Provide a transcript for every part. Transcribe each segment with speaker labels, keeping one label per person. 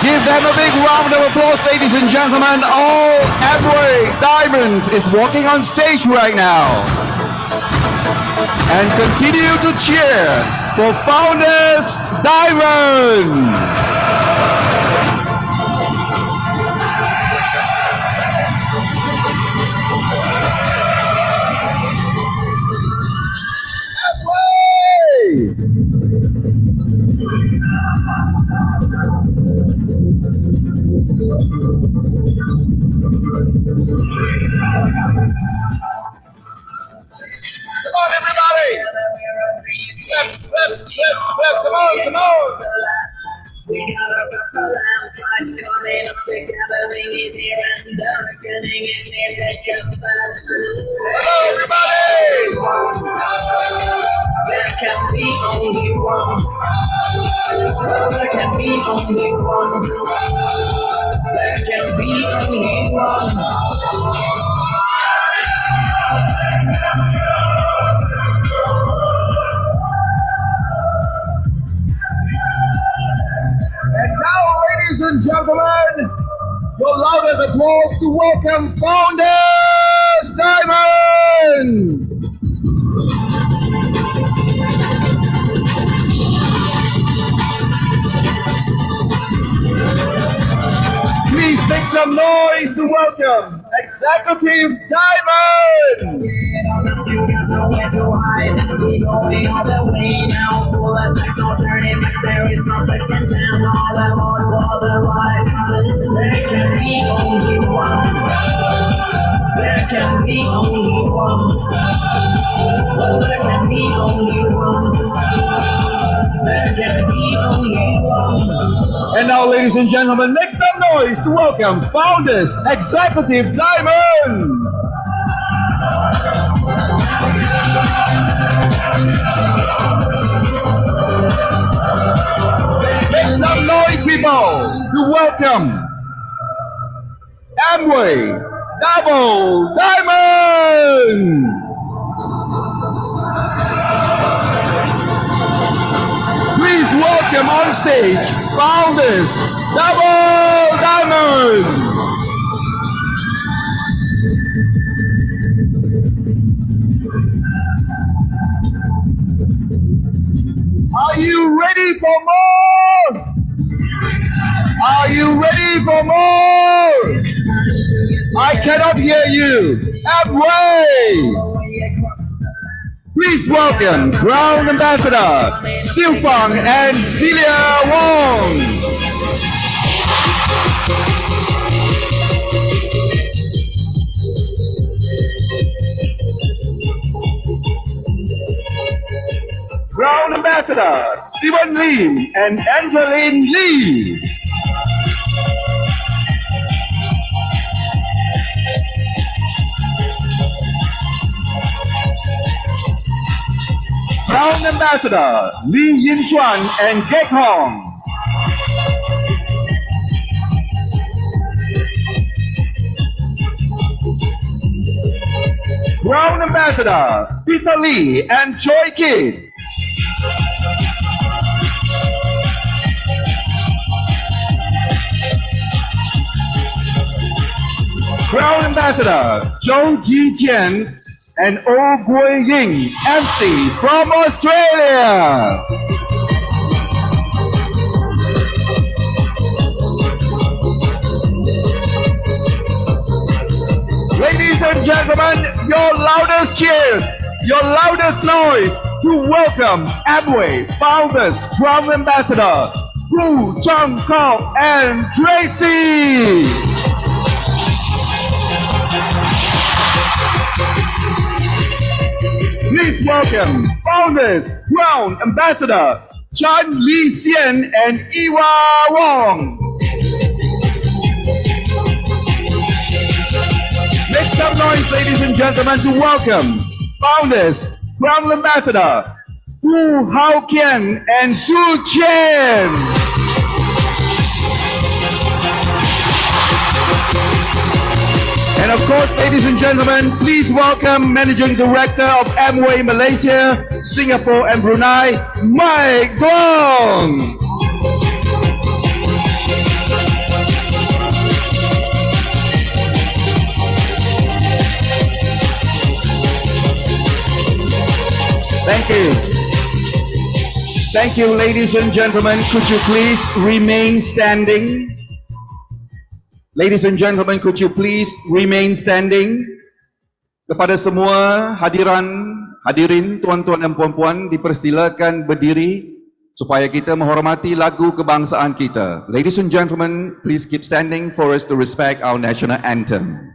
Speaker 1: Give them a big round of applause, ladies and gentlemen. All Amway Diamonds is walking on stage right now. And continue to cheer for Founders Diamond. Come on, everybody! Flip, come on!
Speaker 2: We got a couple last nights coming up together, ring is here and the reckoning is here, take your spell.
Speaker 1: Hello, everybody!
Speaker 2: There can be only one. There can be only one. There can be only one.
Speaker 1: And now, ladies and gentlemen, your loudest applause to welcome Founders Diamond! Please make some noise to welcome Executive Diamond!
Speaker 2: You got nowhere to hide. We going all the way now. Full attack, no turning back. There is no second chance. All aboard for the ride. There can be only one. There can be only one. There can be only one. There can be only one.
Speaker 1: And now, ladies and gentlemen, make some noise to welcome Founders Executive Diamond! Make some noise, people, to welcome Amway Double Diamond! Please welcome on stage Founders Double Diamond! Are you ready for more? Are you ready for more? I cannot hear you. Amway! Please welcome Crown Ambassador Siu Fang and Celia Wong. Crown Ambassador Stephen Lee and Angeline Lee. Crown Ambassador Lee Yin Chuan and Kek Hong. Crown Ambassador Peter Lee and Choi Kid. Crown Ambassador Zhou Ji Tian and Oh Gui Ying, MC from Australia. Ladies and gentlemen, your loudest cheers, your loudest noise to welcome Amway Founders Crown Ambassador Wu Chang Kok and Tracy. Please welcome Founders Crown Ambassador Chan Li Xian and Iwa Wong. Make some noise, ladies and gentlemen, to welcome Founders Crown Ambassador Fu Hao Kian and Su Chen. And of course, ladies and gentlemen, please welcome Managing Director of Amway Malaysia, Singapore and Brunei, Mike Dong. Thank you. Thank you, ladies and gentlemen. Could you please remain standing? Ladies and gentlemen, could you please remain standing? Kepada semua hadirin, tuan-tuan dan puan-puan, dipersilakan berdiri supaya kita menghormati lagu kebangsaan kita. Ladies and gentlemen, please keep standing for us to respect our national anthem.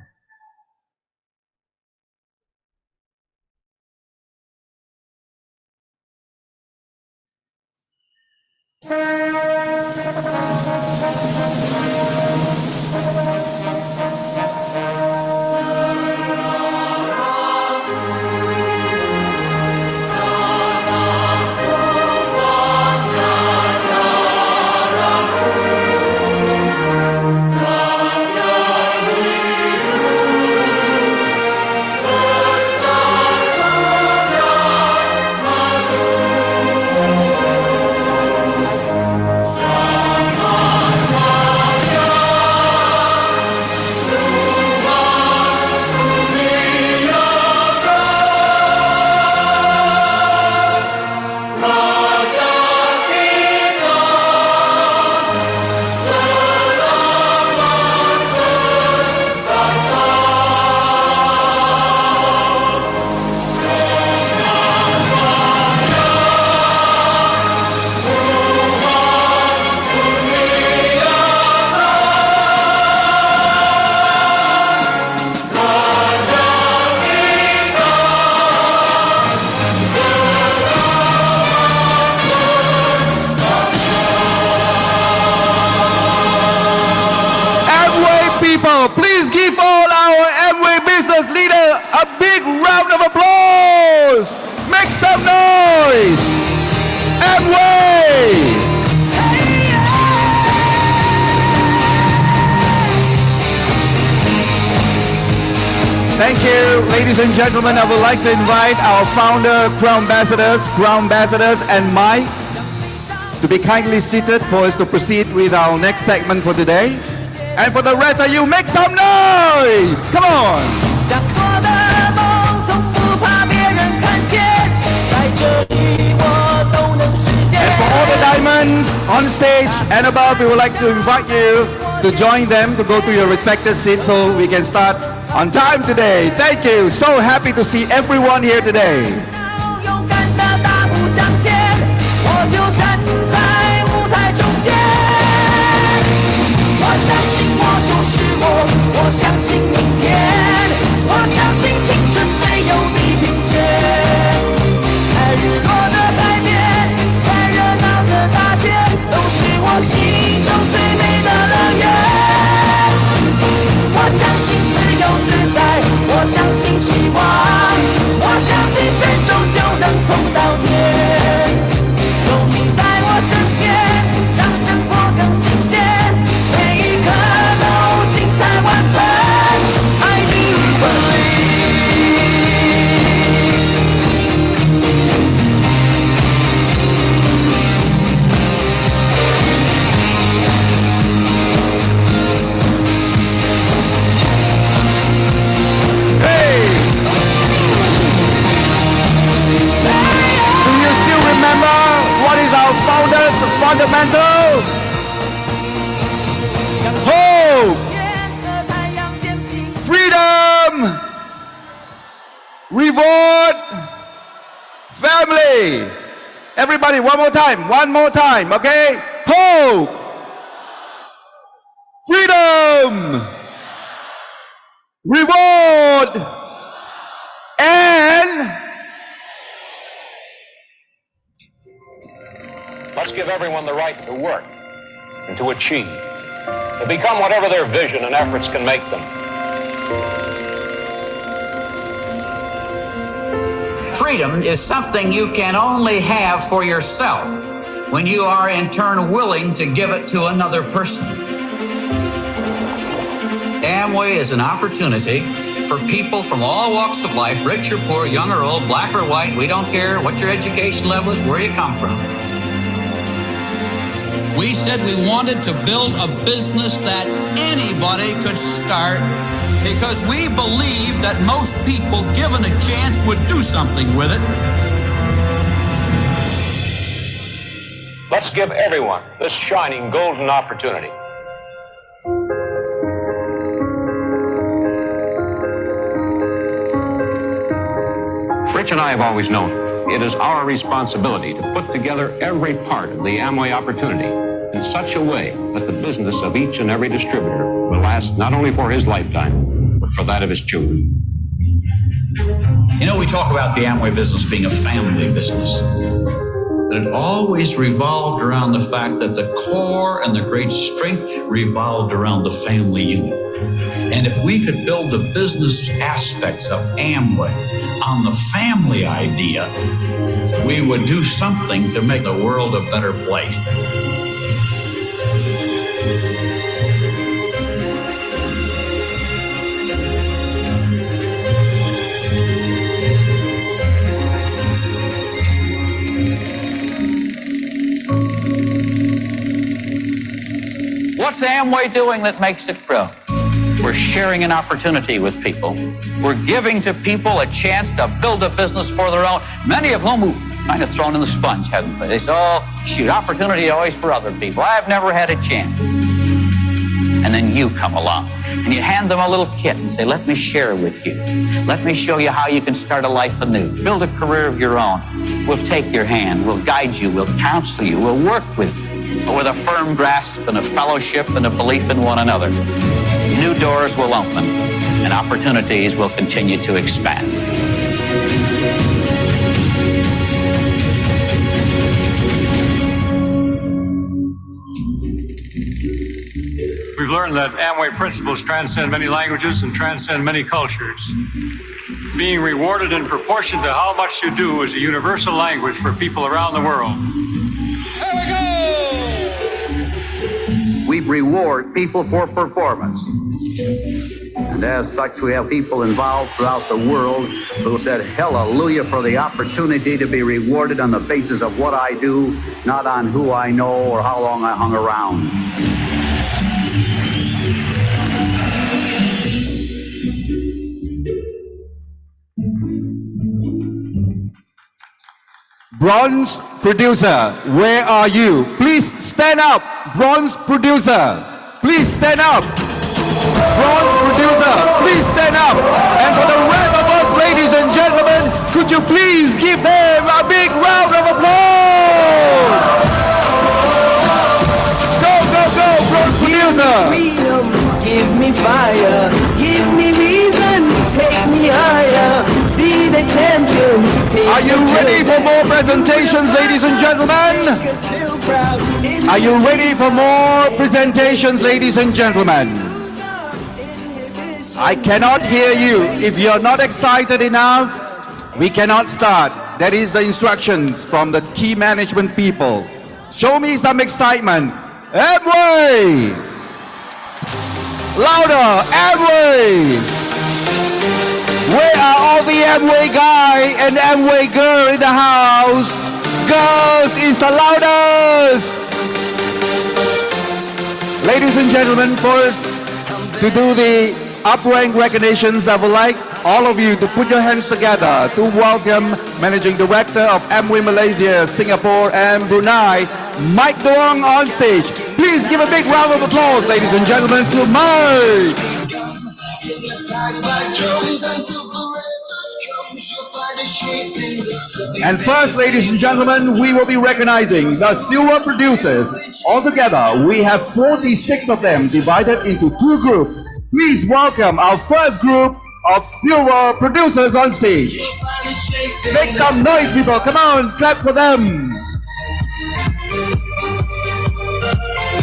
Speaker 1: Please give all our Amway business leader a big round of applause. Make some noise. Amway. Thank you, ladies and gentlemen. I would like to invite our founder, Crown Ambassadors, and Mike to be kindly seated for us to proceed with our next segment for today. And for the rest of you, make some noise! Come on! And for all the diamonds on stage and above, we would like to invite you to join them to go to your respective seats so we can start on time today. Thank you. So happy to see everyone here today. Fundamental hope, freedom, reward, family. Everybody, one more time, okay? Hope, freedom, reward, and
Speaker 3: let's give everyone the right to work and to achieve, to become whatever their vision and efforts can make them.
Speaker 4: Freedom is something you can only have for yourself when you are in turn willing to give it to another person. Amway is an opportunity for people from all walks of life, rich or poor, young or old, black or white. We don't care what your education level is, where you come from.
Speaker 5: We said we wanted to build a business that anybody could start because we believe that most people, given a chance, would do something with it.
Speaker 3: Let's give everyone this shining golden opportunity. Rich and I have always known it is our responsibility to put together every part of the Amway opportunity in such a way that the business of each and every distributor will last not only for his lifetime, but for that of his children.
Speaker 5: You know, we talk about the Amway business being a family business, but it always revolved around the fact that the core and the great strength revolved around the family unit. And if we could build the business aspects of Amway on the family idea, we would do something to make the world a better place.
Speaker 4: What's Amway doing that makes it grow? We're sharing an opportunity with people. We're giving to people a chance to build a business for their own, many of whom who kind of thrown in the sponge, haven't they? They say, oh, shoot, opportunity always for other people. I've never had a chance. And then you come along and you hand them a little kit and say, let me share with you. Let me show you how you can start a life anew. Build a career of your own. We'll take your hand. We'll guide you. We'll counsel you. We'll work with you. But with a firm grasp and a fellowship and a belief in one another. New doors will open and opportunities will continue to expand.
Speaker 6: We've learned that Amway principles transcend many languages and transcend many cultures. Being rewarded in proportion to how much you do is a universal language for people around the world.
Speaker 5: There we go!
Speaker 4: We reward people for performance. And as such, we have people involved throughout the world who said, hallelujah for the opportunity to be rewarded on the basis of what I do, not on who I know or how long I hung around.
Speaker 1: Bronze producer, where are you? Please stand up. Bronze producer, please stand up. Bronze producer, please stand up. And for the rest of us, ladies and gentlemen, could you please give them a big round of applause? Go, go, go, bronze producer.
Speaker 2: Freedom, give me fire, give me reason, take me higher. See the champions.
Speaker 1: Are you ready for more presentations, ladies and gentlemen? Are you ready for more presentations, ladies and gentlemen? I cannot hear you. If you're not excited enough, we cannot start. That is the instructions from the key management people. Show me some excitement. Amway! Louder, Amway! Where are all the Amway guy and Amway girl in the house? Girls is the loudest! Ladies and gentlemen, first to do the up-rank recognitions, I would like all of you to put your hands together to welcome Managing Director of Amway Malaysia, Singapore and Brunei, Mike Doang on stage. Please give a big round of applause, ladies and gentlemen, to Mike! And first, ladies and gentlemen, we will be recognizing the silver producers. Altogether, we have 46 of them divided into two groups. Please welcome our first group of silver producers on stage. Make some noise, people. Come on, clap for them.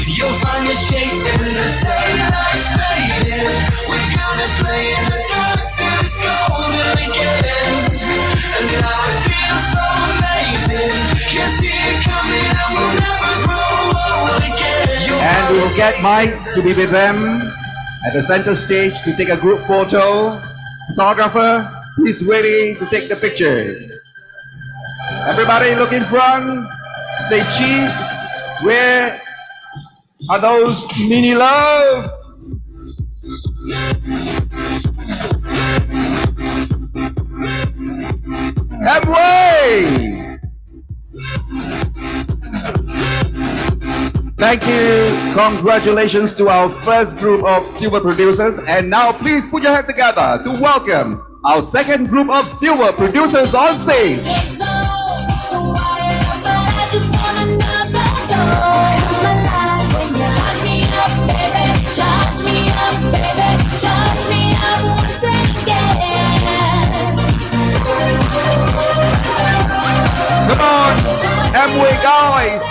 Speaker 2: You'll find us chasing the sunlight's fading. We're gonna play in the dark till it's golden again. And now it feels so amazing. Can see it coming and we'll never grow old again.
Speaker 1: And we will get Mike to be with them at the center stage to take a group photo. Photographer, please ready to take the pictures. Everybody look in front. Say cheese. Where are those mini love? Amway! Thank you. Congratulations to our first group of silver producers. And now please put your hands together to welcome our second group of silver producers on stage. Come on, Amway guys,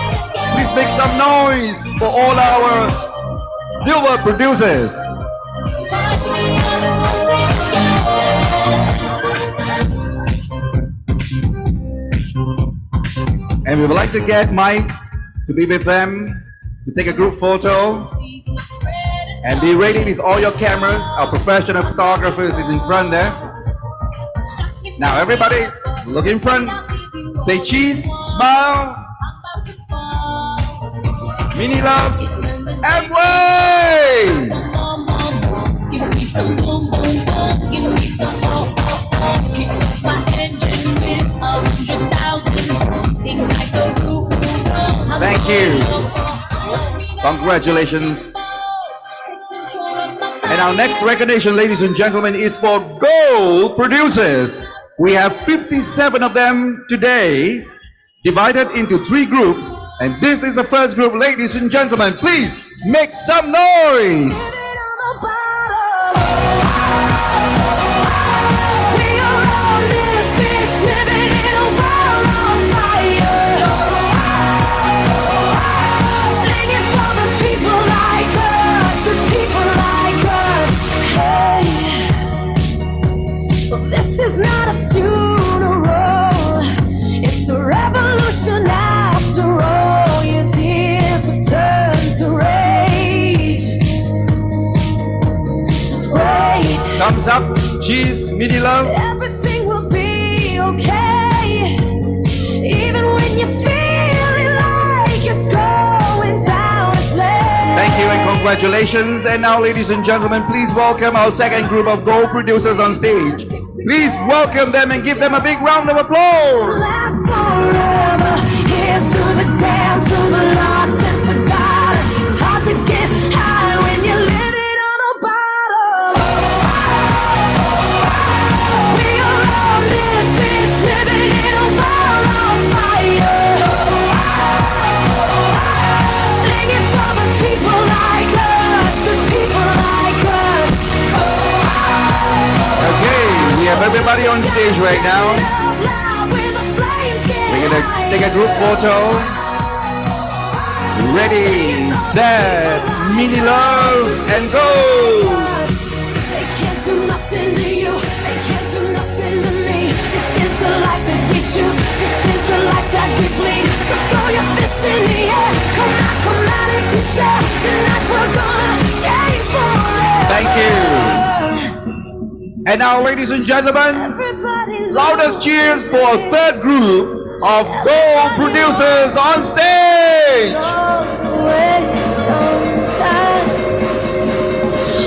Speaker 1: please make some noise for all our silver producers. And we would like to get Mike to be with them, to take a group photo. And be ready with all your cameras. Our professional photographers is in front there. Now everybody, look in front. Say cheese, smile. Mini love, Amway!
Speaker 2: Give me some boom, boom, boom. Give me some oh, oh, oh. Kicks up my engine with 100,000. Ignite the roof.
Speaker 1: Thank you. Congratulations. And our next recognition, ladies and gentlemen, is for gold producers. We have 57 of them today, divided into 3 groups. And this is the first group, ladies and gentlemen. Please make some noise.
Speaker 2: This is not a funeral, it's a revolution after all. Your tears have turned to rage. Just wait.
Speaker 1: Thumbs up, cheese, mini love.
Speaker 2: Everything will be okay, even when you're feeling like it's going down a flame.
Speaker 1: Thank you and congratulations. And now, ladies and gentlemen, please welcome our second group of gold producers on stage. Please welcome them and give them a big round of applause.
Speaker 2: Last forever. Here's to the damned, to the lost and forgotten. It's hard to get high when you're living on the bottom. We are all misfits living in a world on fire. Singing for the people like us, the people like us.
Speaker 1: Okay, we have everybody on stage right now. We're gonna take a group photo. Ready, set, mini love, and go!
Speaker 2: They can't do nothing to you, they can't do nothing to me. This is the life that we choose, this is the life that we bleed. So throw your fists in the air, come out and you tell. Tonight we're gonna change forever.
Speaker 1: Thank you. And now, ladies and gentlemen,
Speaker 2: Everybody
Speaker 1: loudest cheers for a third group of gold producers on stage!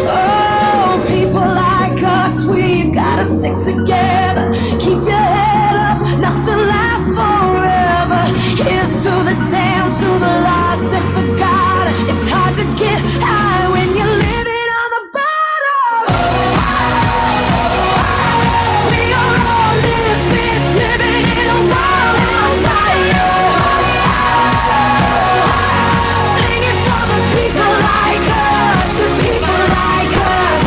Speaker 2: Oh, people like us, we've gotta stick together. Keep your head up, nothing lasts forever. Here's to the damned, to the lost and forgotten. It's hard to get high when you're living on the bottom. We are all misfits living in a world on fire. Singing for the people like us, the people like us.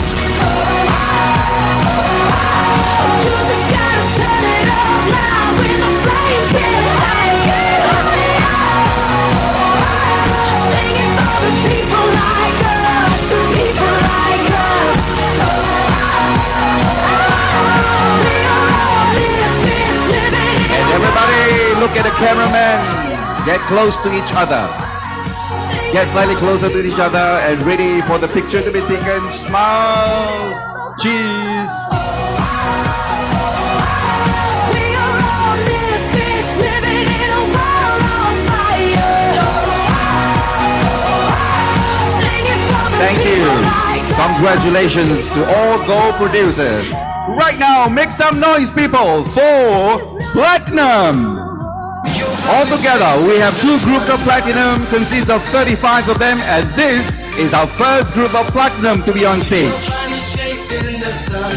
Speaker 2: You just gotta turn it up loud when the flames get higher. Singing for the people like us, the people like us. We are all misfits living in
Speaker 1: And everybody, look at the cameraman. Get close to each other. Get slightly closer to each other and ready for the picture to be taken. Smile, cheese.
Speaker 2: We are all misfits living in a world on fire. Singing for the
Speaker 1: Thank you.
Speaker 2: people like us.
Speaker 1: Congratulations to all gold producers. Right now, make some noise, people, for Platinum. Altogether, we have 2 groups of platinum, consists of 35 of them, and this is our first group of platinum to be on stage.
Speaker 2: Find us chasing the sun.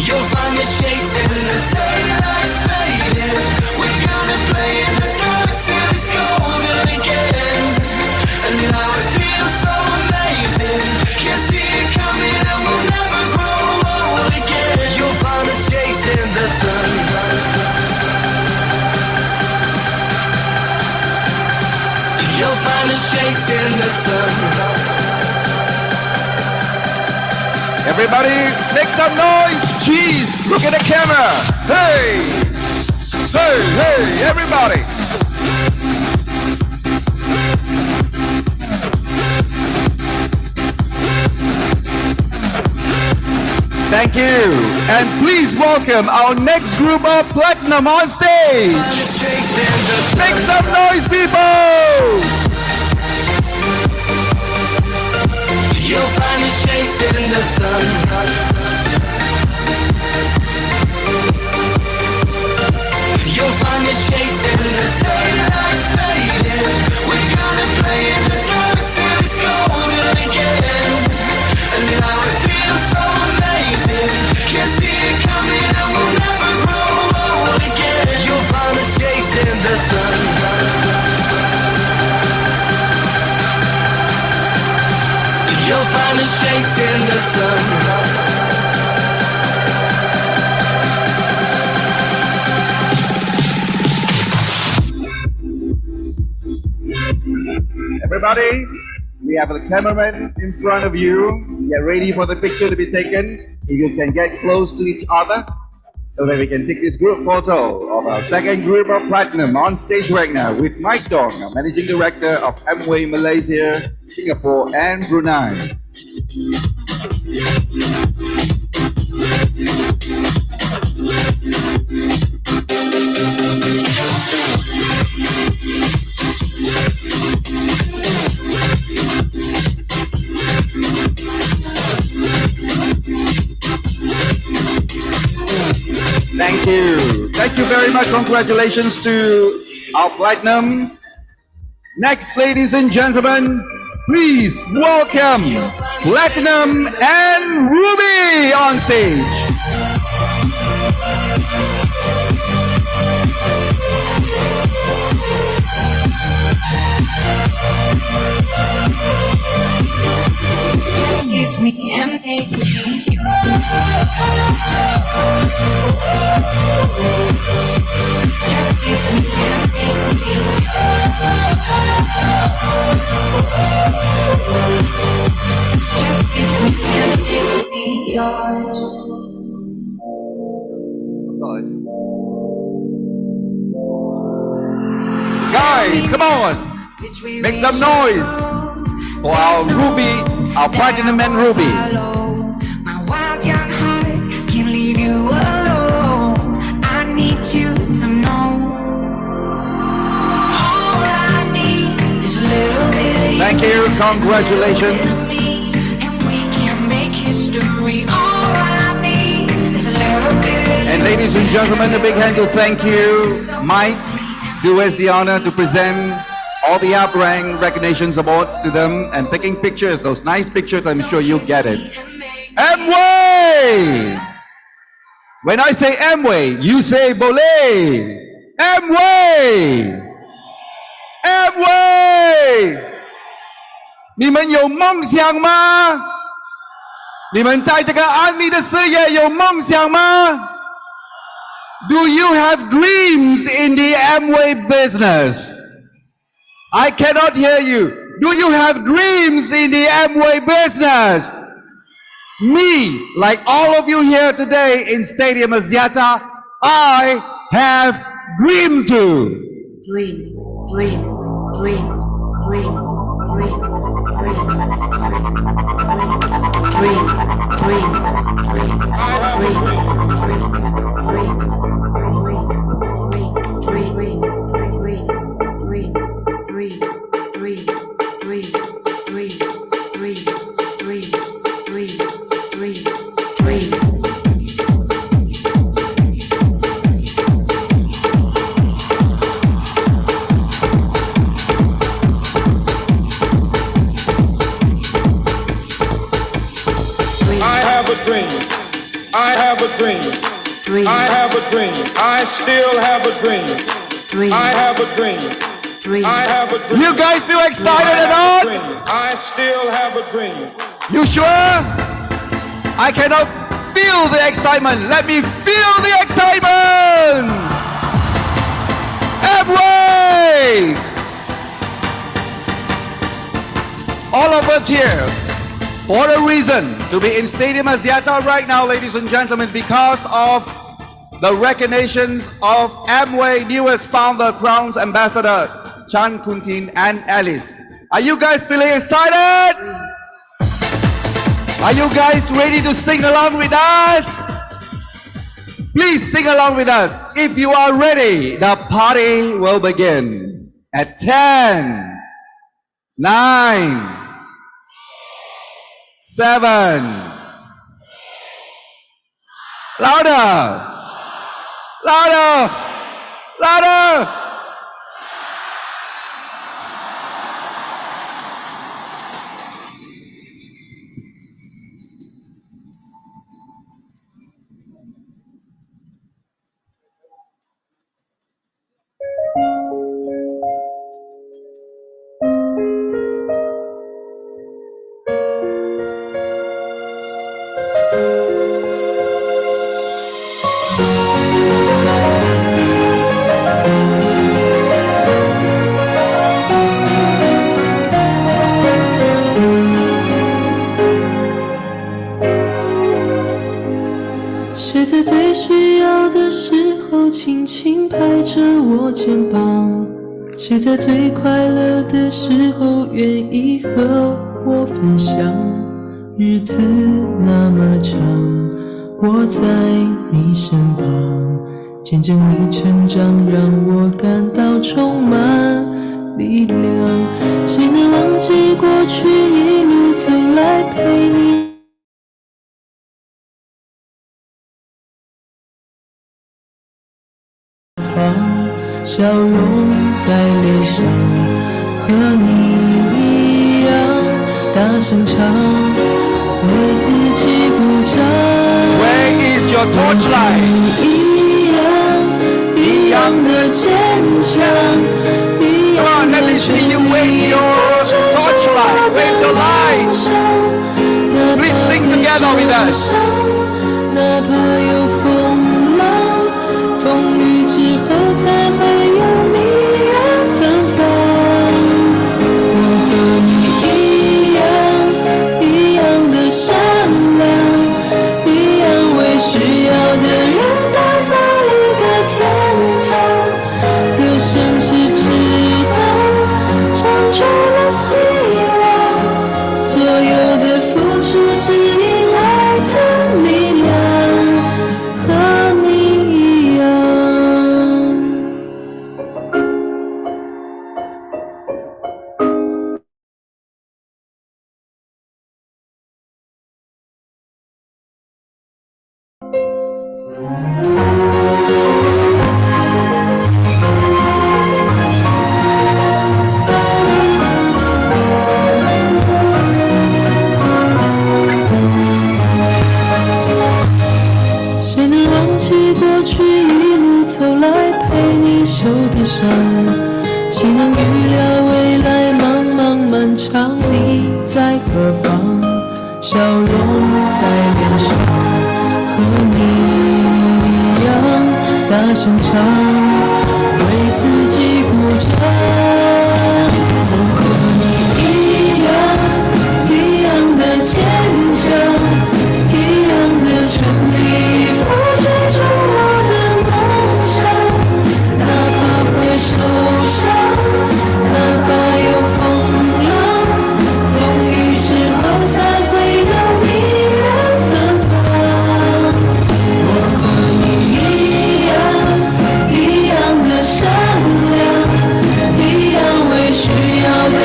Speaker 2: You'll find us chasing the sunlight's fading. We're gonna play in the dark till it's golden again. And now it feels so amazing. Can see it coming and we'll never grow old again. You'll find us chasing the sun. You'll find us chasing the sun.
Speaker 1: Everybody, make some noise! Jeez, look at the camera! Hey! Hey, hey, everybody! Thank you! And please welcome our next group of platinum on stage! Make some noise, people!
Speaker 2: You'll find us chasing the sun. You'll find us chasing the sunlight's fading. We're gonna play in the dark till it's golden again. And now it feels so amazing. Can see it coming and we'll never grow old again. You'll find us chasing the sun. You'll find us chasing the sun.
Speaker 1: Everybody, we have a cameraman in front of you. Get ready for the picture to be taken. If you can get close to each other so that we can take this group photo of our second group of platinum on stage right now with Mike Dong, our Managing Director of Amway Malaysia, Singapore and Brunei. Thank you. Thank you very much. Congratulations to our platinum. Next, ladies and gentlemen, please welcome Platinum and Ruby on stage.
Speaker 7: Kiss me and make me. Just kiss me and make me. Just kiss me and make me yours.
Speaker 1: Guys, come on! Make some noise for our Ruby, our Platinum and Ruby.
Speaker 7: My wild young heart can't leave you alone. I need you to know. All I need is a little bit of
Speaker 1: Thank you, congratulations.
Speaker 7: and we can make history. All I need is a little bit of
Speaker 1: And ladies and gentlemen, a big hand to thank you. Mike, do us the honor to present all the up-rank recognitions awards to them and taking pictures, those nice pictures, I'm sure you get it. Amway! When I say Amway, you say Boleh! Amway! Amway! 你们有梦想吗？你们在这个安利的事业有梦想吗？ Do you have dreams in the Amway business? I cannot hear you. Do you have dreams in the Amway business? Me, like all of you here today in Stadium Axiata, I have dream to.
Speaker 7: dream, dream, dream, dream, dream, dream, dream, dream,
Speaker 1: dream.
Speaker 7: Dream.
Speaker 1: I have a dream. I still have a dream.
Speaker 7: Dream.
Speaker 1: I have a dream.
Speaker 7: Dream.
Speaker 1: I have a dream.
Speaker 8: You guys feel excited
Speaker 1: I
Speaker 8: at
Speaker 1: have a
Speaker 8: all?
Speaker 1: dream. I still have a dream.
Speaker 8: You sure? I cannot feel the excitement. Let me feel the excitement! Amway! All of us here for a reason to be in Stadium Axiata right now, ladies and gentlemen, because of the recognitions of Amway newest founder, Crown's Ambassador, Chan Kuntin and Alice. Are you guys feeling excited? Are you guys ready to sing along with us? Please sing along with us. If you are ready, the party will begin at 10, 9, 7. Louder! Louder! Louder!
Speaker 9: 谁在最需要的时候轻轻拍着我肩膀？谁在最快乐的时候愿意和我分享？日子那么长，我在你身旁，见证你成长，让我感到充满力量。谁能忘记过去一路走来陪你？笑容在脸上，和你一样大声唱，为自己鼓掌。
Speaker 8: Where is your torchlight?
Speaker 9: 一样的坚强，一样的
Speaker 8: Let me see you wave your torchlight. Where's your light? Please sing together with us.
Speaker 9: 哪怕有风浪，风雨之后才会有迷人芬芳。我和你一样的善良，一样为需要的人打造一个天堂。歌声是翅膀，长出了希望，所有的付出只因爱的力量。和你一样。谁能忘记过去一路走来陪你受的伤？谁能预料未来茫茫漫长你在何方？笑容在脸上，和你一样大声唱，为自己鼓掌。我和你一样的坚强，一样的全力以赴追逐我的梦想。哪怕会受伤，哪怕有风浪，风雨之后才会有迷人芬芳。我和你一样的善良，一样为需要的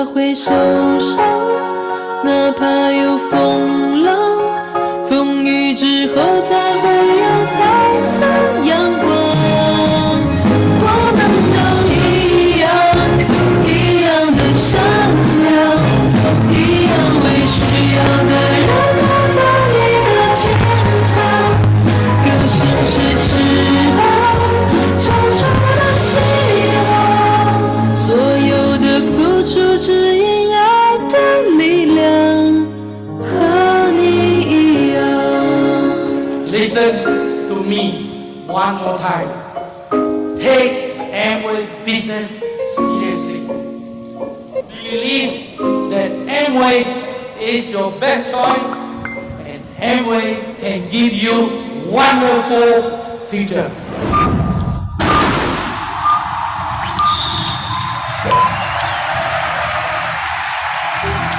Speaker 9: 才会受伤，哪怕有风浪，风雨之后才会有彩色阳光。我们都一样的善良，一样为需要的人打造一个天堂。歌声是翅膀，唱出了希望。所有的付出只因爱的力量，和你一样。
Speaker 10: Listen to me one more time. Take Amway business seriously. Believe that Amway is your best choice, and Amway can give you wonderful future.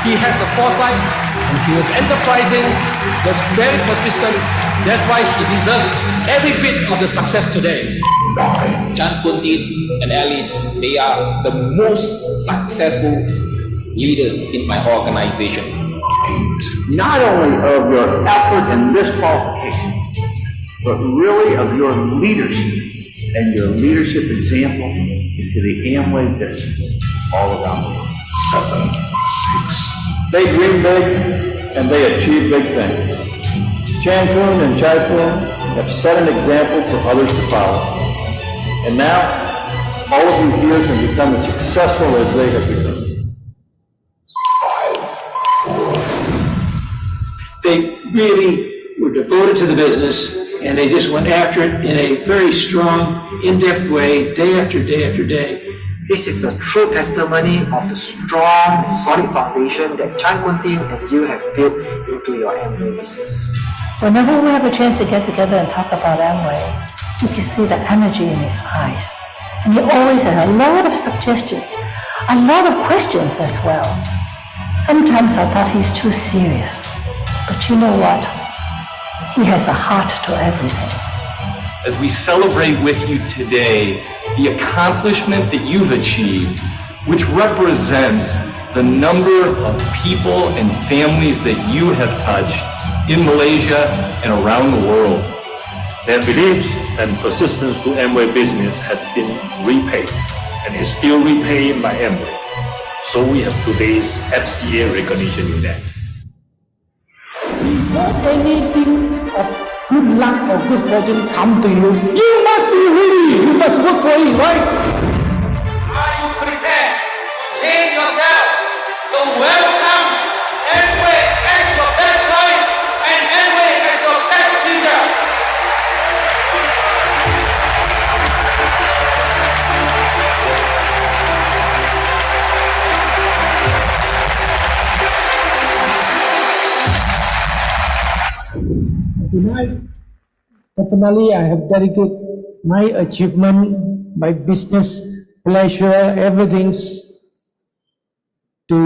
Speaker 10: He has the foresight, and he was enterprising, was very persistent. That's why he deserved every bit of the success today.
Speaker 11: Chan Kuntin and Alice, they are the most successful leaders in my organization.
Speaker 12: Not only of your effort in this qualification, but really of your leadership and your leadership example to the Amway business all around the world.
Speaker 6: 7, 6. They dream big and they achieve big things. Chan Kun and Chai Kun have set an example for others to follow. And now, all of you here can become as successful as they have become.
Speaker 12: 5, 4.
Speaker 10: They really were devoted to the business, and they just went after it in a very strong, in-depth way, day after day after day.
Speaker 13: This is a true testimony of the strong, solid foundation that Chan Kuntin and you have built into your Amway business.
Speaker 14: Whenever we have a chance to get together and talk about Amway, you can see the energy in his eyes. And he always has a lot of suggestions, a lot of questions as well. Sometimes I thought he's too serious. But you know what? He has a heart to everything.
Speaker 15: As we celebrate with you today, the accomplishment that you've achieved, which represents the number of people and families that you have touched in Malaysia and around the world.
Speaker 16: Their beliefs and persistence to Amway business have been repaid and is still repaid by Amway. So we have today's FCA recognition in that.
Speaker 10: Before anything of good luck or good fortune come to you, you must be ready. You must work for it, right? Are you prepared to change yourself to welcome Amway as your best choice and Amway as your best future? Tonight, definitely I have dedicated my achievement, my business pleasure, everything to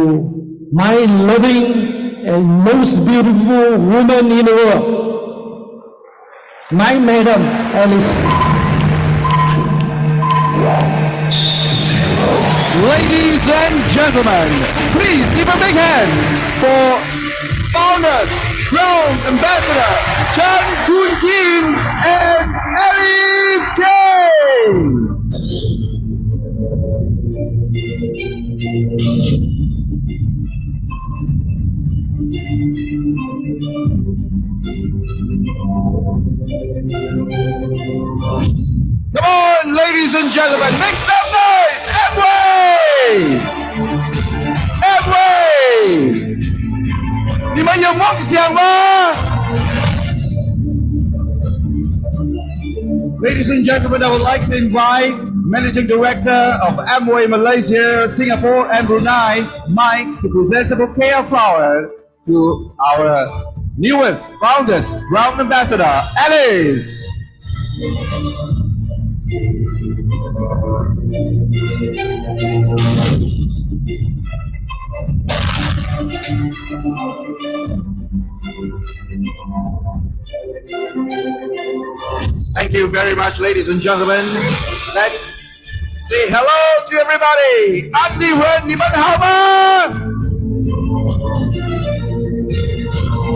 Speaker 10: my loving and most beautiful woman in the world, my madam, Alice.
Speaker 8: Ladies and gentlemen, please give a big hand for founders, Crown Ambassador Chan Kun and Alice Chang. Come on, ladies and gentlemen, make some noise! Amway! Amway! 你们有梦想吗？ Ladies and gentlemen, I would like to invite Managing Director of Amway Malaysia, Singapore and Brunei, Mike, to present the bouquet of flowers to our newest founders, Ground Ambassador, Alice. Thank you very much, ladies and gentlemen. Let's Say hello to everybody. Andy Wen, 你们好吗?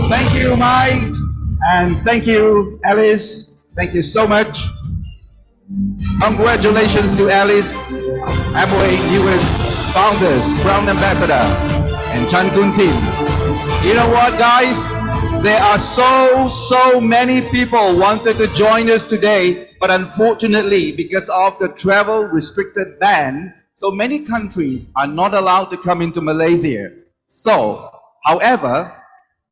Speaker 8: Thank you, Mike. And thank you, Alice. Thank you so much. Congratulations to Alice, Amway newest founders, Crown Ambassador, and Chan Kun Tin. You know what, guys? There are so many people wanted to join us today, but unfortunately, because of the travel restricted ban, so many countries are not allowed to come into Malaysia. So, however,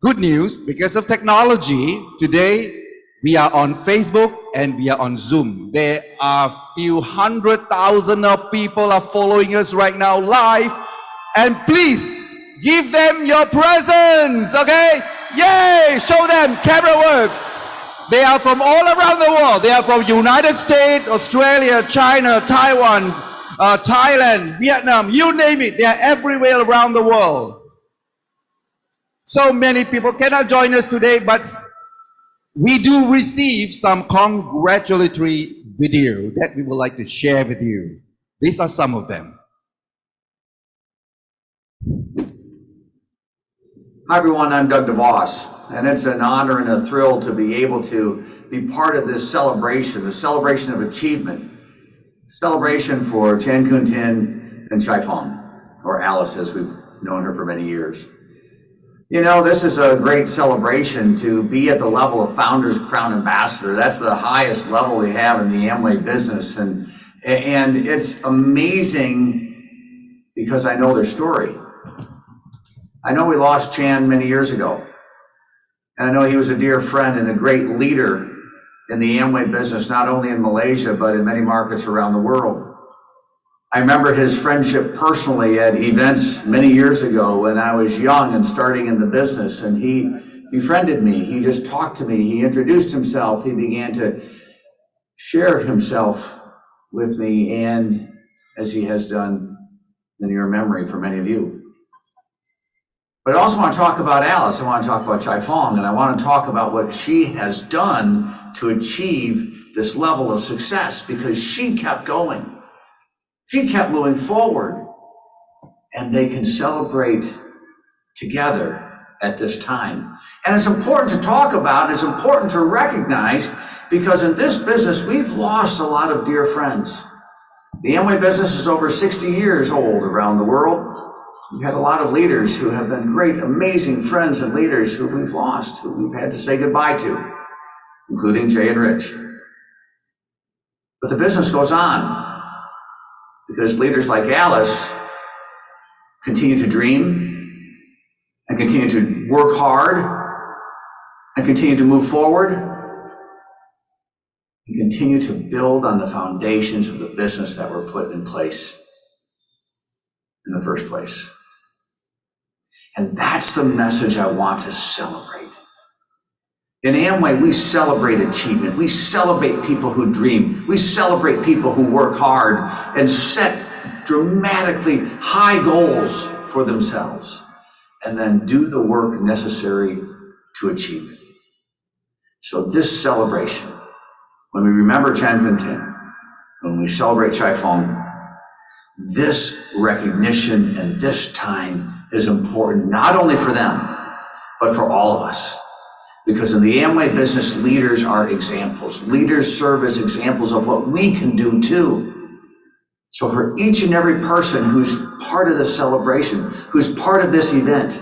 Speaker 8: good news, because of technology, today we are on Facebook and we are on Zoom. There are a few 100,000 of people are following us right now live. And please give them your presents, okay? Yay! Show them, camera works. They are from all around the world. They are from United States, Australia, China, Taiwan, Thailand, Vietnam, you name it. They are everywhere around the world. So many people cannot join us today, but we do receive some congratulatory video that we would like to share with you. These are some of them.
Speaker 12: Hi everyone, I'm Doug DeVos, and it's an honor and a thrill to be able to be part of this celebration, the celebration of achievement, celebration for Chan Kun Tin and Chai Fong, or Alice as we've known her for many years. You know, this is a great celebration to be at the level of Founders Crown Ambassador. That's the highest level we have in the Amway business, and it's amazing because I know their story. I know we lost Chan many years ago, and I know he was a dear friend and a great leader in the Amway business, not only in Malaysia, but in many markets around the world. I remember his friendship personally at events many years ago when I was young and starting in the business, and he befriended me. He just talked to me. He introduced himself. He began to share himself with me, and as he has done in your memory for many of you. But I also want to talk about Alice. I want to talk about Chai Fong, and I want to talk about what she has done to achieve this level of success, because she kept going. She kept moving forward, and they can celebrate together at this time. And it's important to talk about, it's important to recognize, because in this business, we've lost a lot of dear friends. The Amway business is over 60 years old around the world. We've had a lot of leaders who have been great, amazing friends and leaders who we've lost, who we've had to say goodbye to, including Jay and Rich. But the business goes on because leaders like Alice continue to dream and continue to work hard and continue to move forward and continue to build on the foundations of the business that were put in place in the first place. And that's the message I want to celebrate. In Amway, we celebrate achievement. We celebrate people who dream. We celebrate people who work hard and set dramatically high goals for themselves and then do the work necessary to achieve it. So this celebration, when we remember Chan Kun Tin, when we celebrate Chai Fong, this recognition and this time is important, not only for them, but for all of us. Because in the Amway business, leaders are examples. Leaders serve as examples of what we can do too. So for each and every person who's part of this celebration, who's part of this event,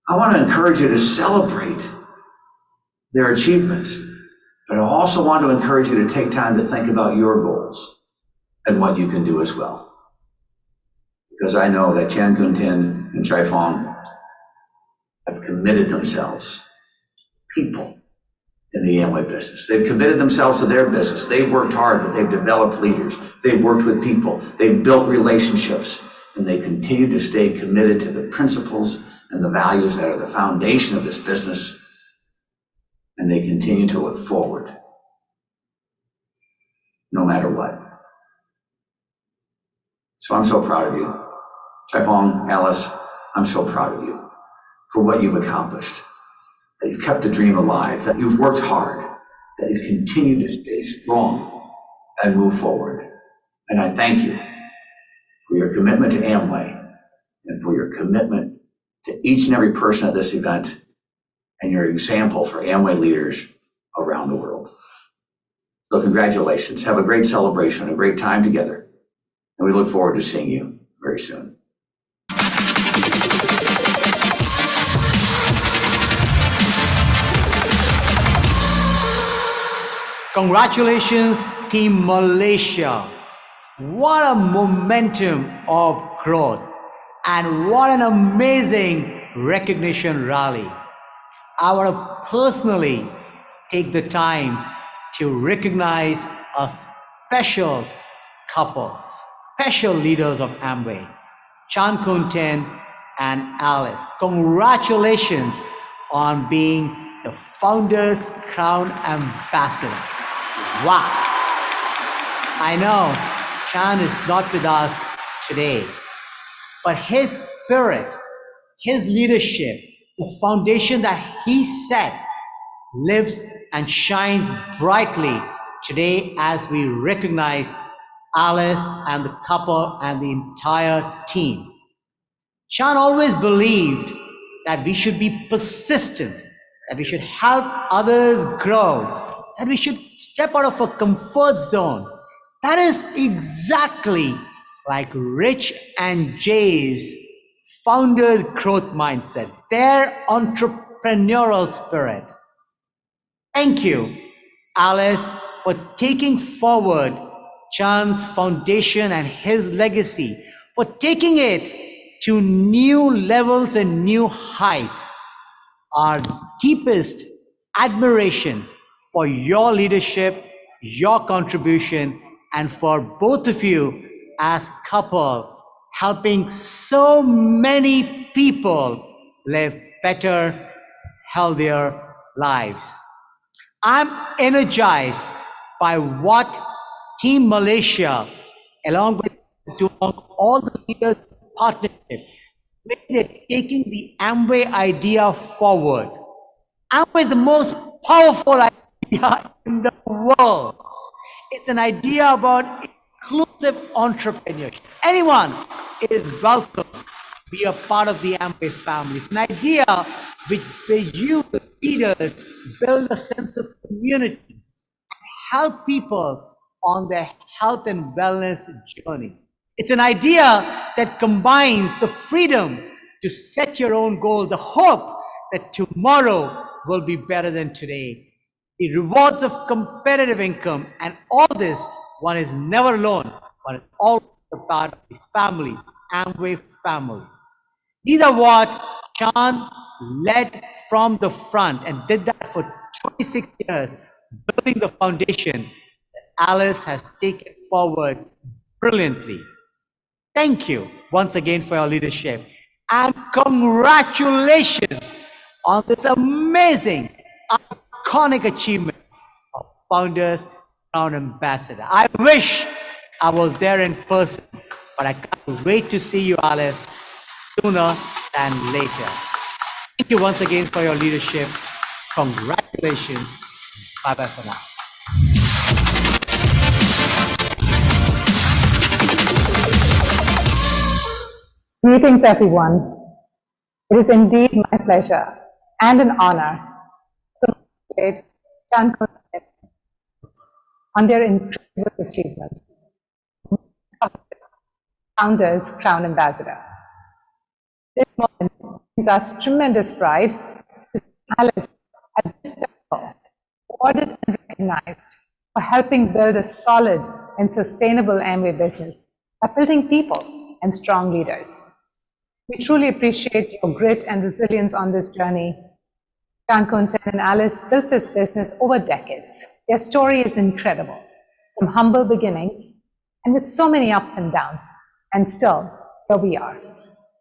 Speaker 12: I want to encourage you to celebrate their achievement. But I also want to encourage you to take time to think about your goals and what you can do as well. Because I know that Chan Kun Tin and Chai Fong have committed themselves, people in the Amway business. They've committed themselves to their business. They've worked hard, but they've developed leaders. They've worked with people. They've built relationships, and they continue to stay committed to the principles and the values that are the foundation of this business, and they continue to look forward, no matter what. So I'm so proud of you. Chai Fong, Alice, I'm so proud of you for what you've accomplished, that you've kept the dream alive, that you've worked hard, that you've continued to stay strong and move forward. And I thank you for your commitment to Amway and for your commitment to each and every person at this event and your example for Amway leaders around the world. So congratulations. Have a great celebration, a great time together. And we look forward to seeing you very soon.
Speaker 17: Congratulations, Team Malaysia. What a momentum of growth and what an amazing recognition rally. I want to personally take the time to recognize a special couple, special leaders of Amway, Chan Kun Ten and Alice. Congratulations on being the Founders Crown Ambassador. Wow. I know Chan is not with us today, but his spirit, his leadership, the foundation that he set lives and shines brightly today as we recognize Alice and the couple and the entire team. Chan always believed that we should be persistent, that we should help others grow, that we should step out of a comfort zone. That is exactly like Rich and Jay's founder growth mindset, their entrepreneurial spirit. Thank you, Alice, for taking forward Chan's foundation and his legacy, for taking it to new levels and new heights. Our deepest admiration for your leadership, your contribution, and for both of you as couple, helping so many people live better, healthier lives. I'm energized by what Team Malaysia, along with all the leaders partnership, they're taking the Amway idea forward. Amway is the most powerful idea in the world. It's an idea about inclusive entrepreneurship. Anyone is welcome to be a part of the Amway family. It's an idea where you, the leaders, build a sense of community, help people on their health and wellness journey. It's an idea that combines the freedom to set your own goals, the hope that tomorrow will be better than today, the rewards of competitive income, and all this, one is never alone, one is always a part of the family, Amway family. These are what Chan led from the front and did that for 26 years, building the foundation that Alice has taken forward brilliantly. Thank you once again for your leadership, and congratulations on this amazing, iconic achievement of Founders Crown Ambassador. I wish I was there in person, but I can't wait to see you, Alice, sooner than later. Thank you once again for your leadership. Congratulations. Bye-bye for now.
Speaker 18: Greetings, everyone. It is indeed my pleasure and an honor to congratulate Chan Kun Ten on their incredible achievement. Founders Crown Ambassador. This moment brings us tremendous pride to see Alice at this level, awarded and recognized for helping build a solid and sustainable Amway business by building people and strong leaders. We truly appreciate your grit and resilience on this journey. Chan Kun Ten and Alice built this business over decades. Their story is incredible, from humble beginnings and with so many ups and downs, and still, here we are.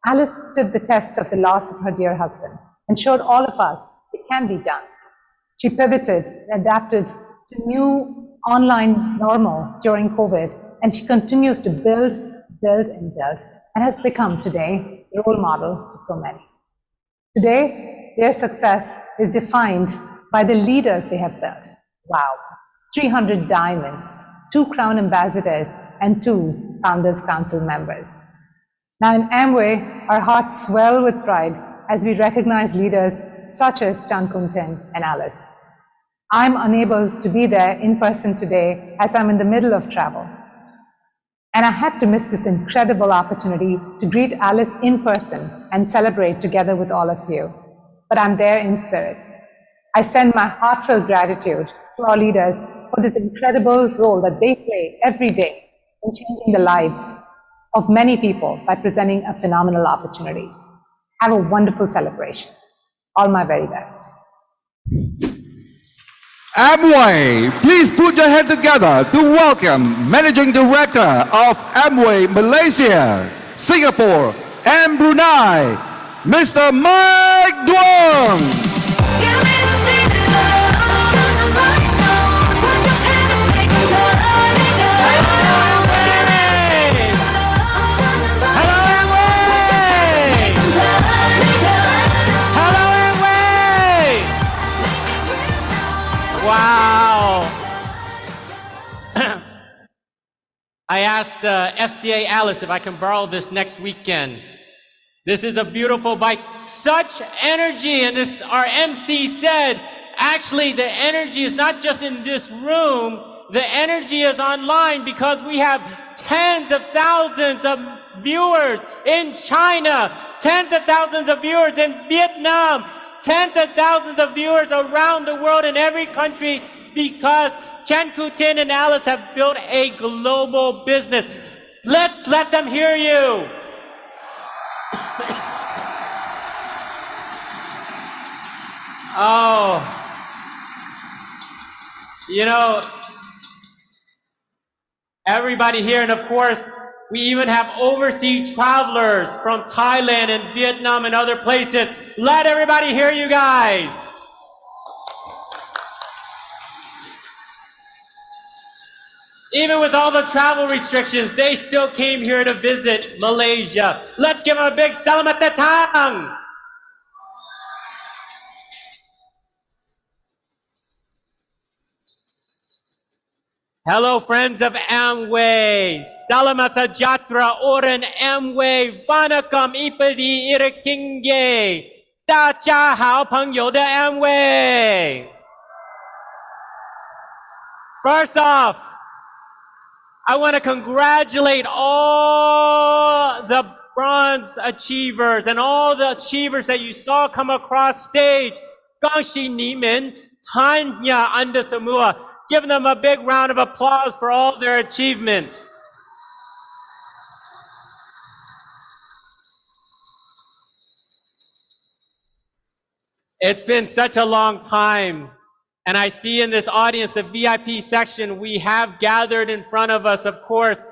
Speaker 18: Alice stood the test of the loss of her dear husband and showed all of us it can be done. She pivoted and adapted to new online normal during COVID, and she continues to build, and has become today a role model for so many. Today, their success is defined by the leaders they have built. Wow, 300 diamonds, 2 Crown Ambassadors, and 2 Founders Council members. Now in Amway, our hearts swell with pride as we recognize leaders such as Chan Kun Tin and Alice. I'm unable to be there in person today as I'm in the middle of travel. And I had to miss this incredible opportunity to greet Alice in person and celebrate together with all of you. But I'm there in spirit. I send my heartfelt gratitude to our leaders for this incredible role that they play every day in changing the lives of many people by presenting a phenomenal opportunity. Have a wonderful celebration. All my very best.
Speaker 8: Amway, please put your hand together to welcome Managing Director of Amway Malaysia, Singapore, and Brunei, Mr. Mike Duong.
Speaker 19: Wow. I asked FCA Alice if I can borrow this next weekend. This is a beautiful bike. Such energy, and this our MC said, actually the energy is not just in this room, the energy is online because we have tens of thousands of viewers in China, tens of thousands of viewers in Vietnam, tens of thousands of viewers around the world in every country because Chan Kun Tin and Alice have built a global business. Let's let them hear you. Oh, you know, everybody here, and of course, we even have overseas travelers from Thailand and Vietnam and other places. Let everybody hear you guys. Even with all the travel restrictions, they still came here to visit Malaysia. Let's give them a big Selamat Datang. Hello, friends of Amway. Selamat sejahtera orang Amway. Vanakkam ipadi irakingye. 大家好，朋友的 Amway. First off, I want to congratulate all the bronze achievers and all the achievers that you saw come across stage. 恭喜你们参加 anda semua. Give them a big round of applause for all their achievements. It's been such a long time, and I see in this audience, the VIP section, we have gathered in front of us, of course,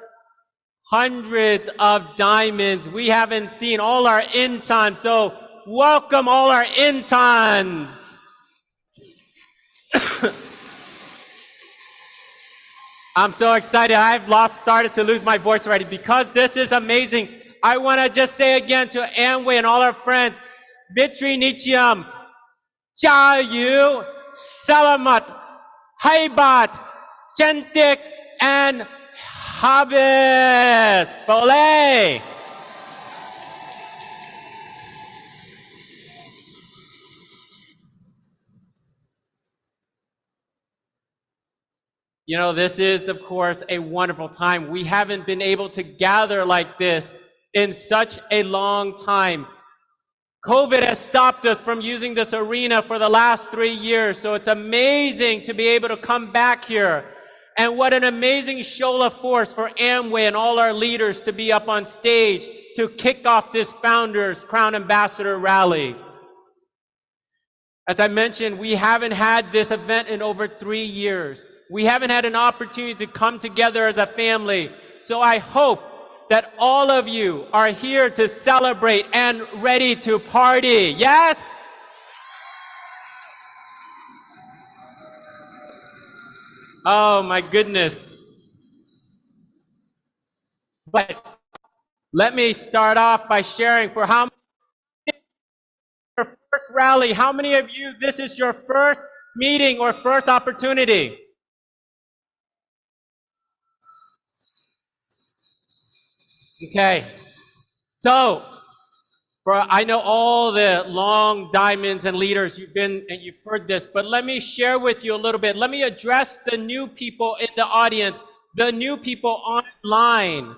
Speaker 19: hundreds of diamonds. We haven't seen all our interns, so welcome all our interns. I'm so excited. I've started to lose my voice already because this is amazing. I want to just say again to Amway and all our friends, Vitri Nichiam, Jayu, Salamat, Haibat, Gentik, and Habis. Boleh. You know, this is, of course, a wonderful time. We haven't been able to gather like this in such a long time. COVID has stopped us from using this arena for the last 3 years, so it's amazing to be able to come back here. And what an amazing show of force for Amway and all our leaders to be up on stage to kick off this Founders Crown Ambassador Rally. As I mentioned, we haven't had this event in over 3 years. We haven't had an opportunity to come together as a family. So I hope that all of you are here to celebrate and ready to party. Yes? Oh my goodness. But let me start off by sharing for how many your first rally, how many of you this is your first meeting or first opportunity? Okay. So, I know all the long diamonds and leaders, you've been and you've heard this, but let me share with you a little bit. Let me address the new people in the audience, the new people online.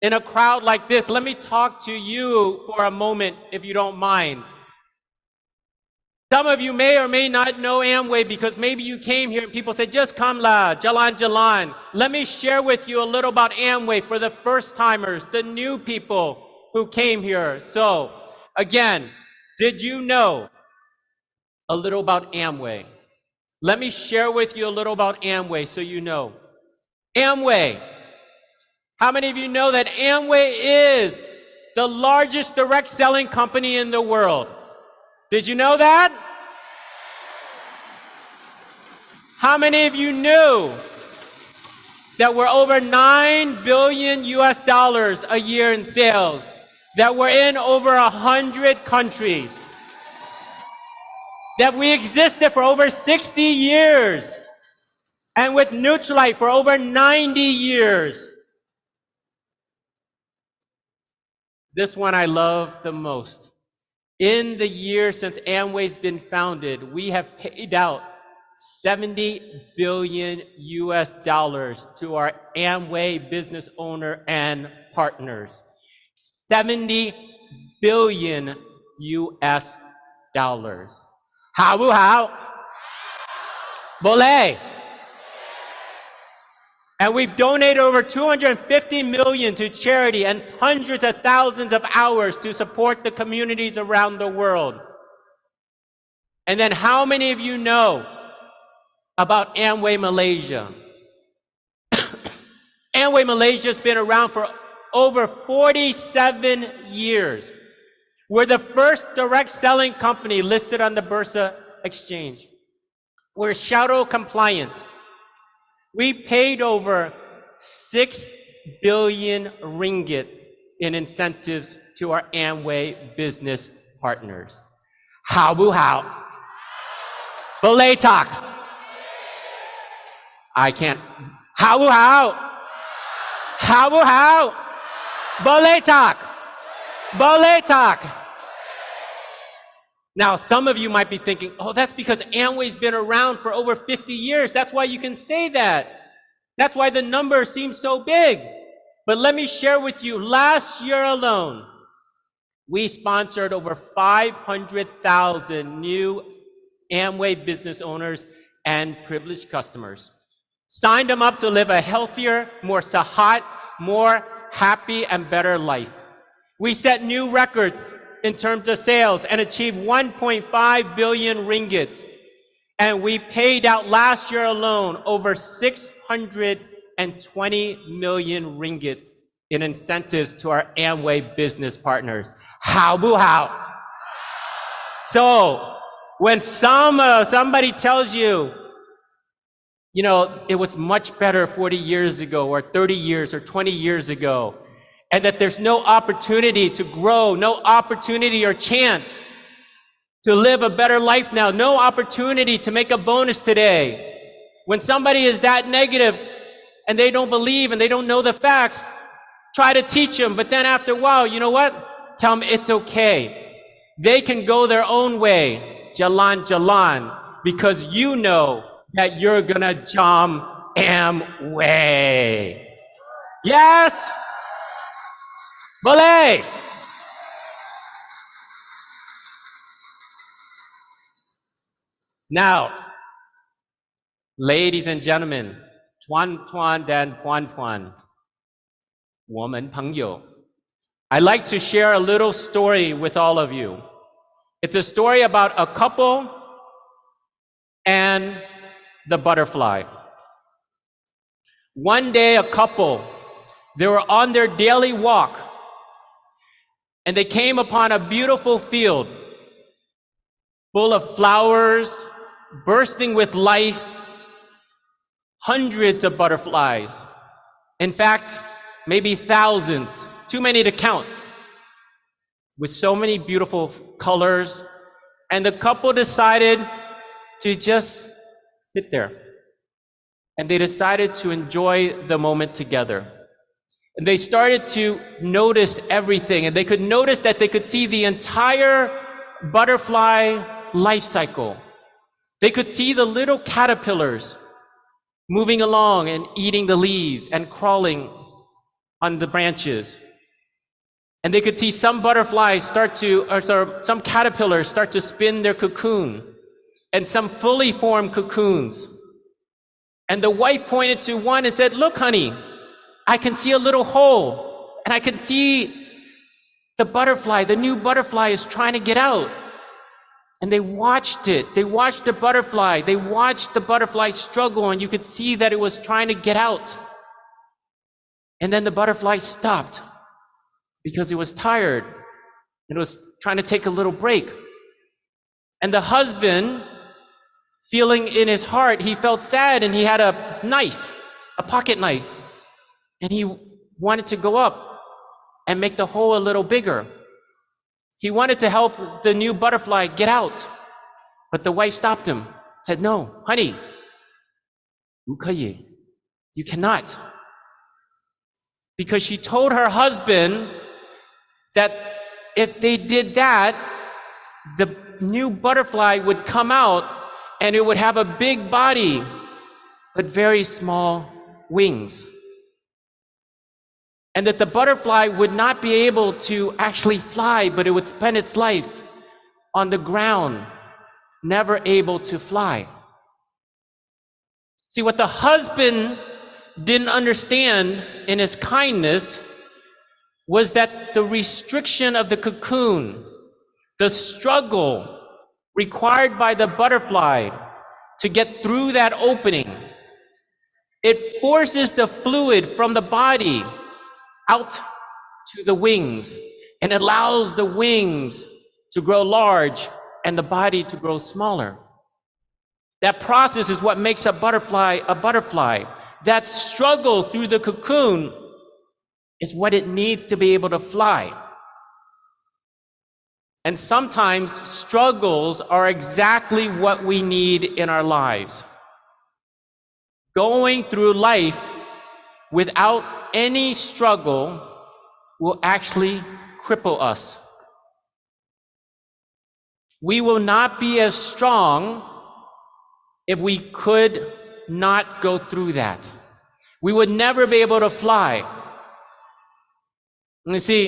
Speaker 19: In a crowd like this, let me talk to you for a moment, if you don't mind. Some of you may or may not know Amway because maybe you came here and people said, just come la, jalan jalan. Let me share with you a little about Amway for the first timers, the new people who came here. So, again, did you know a little about Amway? Let me share with you a little about Amway so you know. Amway. How many of you know that Amway is the largest direct selling company in the world? Did you know that? How many of you knew that we're over $9 billion a year in sales? That we're in over 100 countries? That we existed for over 60 years? And with Nutrilite for over 90 years? This one I love the most. In the year since Amway's been founded, we have paid out $70 billion to our Amway business owner and partners. $70 billion. How? Boleh. And we've donated over 250 million to charity and hundreds of thousands of hours to support the communities around the world. And then how many of you know about Amway Malaysia? Amway Malaysia has been around for over 47 years. We're the first direct selling company listed on the Bursa exchange. We're shadow compliant. We paid over 6 billion ringgit in incentives to our Amway business partners. How? Boleh tak? I can't. How? Boleh tak? Now, some of you might be thinking, oh, that's because Amway's been around for over 50 years. That's why you can say that. That's why the number seems so big. But let me share with you, last year alone, we sponsored over 500,000 new Amway business owners and privileged customers. Signed them up to live a healthier, more sahat, more happy and better life. We set new records in terms of sales and achieved 1.5 billion ringgit. And we paid out last year alone over 620 million ringgit in incentives to our Amway business partners. How? So when somebody tells you, you know, it was much better 40 years ago or 30 years or 20 years ago, and that there's no opportunity to grow, no opportunity or chance to live a better life now, no opportunity to make a bonus today. When somebody is that negative and they don't believe and they don't know the facts, try to teach them, but then after a while, you know what? Tell them it's okay. They can go their own way, jalan, because you know that you're gonna jam Amway. Yes? Boleh. Now, ladies and gentlemen, tuan dan puan, 我们朋友, I'd like to share a little story with all of you. It's a story about a couple and the butterfly. One day, a couple, they were on their daily walk, and they came upon a beautiful field full of flowers, bursting with life, hundreds of butterflies. In fact, maybe thousands, too many to count, with so many beautiful colors. And the couple decided to just sit there. And they decided to enjoy the moment together. And they started to notice everything, and they could notice that they could see the entire butterfly life cycle. They could see the little caterpillars moving along and eating the leaves and crawling on the branches. And they could see some butterflies some caterpillars start to spin their cocoon, and some fully formed cocoons. And the wife pointed to one and said, "Look, honey, I can see a little hole, and I can see the butterfly, the new butterfly is trying to get out." And they watched it. They watched the butterfly. They watched the butterfly struggle, and you could see that it was trying to get out. And then the butterfly stopped because it was tired, and it was trying to take a little break. And the husband, feeling in his heart, he felt sad, and he had a knife, a pocket knife. And he wanted to go up and make the hole a little bigger. He wanted to help the new butterfly get out. But the wife stopped him, said, "No, honey, 不可以. You cannot." Because she told her husband that if they did that, the new butterfly would come out and it would have a big body, but very small wings. And that the butterfly would not be able to actually fly, but it would spend its life on the ground, never able to fly. See, what the husband didn't understand in his kindness was that the restriction of the cocoon, the struggle required by the butterfly to get through that opening, it forces the fluid from the body out to the wings, and allows the wings to grow large and the body to grow smaller. That process is what makes a butterfly a butterfly. That struggle through the cocoon is what it needs to be able to fly. And sometimes struggles are exactly what we need in our lives. Going through life without any struggle will actually cripple us. We will not be as strong if we could not go through that. We would never be able to fly. And you see,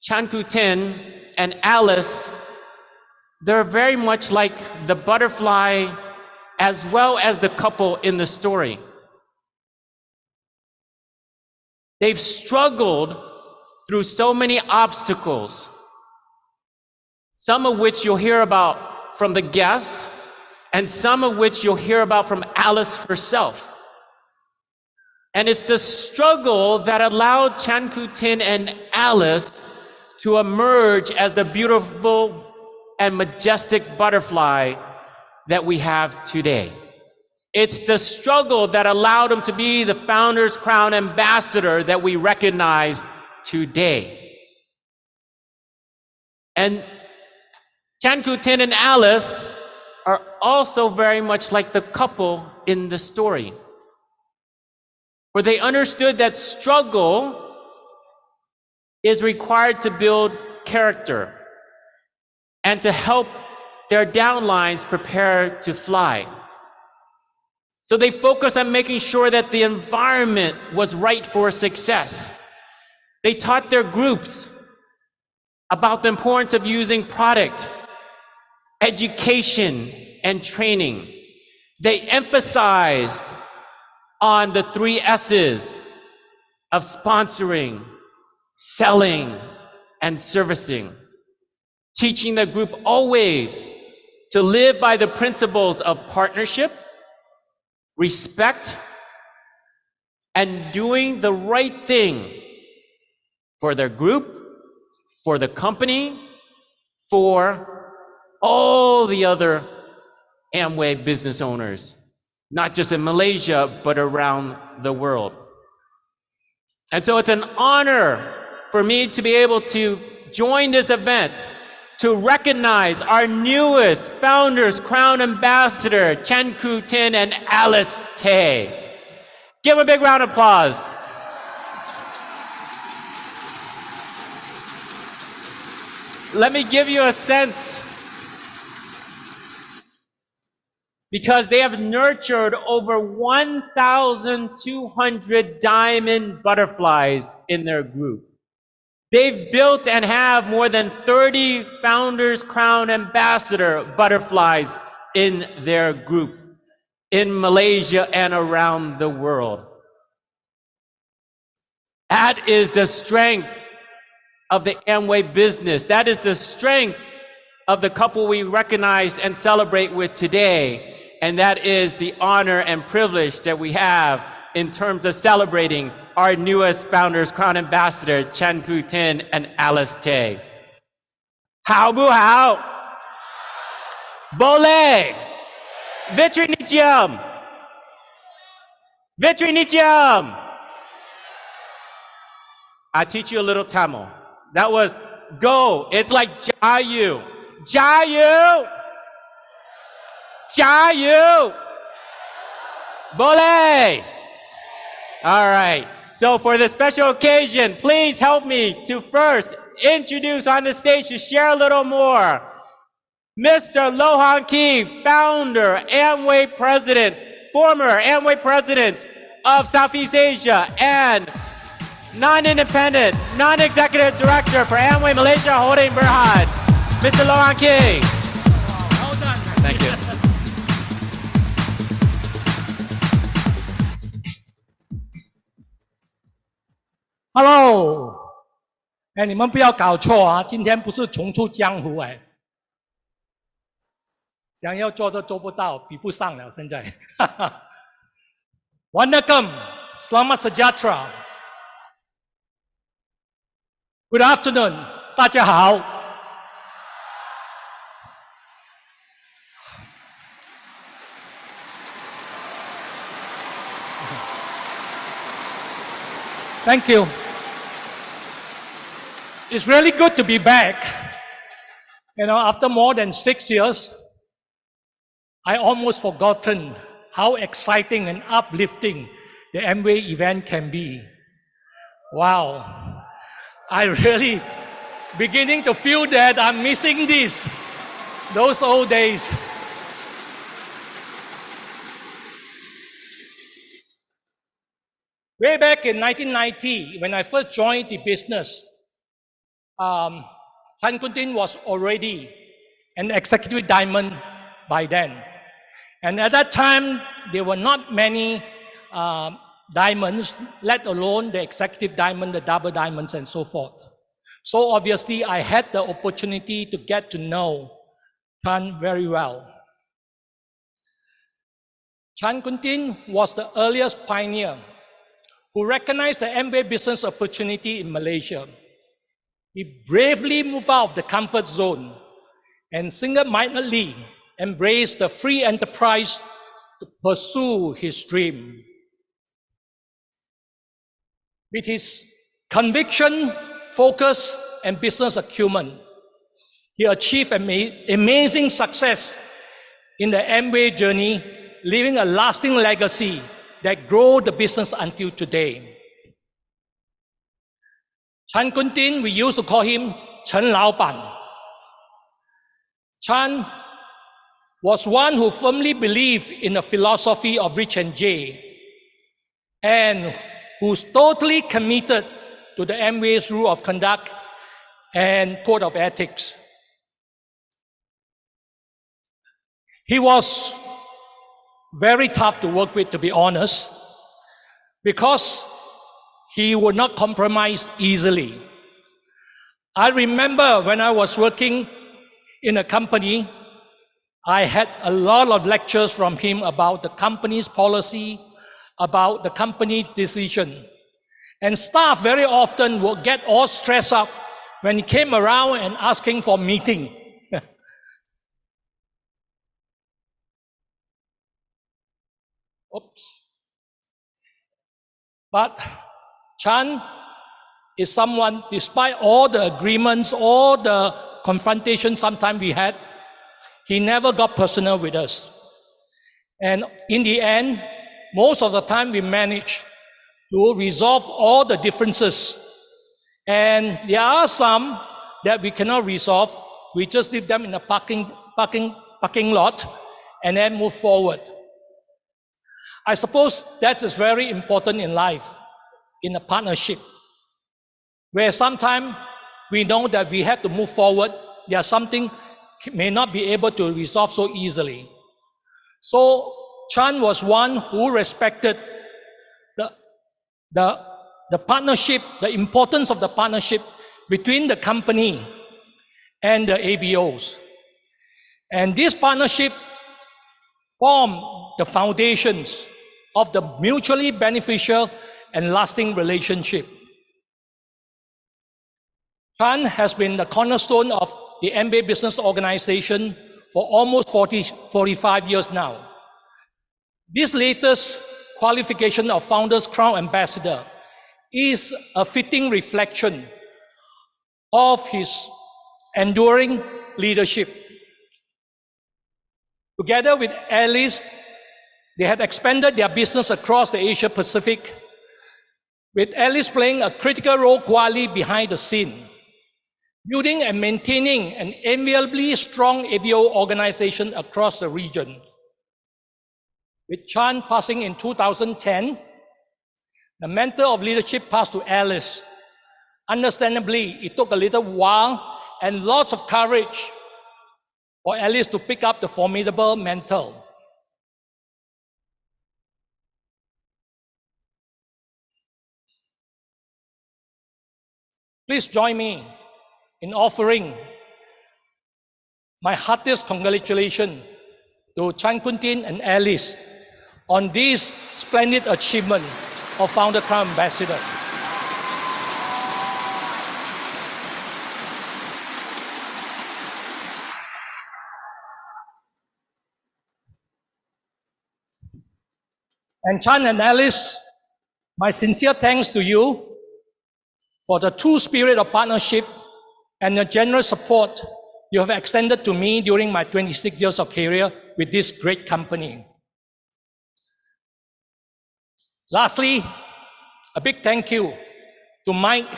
Speaker 19: Chan Koo-tin and Alice, they're very much like the butterfly as well as the couple in the story. They've struggled through so many obstacles, some of which you'll hear about from the guests, and some of which you'll hear about from Alice herself. And it's the struggle that allowed Chan Koo-tin and Alice to emerge as the beautiful and majestic butterfly that we have today. It's the struggle that allowed him to be the Founders Crown Ambassador that we recognize today. And Chan Koo-tin and Alice are also very much like the couple in the story, where they understood that struggle is required to build character and to help their downlines prepare to fly. So they focused on making sure that the environment was right for success. They taught their groups about the importance of using product, education, and training. They emphasized on the 3 S's of sponsoring, selling, and servicing, teaching the group always to live by the principles of partnership, respect, and doing the right thing for their group, for the company, for all the other Amway business owners, not just in Malaysia, but around the world. And so it's an honor for me to be able to join this event to recognize our newest Founders Crown Ambassador, Chan Koo-tin and Alice Tay. Give a big round of applause. let me give you a sense. Because they have nurtured over 1,200 diamond butterflies in their group. They've built and have more than 30 Founders Crown Ambassador butterflies in their group in Malaysia and around the world. That is the strength of the Amway business. That is the strength of the couple we recognize and celebrate with today. And that is the honor and privilege that we have in terms of celebrating our newest Founders Crown Ambassador, Chan Koo Tin and Alice Tay. Hao bu hao? Boleh! Vitri Nichiam! Vitri Nichiam! I teach you a little Tamil. That was go. It's like Jayu. Jayu! Jayu! Boleh! All right. So for this special occasion, please help me to first introduce on the stage to share a little more. Mr. Lohan Key, founder, Amway president, former Amway president of Southeast Asia, and non-independent, non-executive director for Amway Malaysia Holding Berhad, Mr. Lohan Key.
Speaker 20: Well done.
Speaker 19: Thank you.
Speaker 20: Hello， 你们不要搞错啊！今天不是重出江湖想要做都做不到，比不上了。现在，Wanakkam, Selamat Sejahtera. Good afternoon， 大家好。Thank you. It's really good to be back. After more than 6 years, I almost forgotten how exciting and uplifting the Amway event can be. Wow. I really beginning to feel that I'm missing those old days. Way back in 1990, when I first joined the business, Chan Koo Tin was already an executive diamond by then. And at that time, there were not many diamonds, let alone the executive diamond, the double diamonds, and so forth. So obviously, I had the opportunity to get to know Chan very well. Chan Koo Tin was the earliest pioneer who recognized the Amway business opportunity in Malaysia. He bravely moved out of the comfort zone and single-mindedly embraced the free enterprise to pursue his dream. With his conviction, focus, and business acumen, he achieved amazing success in the Amway journey, leaving a lasting legacy that grew the business until today. Chan Koo Tin, we used to call him Chen Lao Ban. Chan was one who firmly believed in the philosophy of Rich and J, and who's totally committed to the Amway's rule of conduct and code of ethics. He was very tough to work with, to be honest, because he would not compromise easily. I remember when I was working in a company, I had a lot of lectures from him about the company's policy, about the company decision. And staff very often would get all stressed up when he came around and asking for meeting. Oops. But Chan is someone, despite all the agreements, all the confrontations sometimes we had, he never got personal with us. And in the end, most of the time we managed to resolve all the differences. And there are some that we cannot resolve, we just leave them in a parking lot and then move forward. I suppose that is very important in life, in a partnership, where sometimes we know that we have to move forward. There are something may not be able to resolve so easily. So Chan was one who respected the partnership, the importance of the partnership between the company and the ABOs. And this partnership formed the foundations of the mutually beneficial and lasting relationship. Chan has been the cornerstone of the Amway Business Organization for almost 45 years now. This latest qualification of Founders Crown Ambassador is a fitting reflection of his enduring leadership. Together with Alice, they have expanded their business across the Asia Pacific, with Alice playing a critical role quietly behind the scene, building and maintaining an enviably strong ABO organization across the region. With Chan passing in 2010, the mantle of leadership passed to Alice. Understandably, it took a little while and lots of courage for Alice to pick up the formidable mantle. Please join me in offering my heartiest congratulations to Chan Kuntin and Alice on this splendid achievement of Founder Crown Ambassador. And Chan and Alice, my sincere thanks to you for the true spirit of partnership and the generous support you have extended to me during my 26 years of career with this great company. Lastly, a big thank you to Mike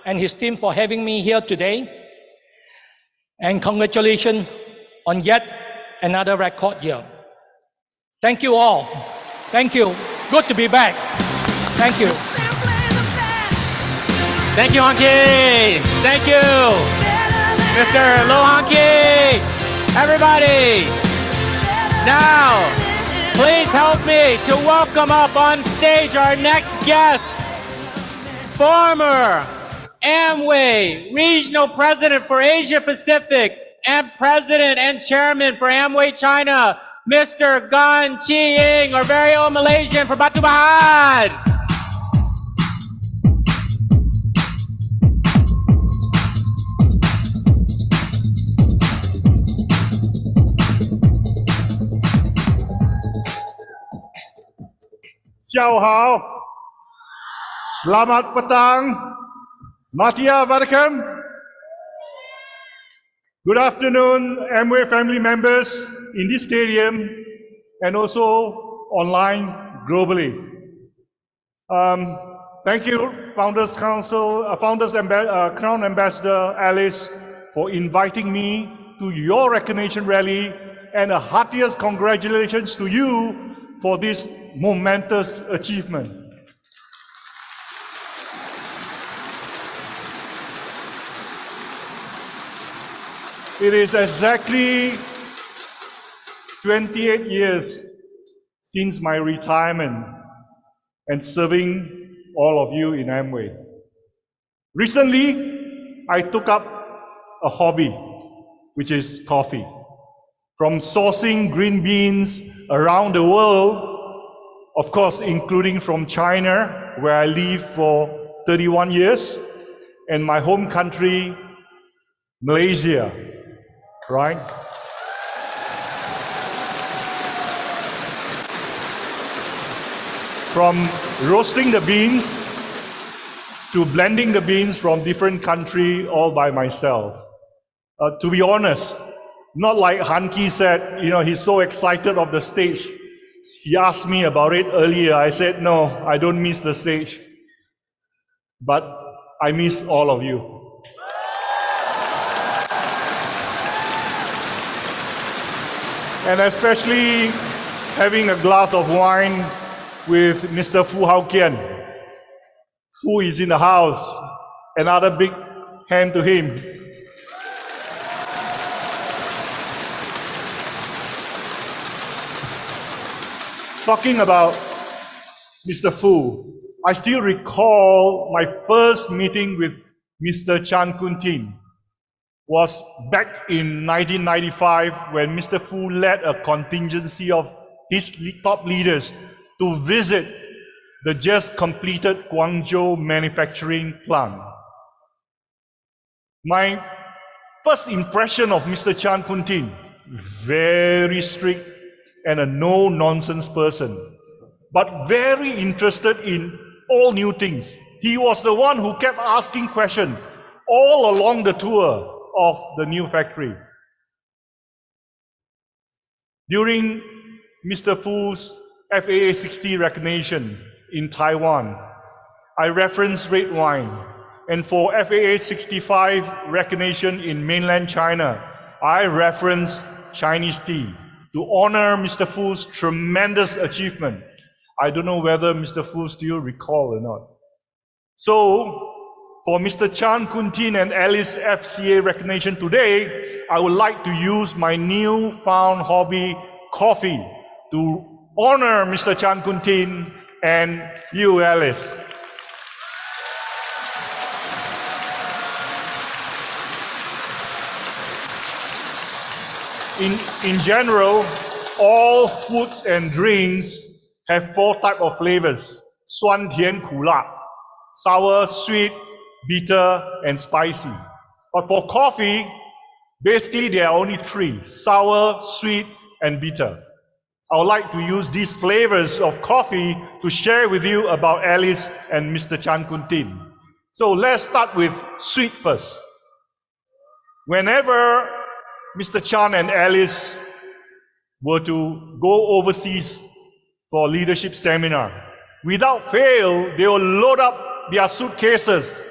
Speaker 20: and his team for having me here today, and congratulations on yet another record year. Thank you all. Thank you. Good to be back. Thank you.
Speaker 19: Thank you, Honky. Thank you, Mr. Lo Honky. Everybody, now, please help me to welcome up on stage our next guest, former Amway Regional President for Asia Pacific and President and Chairman for Amway China, Mr. Gan Chi Ying, our very own Malaysian from Batu Bahad.
Speaker 1: Ciao hao. Selamat petang. Matia Vadakam. Good afternoon, Amway family members in this stadium and also online globally. Thank you, Founders Crown Ambassador Alice, for inviting me to your recognition rally, and a heartiest congratulations to you for this momentous achievement. It is exactly 28 years since my retirement and serving all of you in Amway. Recently, I took up a hobby, which is coffee. From sourcing green beans around the world, of course, including from China, where I lived for 31 years, and my home country, Malaysia, right? From roasting the beans to blending the beans from different countries all by myself. To be honest, not like Hanki said, he's so excited of the stage. He asked me about it earlier. I said, no, I don't miss the stage. But I miss all of you.
Speaker 16: and especially having a glass of wine with Mr. Fu Haokian. Fu is in the house. Another big hand to him. Talking about Mr. Fu, I still recall my first meeting with Mr. Chan Kun-tin was back in 1995 when Mr. Fu led a contingency of his top leaders to visit the just completed Guangzhou manufacturing plant. My first impression of Mr. Chan Kun-tin, very strict and a no-nonsense person, but very interested in all new things. He was the one who kept asking questions all along the tour of the new factory. During Mr. Fu's FAA 60 recognition in Taiwan, I referenced red wine. And for FAA 65 recognition in mainland China, I referenced Chinese tea to honor Mr. Fu's tremendous achievement. I don't know whether Mr. Fu still recall or not. So, for Mr. Chan Kun-tin and Alice FCA recognition today, I would like to use my newfound hobby, coffee, to honor Mr. Chan Kun-tin and you, Alice. In general, all foods and drinks have 4 types of flavors: 酸甜苦辣, sour, sweet, bitter, and spicy. But for coffee, basically there are only 3: sour, sweet, and bitter. I would like to use these flavors of coffee to share with you about Alice and Mr. Chan Kun-tin. So let's start with sweet first. Whenever Mr. Chan and Alice were to go overseas for a leadership seminar, without fail, they will load up their suitcases,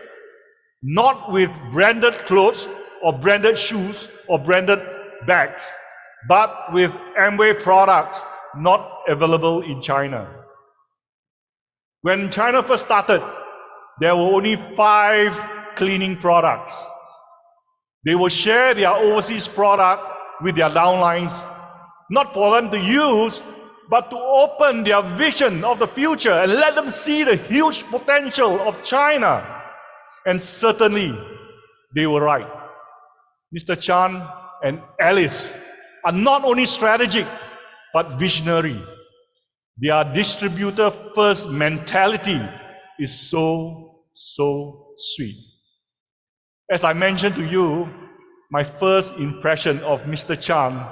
Speaker 16: not with branded clothes or branded shoes or branded bags, but with Amway products not available in China. When China first started, there were only 5 cleaning products. They will share their overseas product with their downlines, not for them to use, but to open their vision of the future and let them see the huge potential of China. And certainly, they were right. Mr. Chan and Alice are not only strategic, but visionary. Their distributor-first mentality is so sweet. As I mentioned to you, my first impression of Mr. Chan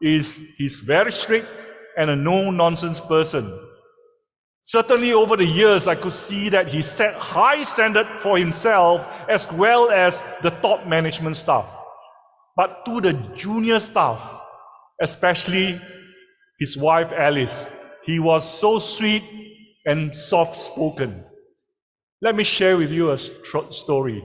Speaker 16: is he's very strict and a no-nonsense person. Certainly over the years, I could see that he set high standard for himself as well as the top management staff. But to the junior staff, especially his wife Alice, he was so sweet and soft-spoken. Let me share with you a story.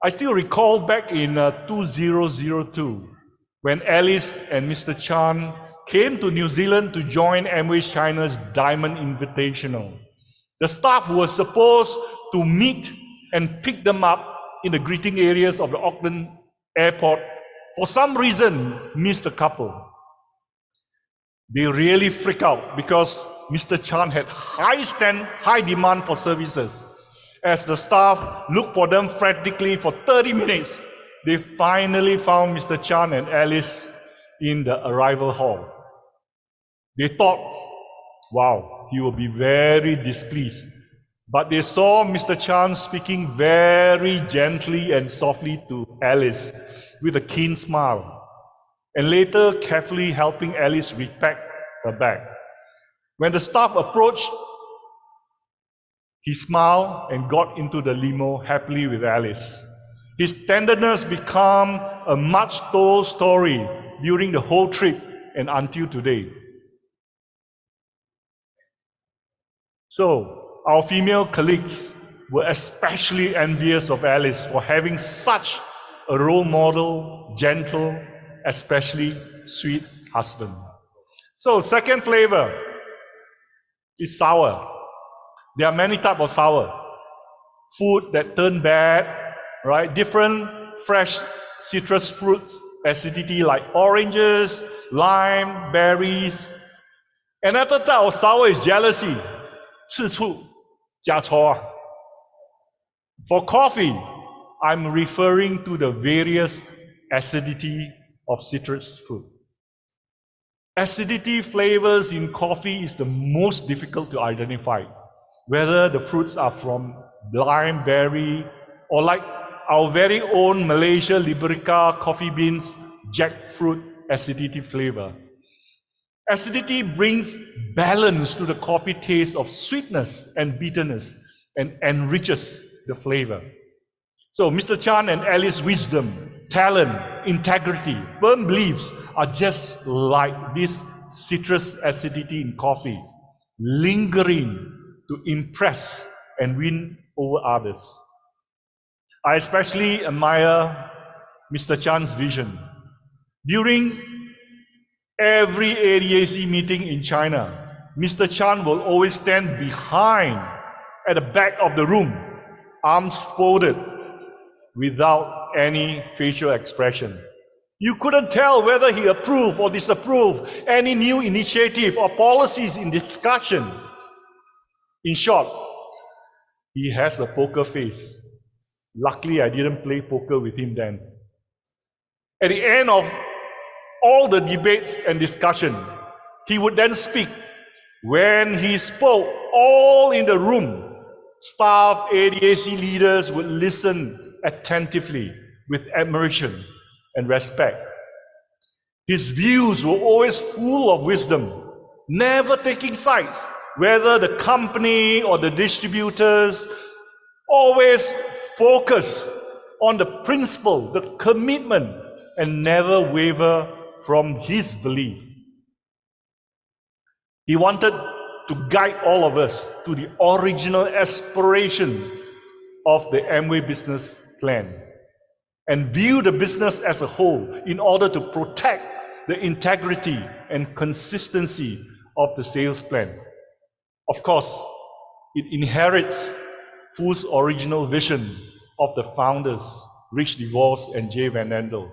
Speaker 16: I still recall back in 2002, when Alice and Mr. Chan came to New Zealand to join Amway China's Diamond Invitational. The staff was supposed to meet and pick them up in the greeting areas of the Auckland airport. For some reason, missed the couple. They really freaked out because Mr. Chan had high demand for services. As the staff looked for them frantically for 30 minutes, they finally found Mr. Chan and Alice in the arrival hall. They thought, wow, he will be very displeased. But they saw Mr. Chan speaking very gently and softly to Alice with a keen smile, and later carefully helping Alice repack her bag. When the staff approached, he smiled and got into the limo happily with Alice. His tenderness became a much-told story during the whole trip and until today. So, our female colleagues were especially envious of Alice for having such a role model, gentle, especially sweet husband. So second flavor is sour. There are many types of sour. Food that turn bad, right? Different fresh citrus fruits, acidity like oranges, lime, berries. Another type of sour is jealousy. 吃醋, 加醋啊. For coffee, I'm referring to the various acidity of citrus fruit. Acidity flavors in coffee is the most difficult to identify, whether the fruits are from lime, berry, or like our very own Malaysia Liberica coffee beans, jackfruit acidity flavor. Acidity brings balance to the coffee taste of sweetness and bitterness and enriches the flavor. So Mr. Chan and Alice's wisdom, talent, integrity, firm beliefs are just like this citrus acidity in coffee, lingering to impress and win over others. I especially admire Mr. Chan's vision. During every ADAC meeting in China, Mr. Chan will always stand behind at the back of the room, arms folded, without any facial expression. You couldn't tell whether he approved or disapproved any new initiative or policies in discussion. In short, he has a poker face. Luckily, I didn't play poker with him then. At the end of all the debates and discussion, he would then speak. When he spoke, all in the room, staff, ADAC leaders would listen attentively with admiration and respect. His views were always full of wisdom, never taking sides, whether the company or the distributors, always focus on the principle, the commitment, and never waver from his belief. He wanted to guide all of us to the original aspiration of the Amway business plan and view the business as a whole in order to protect the integrity and consistency of the sales plan. Of course, it inherits Fu's original vision of the founders, Rich DeVos and Jay Van Andel.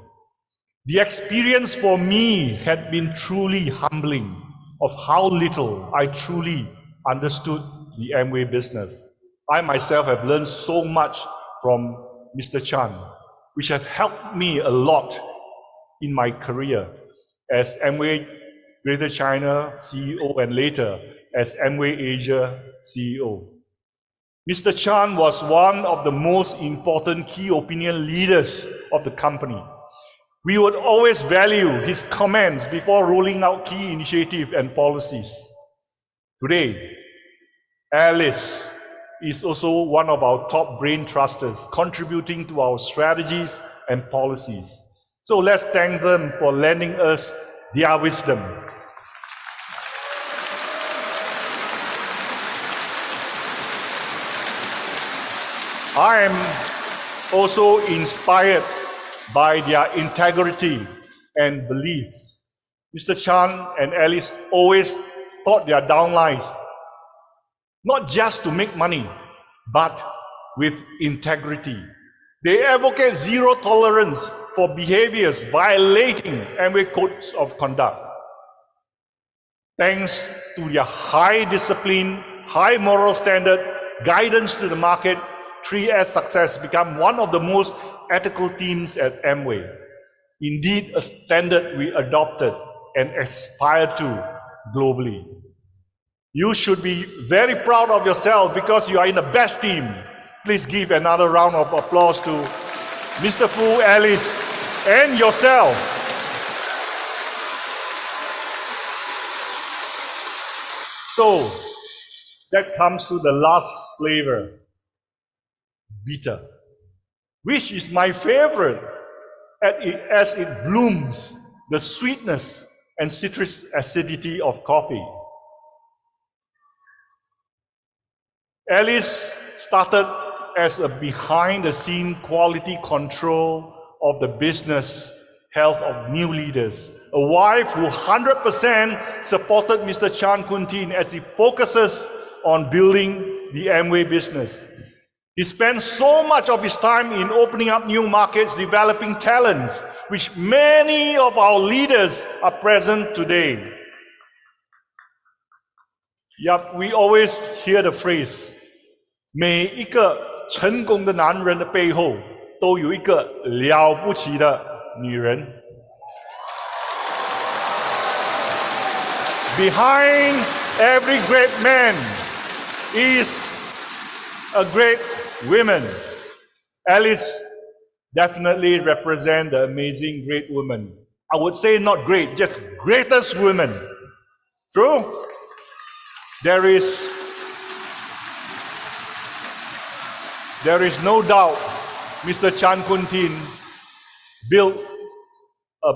Speaker 16: The experience for me had been truly humbling of how little I truly understood the Amway business. I myself have learned so much from Mr. Chan, which have helped me a lot in my career as Amway Greater China CEO and later as Amway Asia CEO. Mr. Chan was one of the most important key opinion leaders of the company. We would always value his comments before rolling out key initiatives and policies. Today, Alice is also one of our top brain trusters, contributing to our strategies and policies. So let's thank them for lending us their wisdom. I am also inspired by their integrity and beliefs. Mr. Chan and Alice always taught their downlines not just to make money, but with integrity. They advocate zero tolerance for behaviors violating Amway codes of conduct. Thanks to their high discipline, high moral standard, guidance to the market, 3S success become one of the most ethical teams at Amway. Indeed, a standard we adopted and aspire to globally. You should be very proud of yourself because you are in the best team. Please give another round of applause to Mr. Fu, Alice, and yourself. So, that comes to the last flavor, bitter, which is my favorite as it blooms the sweetness and citrus acidity of coffee. Alice started as a behind-the-scene quality control of the business health of new leaders, a wife who 100% supported Mr. Chan Kun Tin as he focuses on building the Amway business. He spends so much of his time in opening up new markets, developing talents, which many of our leaders are present today. Yep, we always hear the phrase, 每一个成功的男人的背后都有一个了不起的女人。Behind every great man is a great woman. Alice definitely represents the amazing great woman. I would say not great, just greatest woman. True? There is no doubt Mr. Chan Kun Tin built a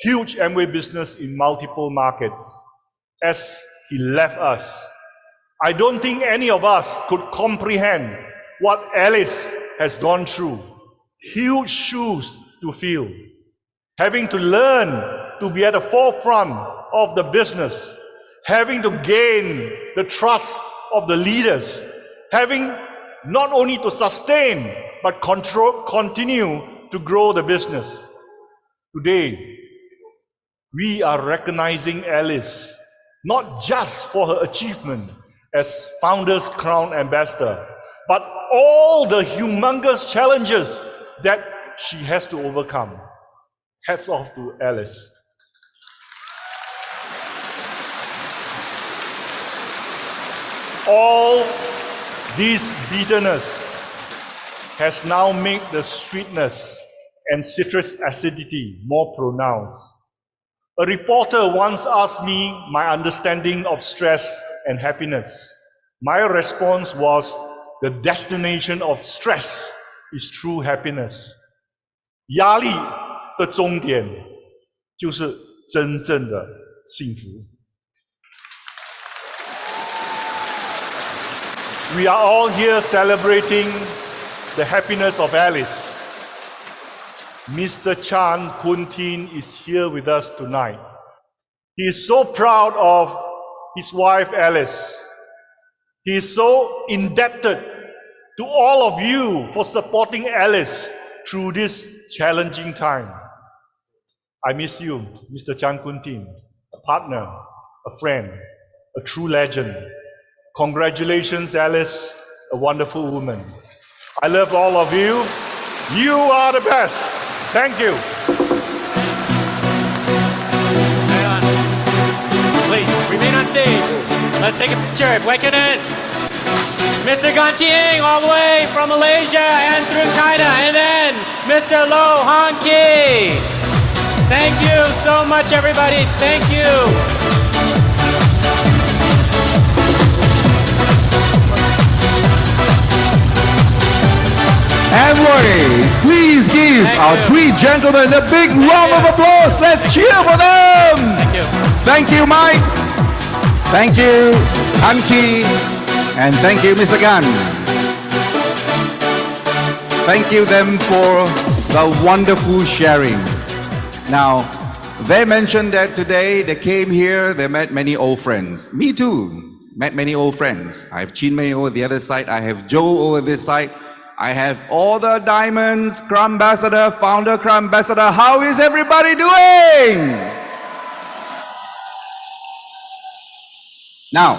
Speaker 16: huge Amway business in multiple markets as he left us. I don't think any of us could comprehend what Alice has gone through. Huge shoes to fill. Having to learn to be at the forefront of the business. Having to gain the trust of the leaders. Having not only to sustain, but continue to grow the business. Today, we are recognizing Alice, not just for her achievement as Founders Crown Ambassador, but all the humongous challenges that she has to overcome. Hats off to Alice. All this bitterness has now made the sweetness and citrus acidity more pronounced. A reporter once asked me my understanding of stress and happiness. My response was, the destination of stress is true happiness. 压力的终点就是真正的幸福。We are all here celebrating the happiness of Alice. Mr. Chan Kun Tin is here with us tonight. He is so proud of his wife Alice. He is so indebted to all of you for supporting Alice through this challenging time. I miss you, Mr. Chan Kun Tin, a partner, a friend, a true legend. Congratulations, Alice, a wonderful woman. I love all of you. You are the best. Thank you.
Speaker 19: Hang on. Please, remain on stage. Let's take a picture. Waken in. Mr. Gan Chiang, all the way from Malaysia and through China. And then Mr. Lo Han Ki. Thank you so much, everybody. Thank you.
Speaker 1: Amway, please give our three gentlemen a big round of applause. Let's cheer for them.
Speaker 19: Thank you.
Speaker 1: Thank you, Mike. Thank you, Anki. And thank you, Mr. Gan. Thank you them for the wonderful sharing. Now, they mentioned that today they came here, they met many old friends. Me too, met many old friends. I have Chin Mei over the other side, I have Joe over this side. I have all the diamonds, Crown Ambassador, Founder Crown Ambassador. How is everybody doing? Now,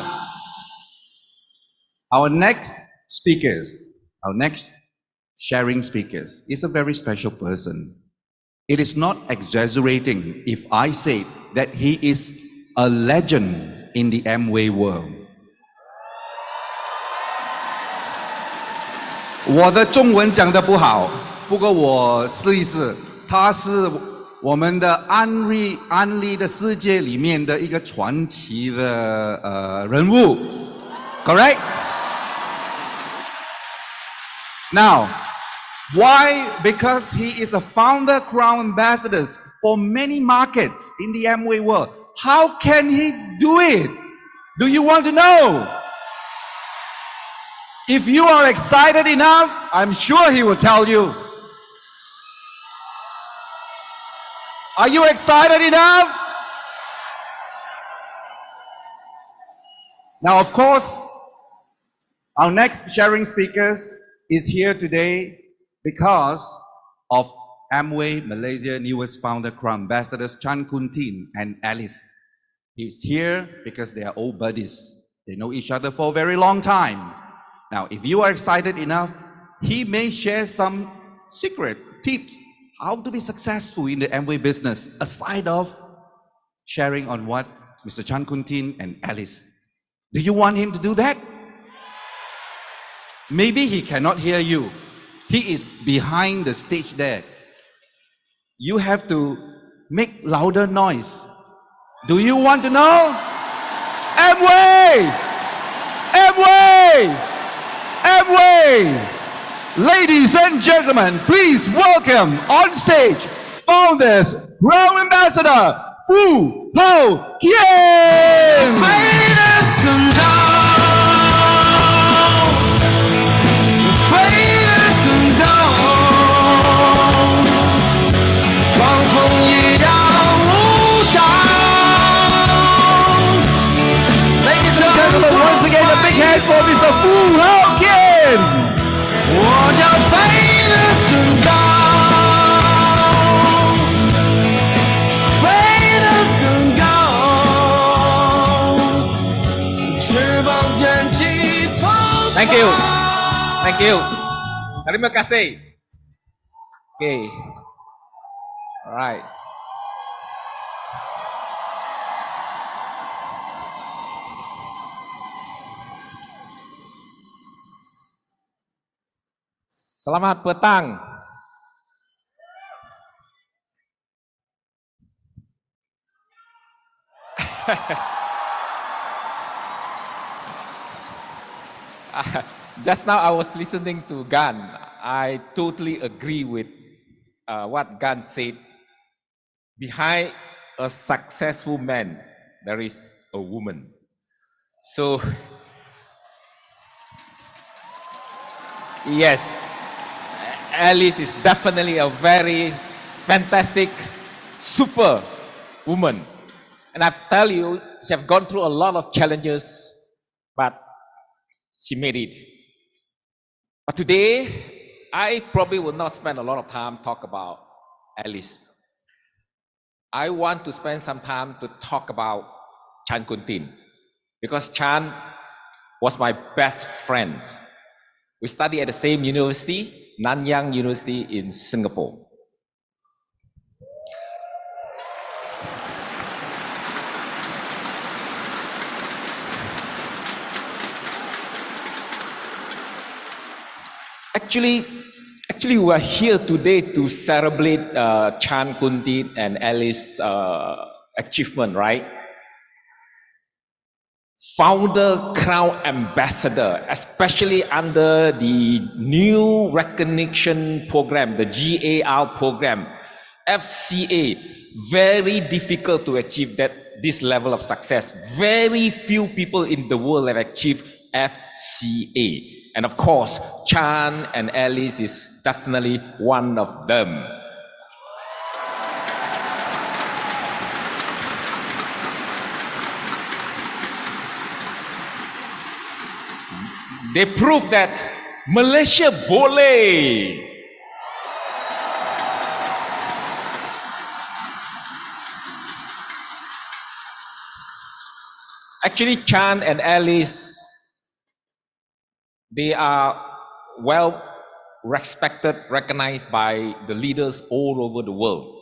Speaker 1: our next speakers, our next sharing speakers is a very special person. It is not exaggerating if I say that he is a legend in the Amway world. 我的中文讲得不好，不过我试一试。他是我们的安利的世界里面的一个传奇的人物 ，correct? Now, why? Because he is a founder crown ambassador for many markets in the Amway world. How can he do it? Do you want to know? If you are excited enough, I'm sure he will tell you. Are you excited enough?
Speaker 8: Now, of course, our next sharing speakers is here today because of Amway Malaysia newest founder, co-ambassadors Chan Kun Tin and Alice. He's here because they are old buddies. They know each other for a very long time. Now, if you are excited enough, he may share some secret tips how to be successful in the Amway business, aside of sharing on what Mr. Chan Kun Tin and Alice. Do you want him to do that? Maybe he cannot hear you. He is behind the stage there. You have to make louder noise. Do you want to know? Amway! Amway! Amway! Ladies and gentlemen, please welcome on stage founders, Crown Ambassador, Fu Hao Kian! Once again, a big hand for Mr. Fu Hao Kian! 我将飞得更高，飞得更高，翅膀卷起风暴。Thank you, thank you. Terima kasih. Okay, alright.
Speaker 21: Selamat petang. Just now I was listening to Gan. I totally agree with what Gan said. Behind a successful man, there is a woman. So, yes. Alice is definitely a very fantastic, super woman. And I tell you, she has gone through a lot of challenges, but she made it. But today, I probably will not spend a lot of time talk about Alice. I want to spend some time to talk about Chan Kun Tin, because Chan was my best friend. We studied at the same university, Nanyang University in Singapore. Actually, we are here today to celebrate Chan Kun Tin and Alice's achievement, right? Founder, Crown Ambassador, especially under the new recognition program, the GAR program, FCA, very difficult to achieve this level of success. Very few people in the world have achieved FCA. And of course, Chan and Alice is definitely one of them. They prove that Malaysia boleh. Actually, Chan and Alice, they are well respected, recognized by the leaders all over the world.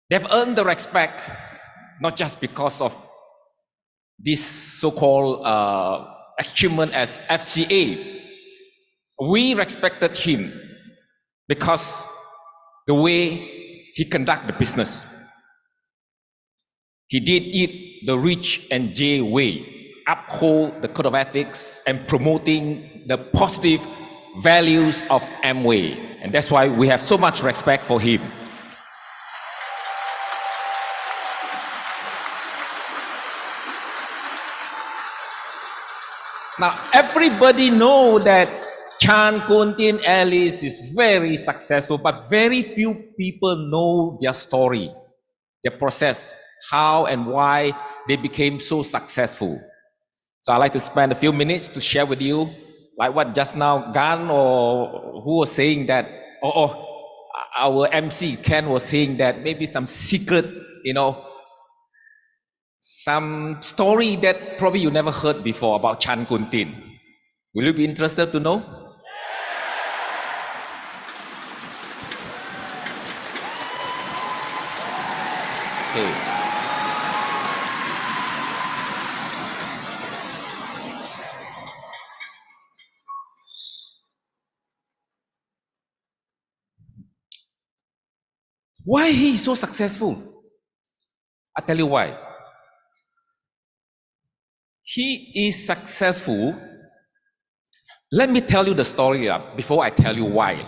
Speaker 21: They've earned the respect not just because of this so-called achievement as FCA. We respected him because the way he conducted the business. He did it the Rich and J way, uphold the code of ethics and promoting the positive values of Amway. And that's why we have so much respect for him. Now, everybody know that Chan Kun Tin Alice is very successful, but very few people know their story, their process, how and why they became so successful. So I'd like to spend a few minutes to share with you, like what just now Gan or who was saying that, our MC Ken was saying that maybe some secret, some story that probably you never heard before about Chan Kun Tin. Will you be interested to know? Okay. Why he is so successful? I'll tell you why. He is successful. Let me tell you the story before I tell you why.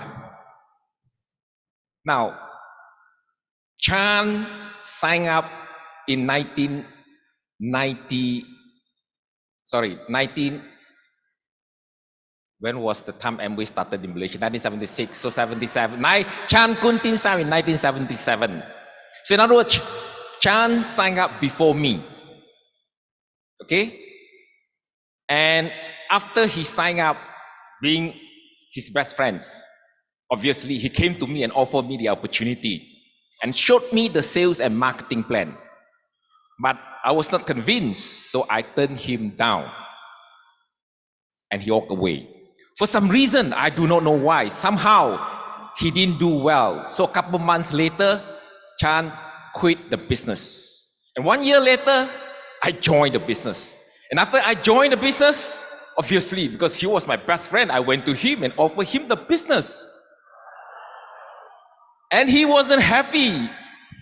Speaker 21: Now, Chan signed up in 19, when was the time Amway started in Malaysia? 1976, so 77. Chan Kun Tin signed in 1977. So in other words, Chan signed up before me. Okay? And after he signed up, being his best friends, obviously he came to me and offered me the opportunity and showed me the sales and marketing plan. But I was not convinced, so I turned him down. And he walked away. For some reason, I do not know why. Somehow, he didn't do well. So a couple months later, Chan quit the business. And 1 year later, I joined the business. And after I joined the business, obviously, because he was my best friend, I went to him and offered him the business. And he wasn't happy.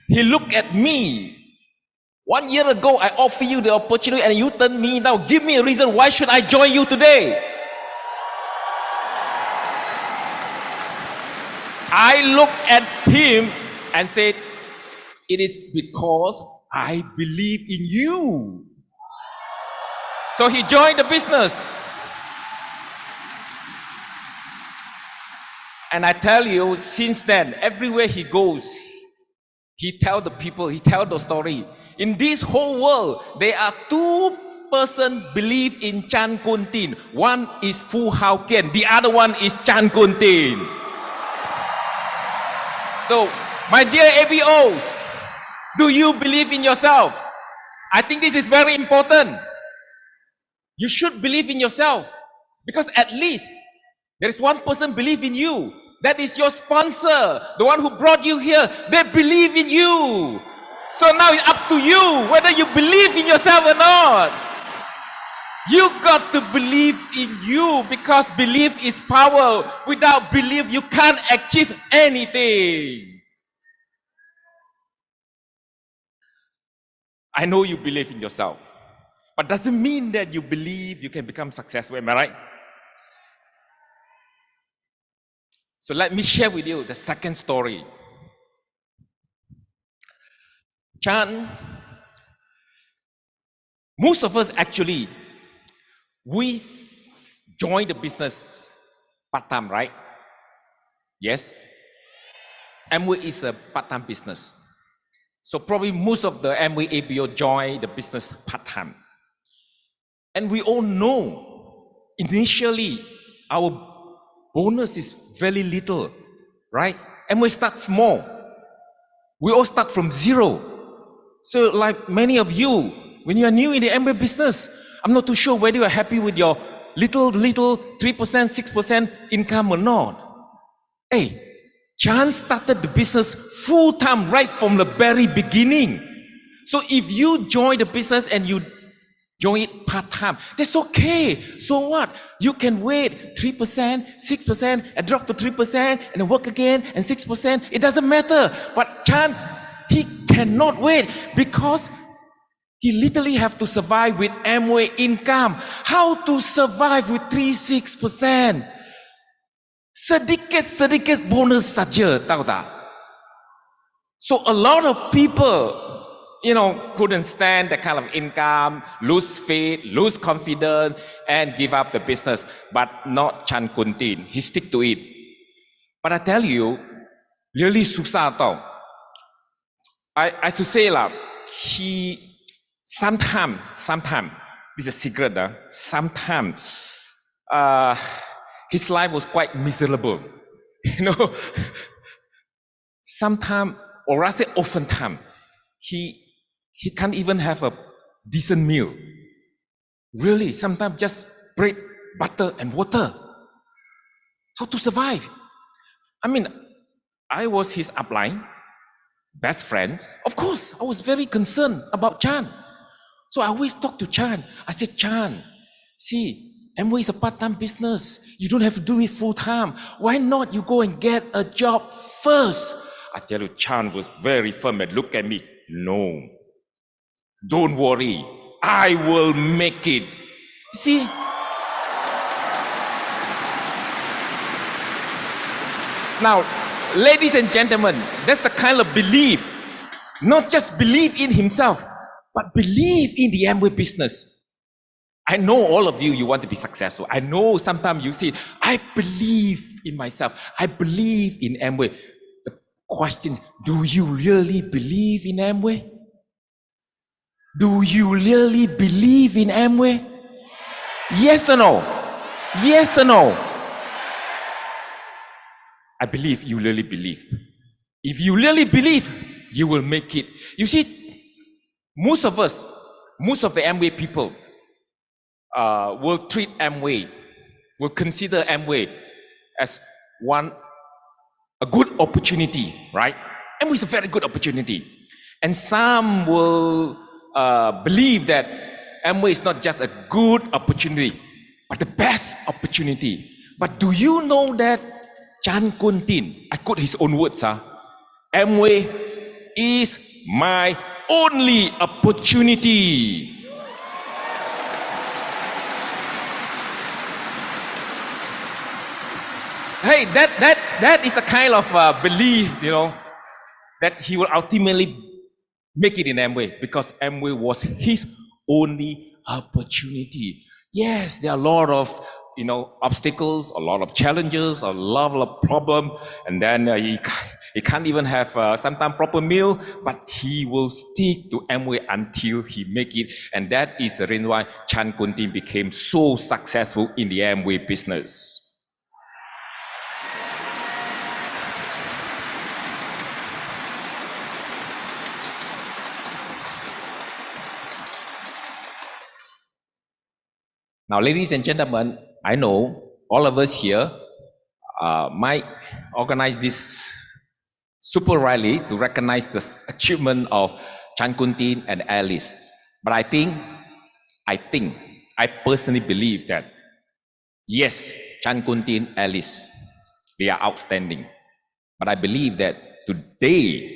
Speaker 21: He looked at me. 1 year ago, I offered you the opportunity and you turned me down. Give me a reason. Why should I join you today? I looked at him and said, it is because I believe in you. So he joined the business. And I tell you, since then, everywhere he goes, he tell the people, he tell the story. In this whole world, there are 2 persons believe in Chan Kun Tin. One is Fu Hao Kian, the other one is Chan Kun Tin. So, my dear ABOs, do you believe in yourself? I think this is very important. You should believe in yourself, because at least there is one person believe in you. That is your sponsor, the one who brought you here. They believe in you. So now it's up to you whether you believe in yourself or not. You got to believe in you, because belief is power. Without belief, you can't achieve anything. I know you believe in yourself, but doesn't mean that you believe you can become successful. Am I right? So let me share with you the second story. Chan, most of us actually, we joined the business part-time, right? Yes? Amway is a part-time business. So probably most of the Amway ABO joined the business part-time. And we all know, initially, our bonus is very little, right? Amway starts small. We all start from zero. So like many of you, when you are new in the Amway business, I'm not too sure whether you are happy with your little 3%, 6% income or not. Hey, Chan started the business full-time right from the very beginning. So if you join the business and you join it part-time, that's okay. So what? You can wait 3%, 6%, and drop to 3%, and then work again, and 6%. It doesn't matter. But Chan, he cannot wait, because he literally have to survive with Amway income. How to survive with 3-6%? Sedikit bonus saja, tahu tak? So a lot of people, couldn't stand that kind of income, lose faith, lose confidence, and give up the business. But not Chan Kun Tin. He stick to it. But I tell you, really susah tau. I should say lah, he sometime this is a secret. Sometimes his life was quite miserable. Sometimes, or rather oftentimes, he can't even have a decent meal. Really, sometimes just bread, butter, and water. How to survive? I mean, I was his upline, best friends. Of course, I was very concerned about Chan. So I always talk to Chan. I said, Chan, see, Amway is a part-time business. You don't have to do it full-time. Why not you go and get a job first? I tell you, Chan was very firm and look at me. No, don't worry. I will make it. See? Now, ladies and gentlemen, that's the kind of belief. Not just believe in himself, but believe in the Amway business. I know all of you want to be successful. I know sometimes you say, I believe in myself. I believe in Amway. The question, do you really believe in Amway? Do you really believe in Amway? Yes or no? Yes or no? I believe you really believe. If you really believe, you will make it. You see, most of us, most of the Amway people will treat Amway, will consider Amway as a good opportunity, right? Amway is a very good opportunity. And some will believe that Amway is not just a good opportunity, but the best opportunity. But do you know that Chan Kun Tin, I quote his own words, Amway is my only opportunity. Hey, that is the kind of belief, that he will ultimately make it in Amway, because Amway was his only opportunity. Yes, there are a lot of obstacles, a lot of challenges, a lot of problems, and then he can't even have sometimes proper meal, but he will stick to Amway until he make it, and that is the reason why Chan Kun Tin became so successful in the Amway business. Now, ladies and gentlemen, I know all of us here might organize this super rally to recognize the achievement of Chan Kun Tin and Alice. But I personally believe that, yes, Chan Kun Tin, Alice, they are outstanding. But I believe that today,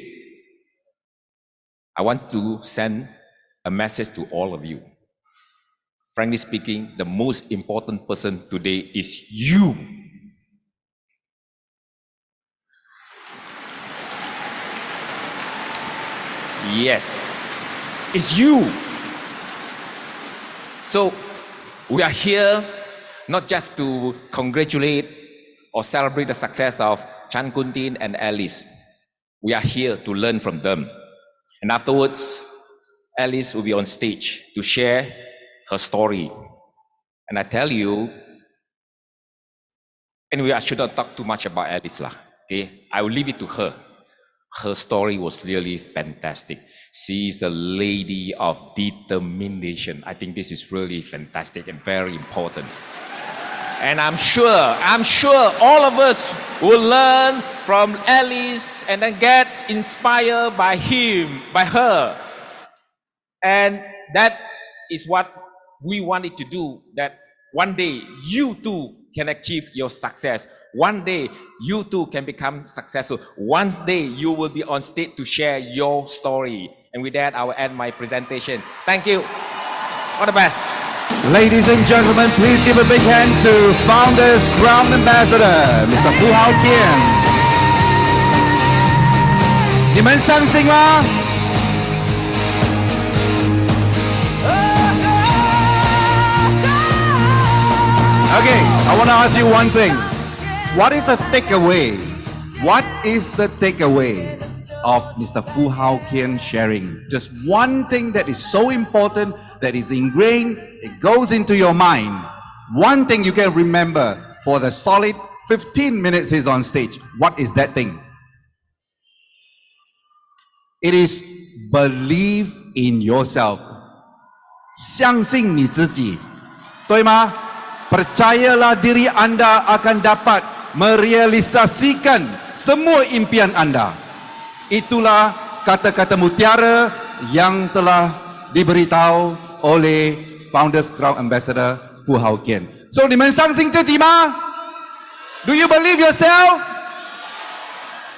Speaker 21: I want to send a message to all of you. Frankly speaking, the most important person today is you. Yes, it's you. So we are here not just to congratulate or celebrate the success of Chan Kun Tin and Alice. We are here to learn from them. And afterwards, Alice will be on stage to share her story. And I tell you, anyway, I should not talk too much about Alice lah. Okay, I will leave it to her. Her story was really fantastic. She is a lady of determination. I think this is really fantastic and very important. And I'm sure all of us will learn from Alice and then get inspired by her. And that is what we wanted to do, that one day you too can achieve your success. One day you too can become successful. One day you will be on stage to share your story. And with that, I will end my presentation. Thank you. All the best.
Speaker 8: Ladies and gentlemen, please give a big hand to Founders Crown Ambassador, Mr. Fu Hao Kian. 你们相信吗？ Okay, I want to ask you one thing. What is the takeaway? What is the takeaway? of Mr. Fu Hao Kian sharing. Just one thing that is so important, that is ingrained, it goes into your mind. One thing you can remember for the solid 15 minutes he's on stage. What is that thing? It is believe in yourself. 相信你自己，对吗？ Percayalah diri anda akan dapat merealisasikan semua impian anda. Itulah kata-kata mutiara yang telah diberitahu oleh Founders Crown Ambassador Fu Hao Kian. So, 你们相信自己吗？ Do you believe yourself?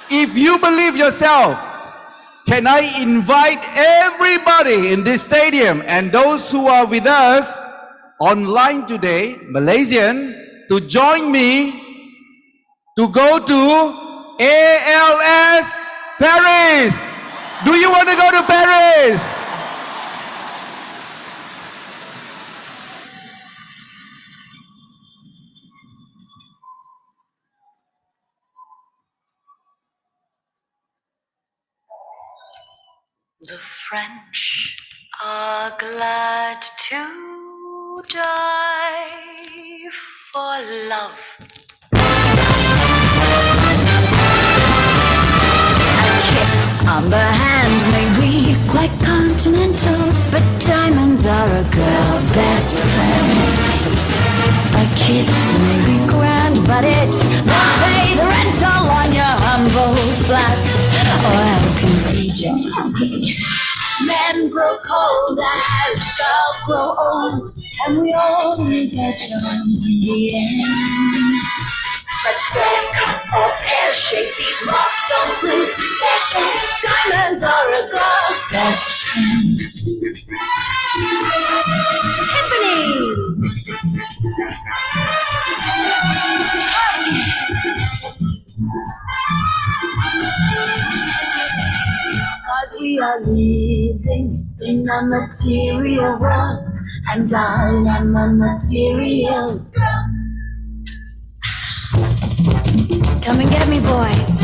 Speaker 8: If you believe yourself, can I invite everybody in this stadium and those who are with us online today, Malaysian, to join me to go to ALS Paris? Do you want to go to Paris?
Speaker 3: The French are glad to die for love. A kiss on the hand may be quite continental, but diamonds are a girl's best friend. A kiss may be grand, but it won't pay the rental on your humble flats, or help you feed your pussycat. Men grow cold as girls grow old, and we all lose our charms in the end. But square, cut, or pear-shaped, these marks don't lose their shape. Diamonds are a girl's best friend. Tiffany! Cause we are living in a material world, and I am a material girl. Come and get me, boys.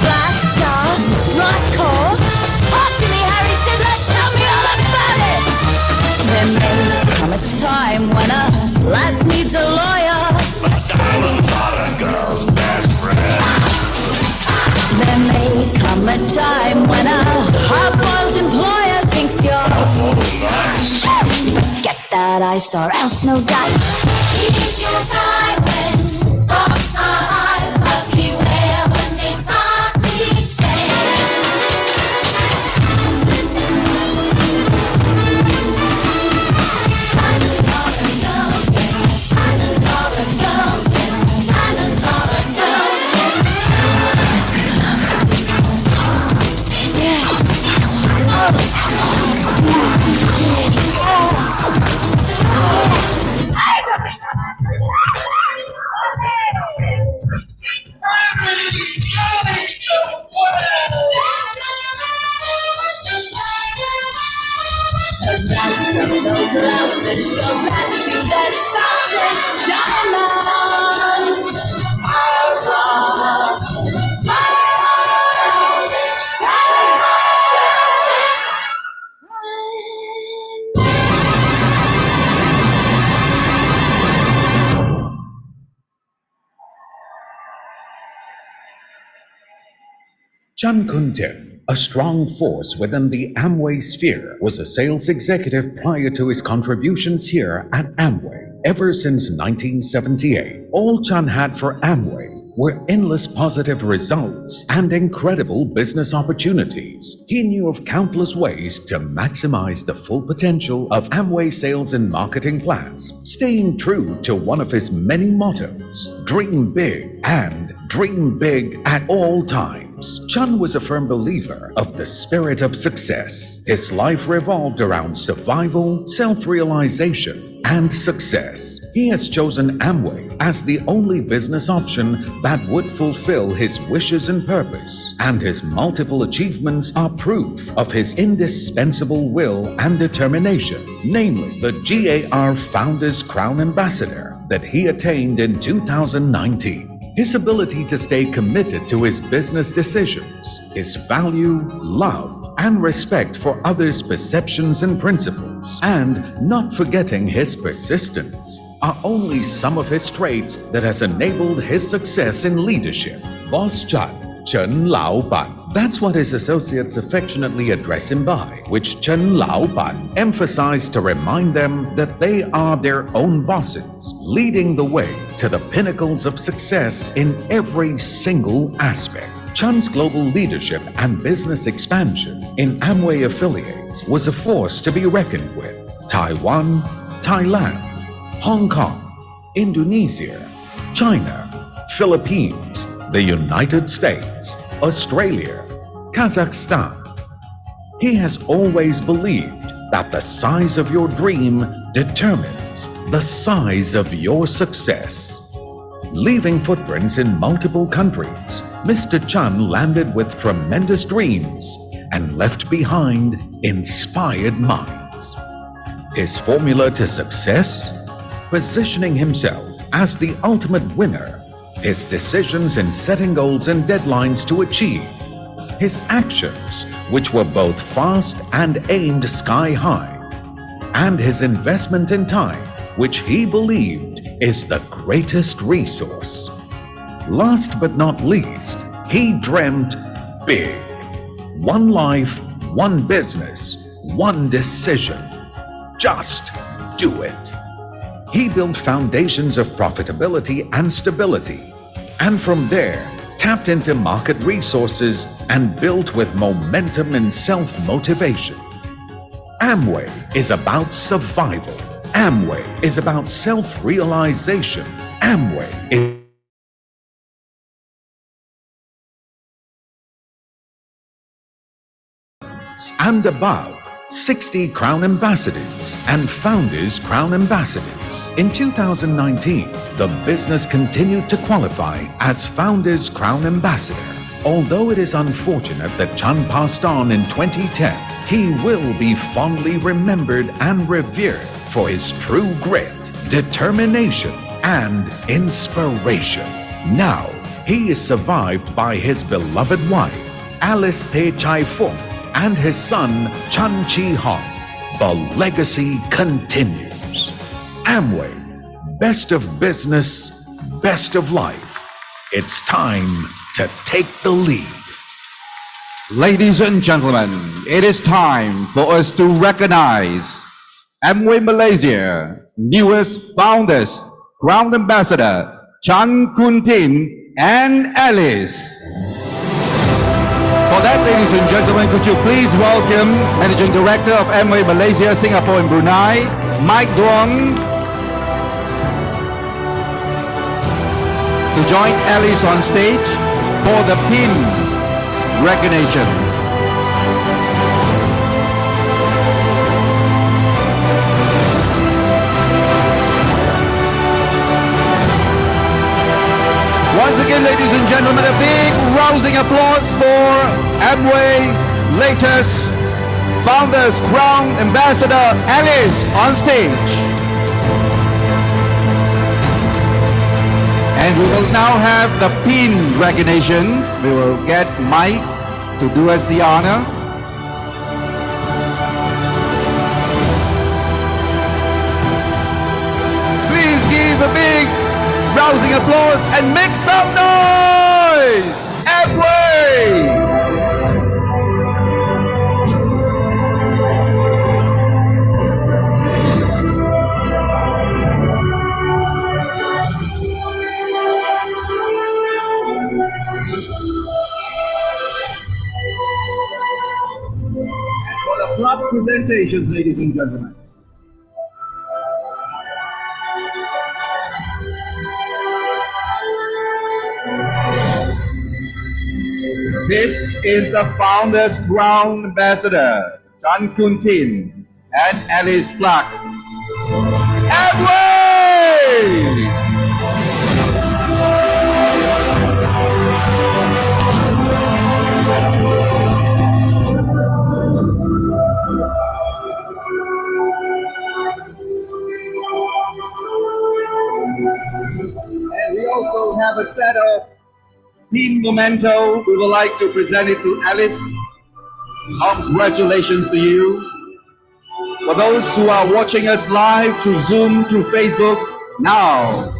Speaker 3: Black Star, Roscoe, talk to me, Harry Fiddler, tell me all about it. There may come a time when a lass needs a lawyer, but diamonds are a girl's best friend. There may come a time when a hard-boiled employer thinks you're nice. Get that ice or else no dice. He's your guy when stocks are high, but beware when they start descend. Diamonds are a girl's best. Diamonds are a girl's best. Diamonds are a girl's best. Let's make love. Yes. Those louses go back to their spouses. Diamonds are love.
Speaker 22: Chan Kun-tim, a strong force within the Amway sphere, was a sales executive prior to his contributions here at Amway. Ever since 1978, all Chan had for Amway were endless positive results and incredible business opportunities. He knew of countless ways to maximize the full potential of Amway sales and marketing plans, staying true to one of his many mottos: dream big and dream big at all times. years, Chun was a firm believer of the spirit of success. His life revolved around survival, self-realization, and success. He has chosen Amway as the only business option that would fulfill his wishes and purpose, and his multiple achievements are proof of his indispensable will and determination, namely the GAR Founders Crown Ambassador that he attained in 2019. His ability to stay committed to his business decisions, his value, love, and respect for others' perceptions and principles, and not forgetting his persistence are only some of his traits that has enabled his success in leadership. Boss Chun, Chen Lao Ban. That's what his associates affectionately address him by, which Chen Lao Ban emphasized to remind them that they are their own bosses, leading the way to the pinnacles of success in every single aspect. Chun's global leadership and business expansion in Amway affiliates was a force to be reckoned with. Taiwan, Thailand, Hong Kong, Indonesia, China, Philippines, the United States, Australia, Kazakhstan. He has always believed that the size of your dream determines the size of your success. Leaving footprints in multiple countries, Mr. Chun landed with tremendous dreams and left behind inspired minds. His formula to success? Positioning himself as the ultimate winner. His decisions in setting goals and deadlines to achieve. His actions, which were both fast and aimed sky high. And his investment in time, which he believed is the greatest resource. Last but not least, he dreamt big. One life, one business, one decision. Just do it. He built foundations of profitability and stability, and from there, tapped into market resources and built with momentum and self-motivation. Amway is about survival. Amway is about self-realization. Amway is and above 60 Crown Ambassadors and Founders Crown Ambassadors. In 2019, the business continued to qualify as Founders Crown Ambassador. Although it is unfortunate that Chun passed on in 2010, he will be fondly remembered and revered for his true grit, determination, and inspiration. Now, he is survived by his beloved wife, Alice Te Chai Fung, and his son, Chun Chi Hong. The legacy continues. Amway, best of business, best of life. It's time to take the lead.
Speaker 1: Ladies and gentlemen, it is time for us to recognize Amway Malaysia newest founders, Crown Ambassador Chan Kun Tin and Alice. For that, ladies and gentlemen, could you please welcome Managing Director of Amway Malaysia, Singapore and Brunei, Mike Duong, to join Alice on stage for the pin recognitions. Once again, ladies and gentlemen, a big rousing applause for Amway latest Founders Crown Ambassador Alice on stage. And we will now have the pin recognitions. We will get Mike to do us the honor. Please give a big rousing applause and make some noise! Amway! For the club presentations, ladies and gentlemen. This is the Founders Crown Ambassador, Chan Kun Tin and Alice Clark. Amway! And we also have a set of pin memento. We would like to present it to Alice. Congratulations to you. For those who are watching us live through Zoom, through Facebook, now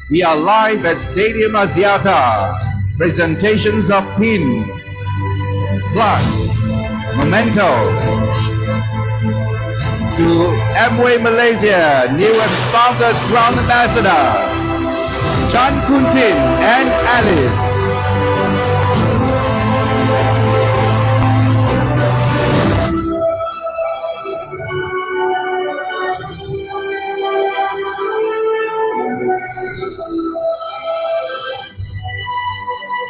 Speaker 1: we are live at Stadium Axiata. Presentations of pin, plaque, memento to Amway Malaysia, newest Founders Crown Ambassador, Chan Kun Tin and Alice.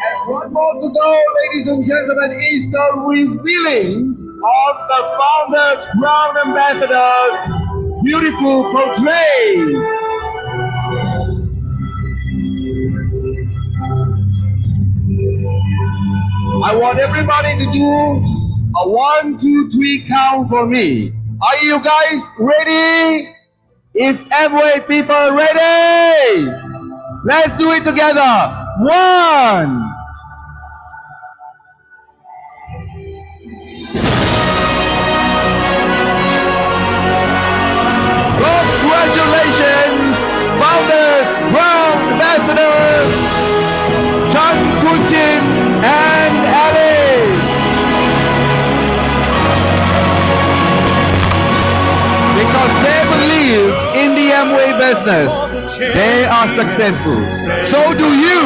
Speaker 1: And one more to go, ladies and gentlemen, is the revealing of the Founders Crown Ambassadors' beautiful portrait. I want everybody to do a 1, 2, 3 count for me. Are you guys ready? If Amway people ready, let's do it together. 1. Congratulations, Founders Crown Ambassador Chan Kun Tin and Alice. Because they believe in the Amway business, they are successful. So do you.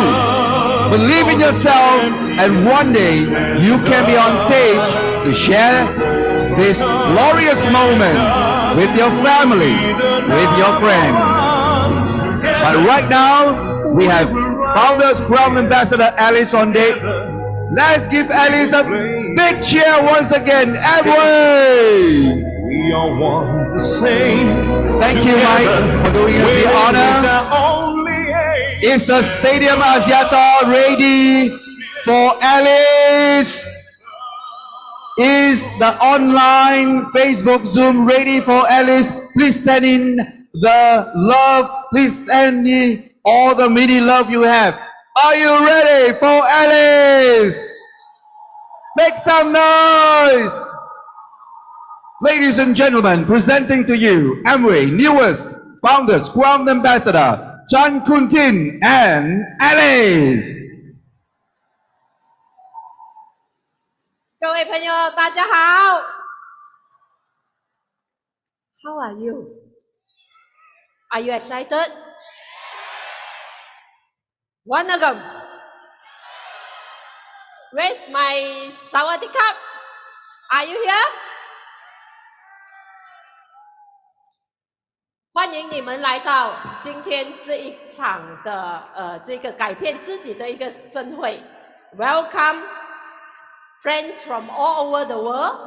Speaker 1: Believe in yourself, and one day you can be on stage to share this glorious moment with your family, with your friends. But right now, we have Founders Crown Ambassador Alice on deck. Let's give Alice a big cheer once again. Amway! We are one the same. Thank you, Mike, for doing us the honor. Is the Stadium Axiata ready for Alice? Is the online Facebook Zoom ready for Alice? Please send in the love. Please send in all the mini love you have. Are you ready for Alice? Make some noise. Ladies and gentlemen, presenting to you Amway newest Founders Crown Ambassador Chan Kun Tin and Alice.
Speaker 4: 各位朋友，大家好。How are you? Are you excited? Wanagam. Where's my Sawadee-Cup? Are you here? 欢迎你们来到今天这一场的这个改变自己的一个盛会。Welcome, friends from all over the world.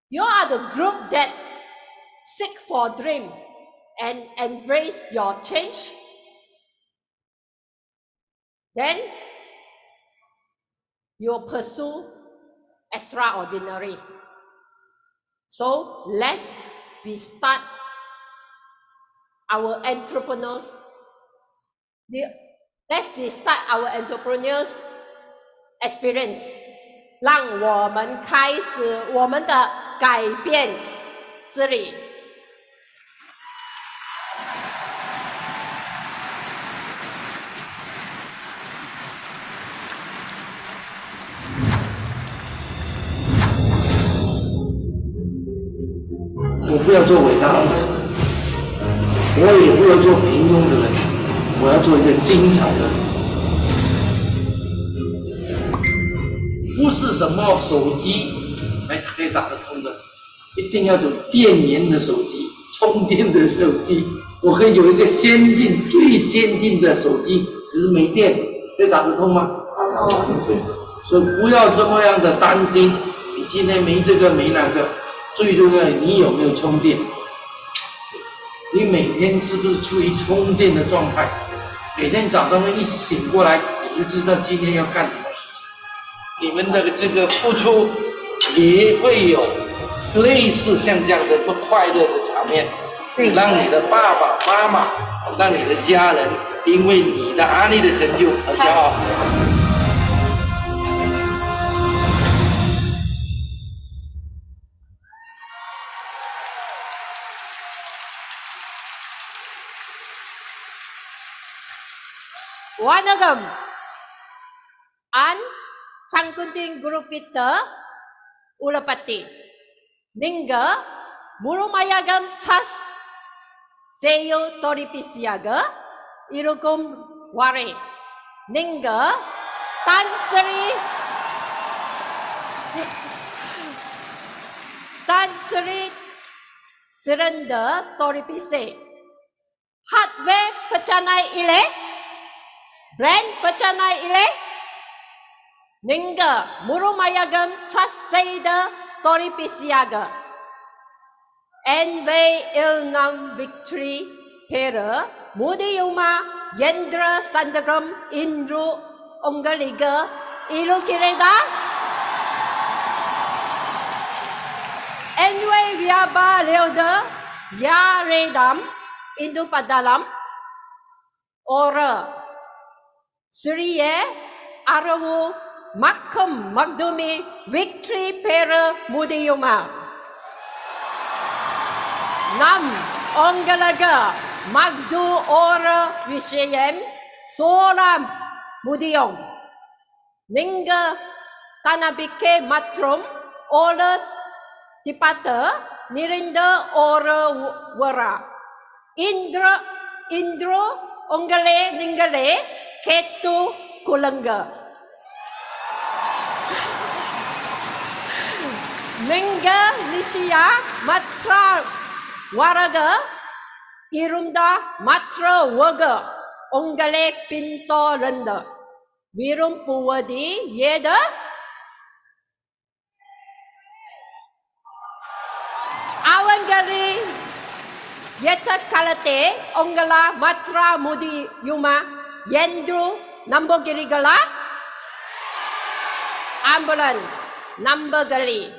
Speaker 4: You are the group that seek for dream and embrace your change. Then you pursue extraordinary. So let's start our entrepreneurs. Let's start our entrepreneurs experience. 让我们开始我们的改变之旅。
Speaker 10: 我不要做伟大的人，我也不要做平庸的人，我要做一个精彩的人。不是什么手机才可以打得通的，一定要有电源的手机，充电的手机。我可以有一个最先进的手机，只是没电，可以打得通吗？打得通。所以不要这么样的担心，你今天没这个没那个，最重要你有没有充电？你每天是不是处于充电的状态？每天早上一醒过来，你就知道今天要干什么事情。你们的这个付出也会有类似像这样的不快乐的场面，让你的爸爸妈妈，让你的家人因为你的阿力的成就而骄傲。
Speaker 4: Wanagam an Changkunting Guru Peter Ulapati Ninga Murumayagam Chas Seyo Toripisiaga Irukum Ware Ninga Tansari Surrender Toripise Hatwe Pachanai Ile Brand Pachanai Ile Ninga Murumayagam Chasseida Toripisiaga Enve Ilnam Victory Pera Mudiyuma Yendra Sandaram Indru Ongaliga Ilukireda Enve Viaba Leoda Ya Redam Indu Padalam Ora Suriye Arawu Makam Magdumi Victory Pera Mudiyuma Nam Ongalaga Magdu Ora Vishayem Soram Mudiyong Ninga Tanabike Matrum Ora Tipata Nirinda Ora Wara Indro Ongale Ningale Ketu Kulanga Ninga Nichia Matra Waraga Irumda Matra Waga Ongale Pinto Renda Virum Puwadi Yeda Awangari Yeta Kalate Ongala Matra Mudi Yuma Yendru Nambogirigala Ambulan Nambagali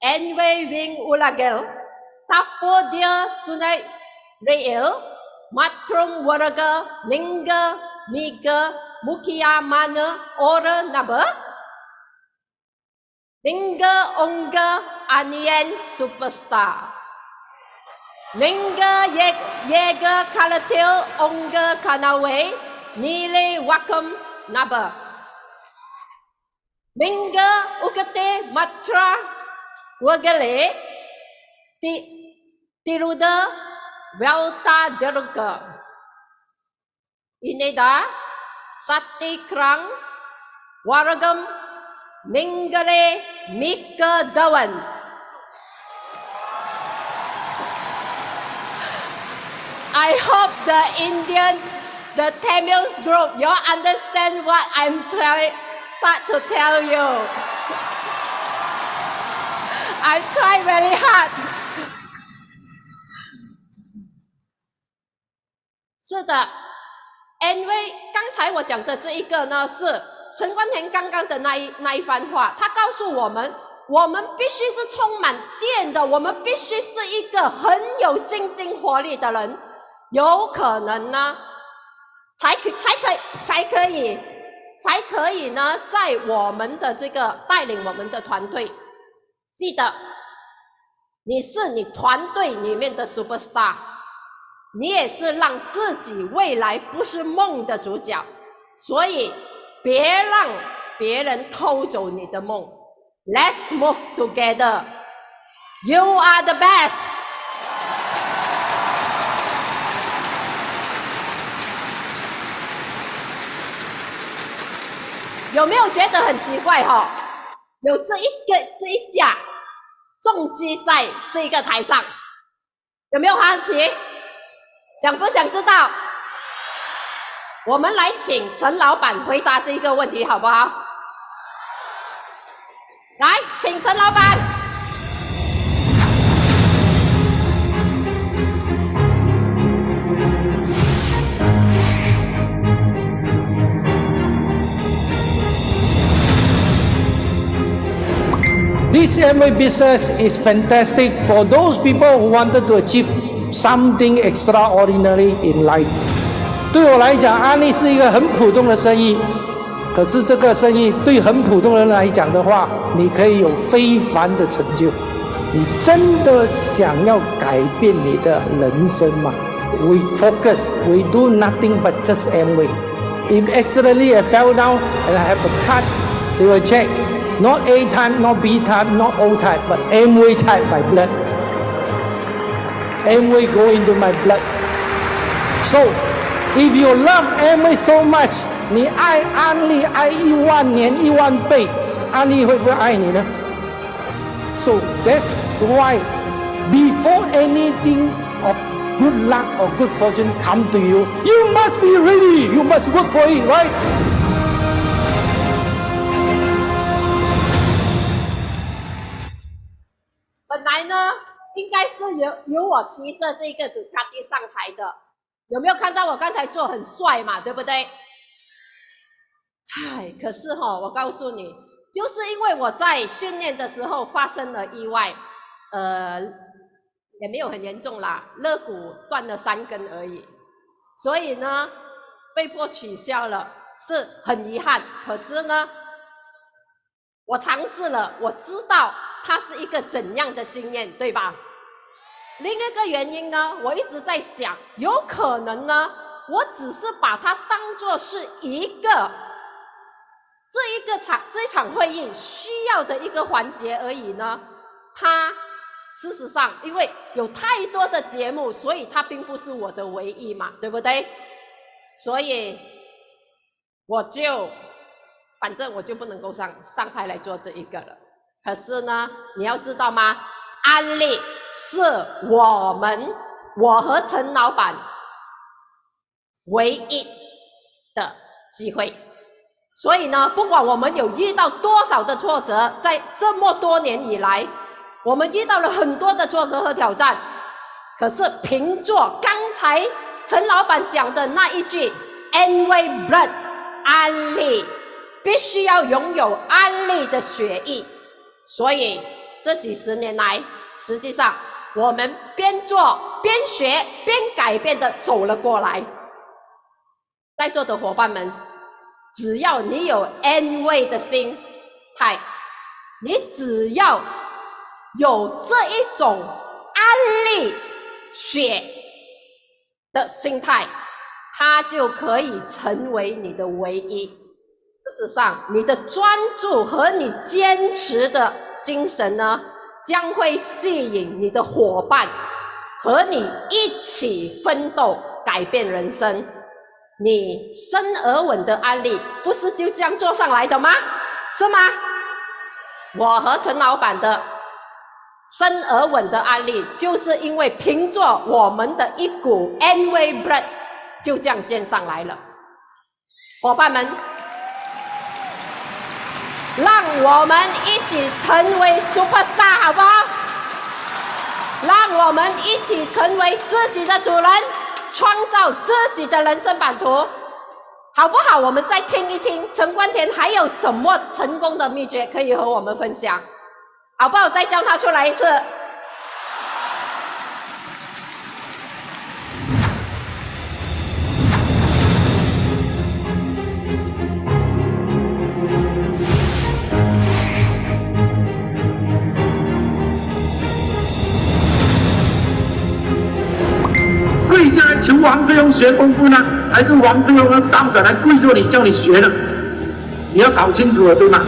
Speaker 4: Enwe Wing Ulagel Tapo Dia Sunai Reil Matrum Waraga Ninga Miga Mukia Mana Ora Naba Ninga Onga Anien Superstar Ninga Yega Kalatil Onga Kanawe Nile Wakam Naba Ninga Ukate Matra Wagale Tiruda Velta Deruka Ineda Sati Krang Waragam Ningale Mika Dawan I hope the Tamils group, you understand what I'm start to tell you. I try very hard. 是的，因为刚才我讲的这一个呢，是陈冠廷刚刚的那一番话，他告诉我们，我们必须是充满电的，我们必须是一个很有信心活力的人。有可能呢，才可以呢，在我们的这个带领我们的团队，记得你是你团队里面的 superstar， 你也是让自己未来不是梦的主角，所以别让别人偷走你的梦。Let's move together. You are the best. 有没有觉得很奇怪哈？有这一架重击在这个台上，有没有好奇？想不想知道？我们来请陈老板回答这个问题好不好？来，请陈老板。
Speaker 10: This Amway business is fantastic for those people who wanted to achieve something extraordinary in life. 对我来讲，安利是一个很普通的生意，可是这个生意对很普通人来讲的话，你可以有非凡的成就。你真的想要改变你的人生吗 ？We focus, we do nothing but just Amway. If accidentally I fell down and I have a cut, they will check. Not A type, not B type, not O type, but Amway type my blood. Amway go into my blood. So, if you love Amway so much, 你爱安利爱10000年10000倍，安利会不会爱你呢 ？So that's why before anything of good luck or good fortune come to you, you must be ready. You must work for it, right?
Speaker 4: 本来呢，应该是由我骑着这个杜卡迪上台的，有没有看到我刚才做很帅嘛？对不对？唉，可是我告诉你，就是因为我在训练的时候发生了意外，也没有很严重啦，肋骨断了3根而已，所以呢，被迫取消了，是很遗憾。可是呢，我尝试了，我知道它是一个怎样的经验，对吧？另一个原因呢，我一直在想，有可能呢，我只是把它当作是这场会议需要的一个环节而已呢。它事实上，因为有太多的节目，所以它并不是我的唯一嘛，对不对？所以反正我就不能够上台来做这一个了。可是呢，你要知道吗？安利是我和陈老板唯一的机会。所以呢，不管我们有遇到多少的挫折，在这么多年以来，我们遇到了很多的挫折和挑战。可是凭着刚才陈老板讲的那一句 Amway Blood， 安利必须要拥有安利的血液。所以这几十年来，实际上我们边做边学边改变的走了过来。在座的伙伴们，只要你有 Amway 的心态，你只要有这一种安利血的心态，它就可以成为你的唯一。事实上，你的专注和你坚持的精神呢，将会吸引你的伙伴和你一起奋斗，改变人生。你生而稳的安利不是就这样做上来的吗？是吗？我和陈老板的生而稳的安利，就是因为凭着我们的一股 Amway Blood 就这样建上来了。伙伴们，让我们一起成为 Superstar 好不好？让我们一起成为自己的主人，创造自己的人生版图，好不好？我们再听一听陈冠田还有什么成功的秘诀可以和我们分享，好不好？再叫他出来一次。
Speaker 10: 跪下来求王菲庸学功夫呢，还是王菲庸的道长来跪着你叫你学呢？你要搞清楚了，对吗？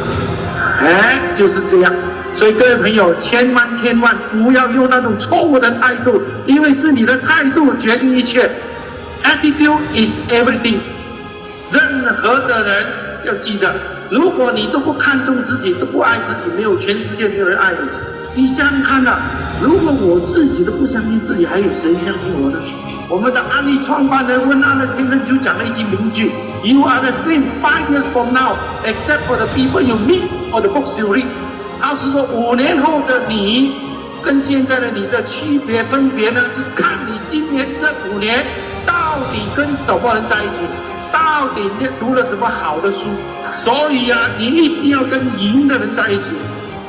Speaker 10: 就是这样。所以各位朋友，千万不要用那种错误的态度，因为是你的态度决定一切。Attitude is everything。任何的人要记得，如果你都不看重自己，都不爱自己，没有全世界没有人爱你。你想想看啊，如果我自己都不相信自己，还有谁相信我呢？我们的安利创办人温安乐先生就讲了一句名句 ：You are the same 5 years from now, except for the people you meet or the books you read。他是说5年后的你跟现在的你的区别分别呢，就看你今年这5年到底跟什么人在一起，到底你读了什么好的书。所以啊，你一定要跟赢的人在一起，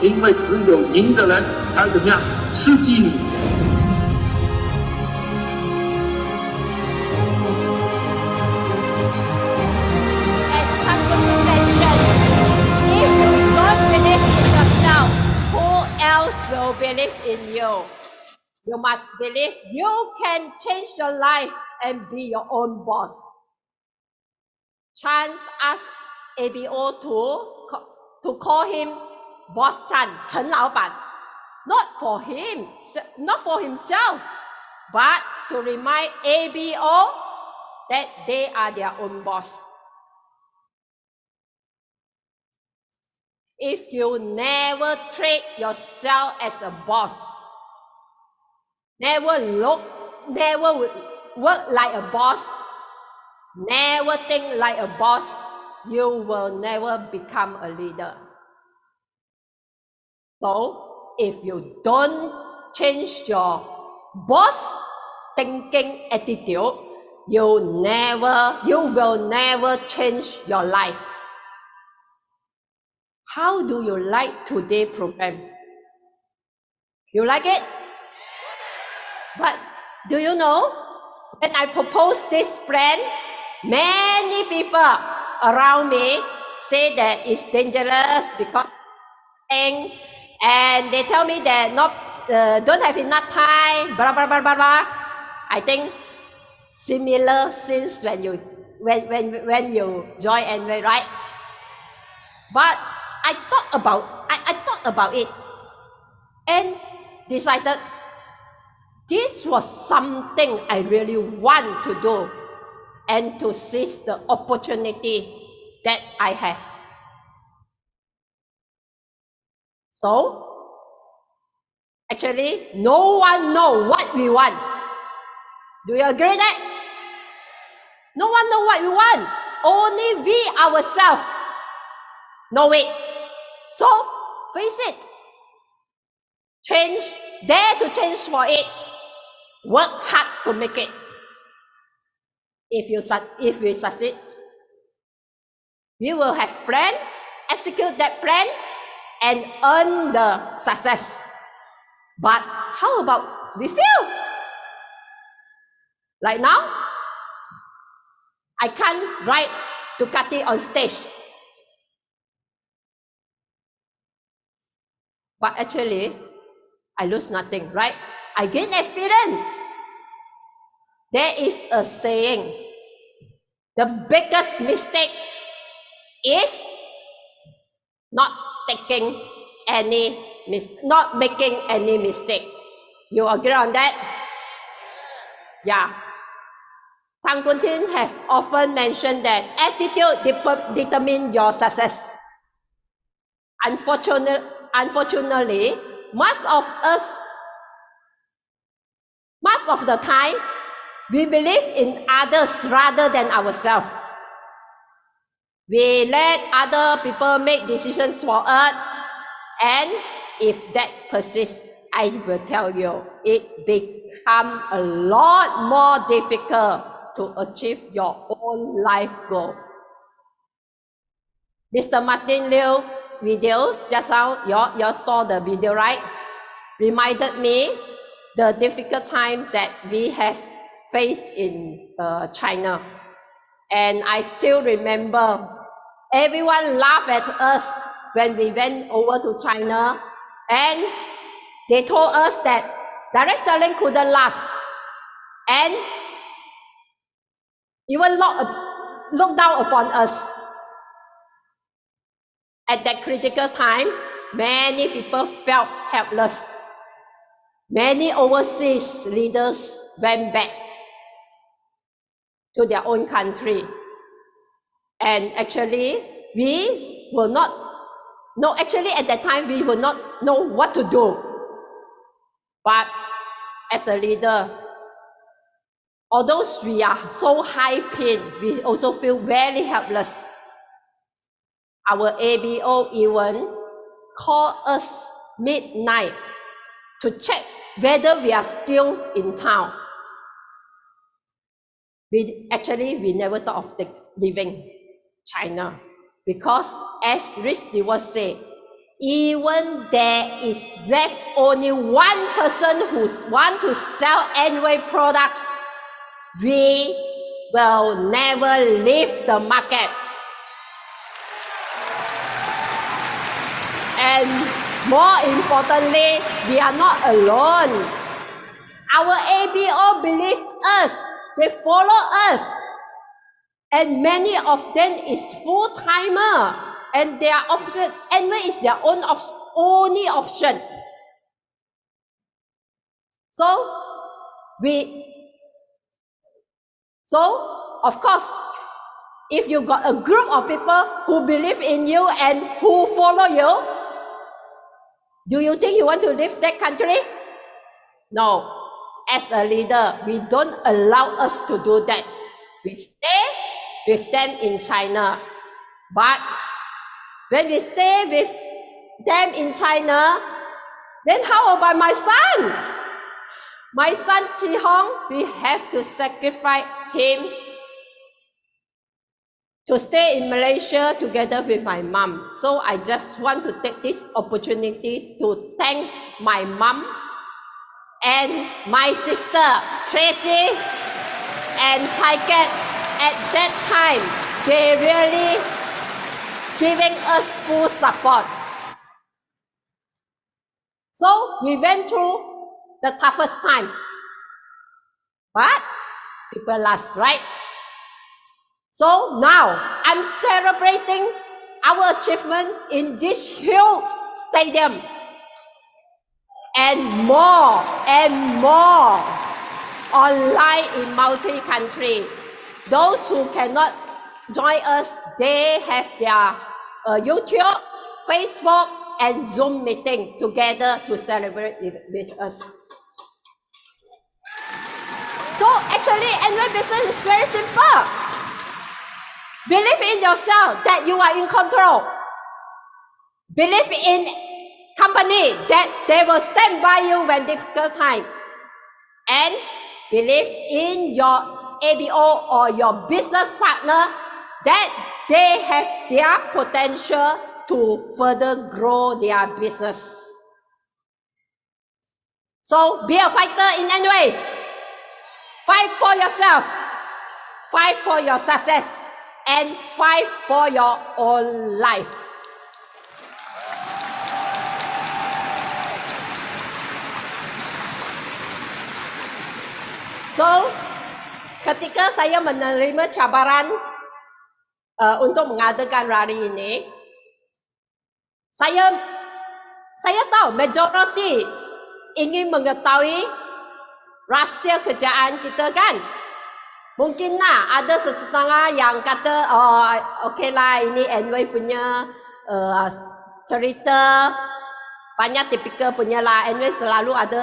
Speaker 10: 因为只有赢的人才怎么样刺激你。
Speaker 4: Will believe in you. You must believe you can change your life and be your own boss. Chan asked ABO to call him Boss Chan, Chen Lao Ban, not for him, not for himself, but to remind ABO that they are their own boss. If you never treat yourself as a boss, never work like a boss, never think like a boss, you will never become a leader. So, if you don't change your boss thinking attitude, you will never change your life. How do you like today's program? You like it? But do you know, when I proposed this plan, many people around me say that it's dangerous because and they tell me that don't have enough time, blah blah blah blah blah. I think similar since when you join Amway, right? But I thought about it and decided this was something I really want to do and to seize the opportunity that I have. So, actually, no one knows what we want. Do you agree that? No one knows what we want. Only we ourselves know it. So, face it. Dare to change for it. Work hard to make it. If we succeed, we will have plan, execute that plan, and earn the success. But how about we fail? Like now, I can't ride Ducati on stage. But actually, I lose nothing, right? I gain experience. There is a saying, the biggest mistake is not making any mistake. You agree on that? Yeah. Tang Kun Tin have often mentioned that attitude determines your success. Unfortunately, most of the time, we believe in others rather than ourselves. We let other people make decisions for us, and if that persists, I will tell you, it becomes a lot more difficult to achieve your own life goal. Mr. Martin Liu videos, just now, you saw the video, right? Reminded me the difficult time that we have faced in China. And I still remember everyone laughed at us when we went over to China, and they told us that direct selling couldn't last, and even look down upon us. At that critical time, many people felt helpless. Many overseas leaders went back to their own country. And actually, we will not know, actually at that time, we will not know what to do. But as a leader, although we are so high pain, we also feel very helpless. Our ABO even call us midnight to check whether we are still in town. We never thought of leaving China because, as Rich Stewart said, even there is left only one person who want to sell Amway products, we will never leave the market. And more importantly, we are not alone. Our ABO believe us, they follow us, and many of them is full-timer, and their option, Amway is their only option. So, of course, if you got a group of people who believe in you and who follow you, do you think you want to leave that country? No. As a leader, we don't allow us to do that. We stay with them in China. But when we stay with them in China, then how about my son? My son Chi Hong, we have to sacrifice him to stay in Malaysia together with my mom. So I just want to take this opportunity to thank my mom and my sister Tracy and Chai Kat. At that time, they really giving us full support. So we went through the toughest time, but people last, right? So now I'm celebrating our achievement in this huge stadium, and more online in multi-country. Those who cannot join us, they have their YouTube, Facebook, and Zoom meeting together to celebrate with us. So actually, Amway business is very simple. Believe in yourself that you are in control. Believe in company that they will stand by you when difficult time. And believe in your ABO or your business partner that they have their potential to further grow their business. So be a fighter in any way. Fight for yourself. Fight for your success. And fight for your own life. So, ketika saya menerima cabaran untuk mengadakan rally ini, saya tahu majoriti ingin mengetahui rahsia kerjaan kita kan. Mungkin ada setengah yang kata, oh okey lah ini Amway punya cerita, banyak tipikal punya lah, Amway selalu ada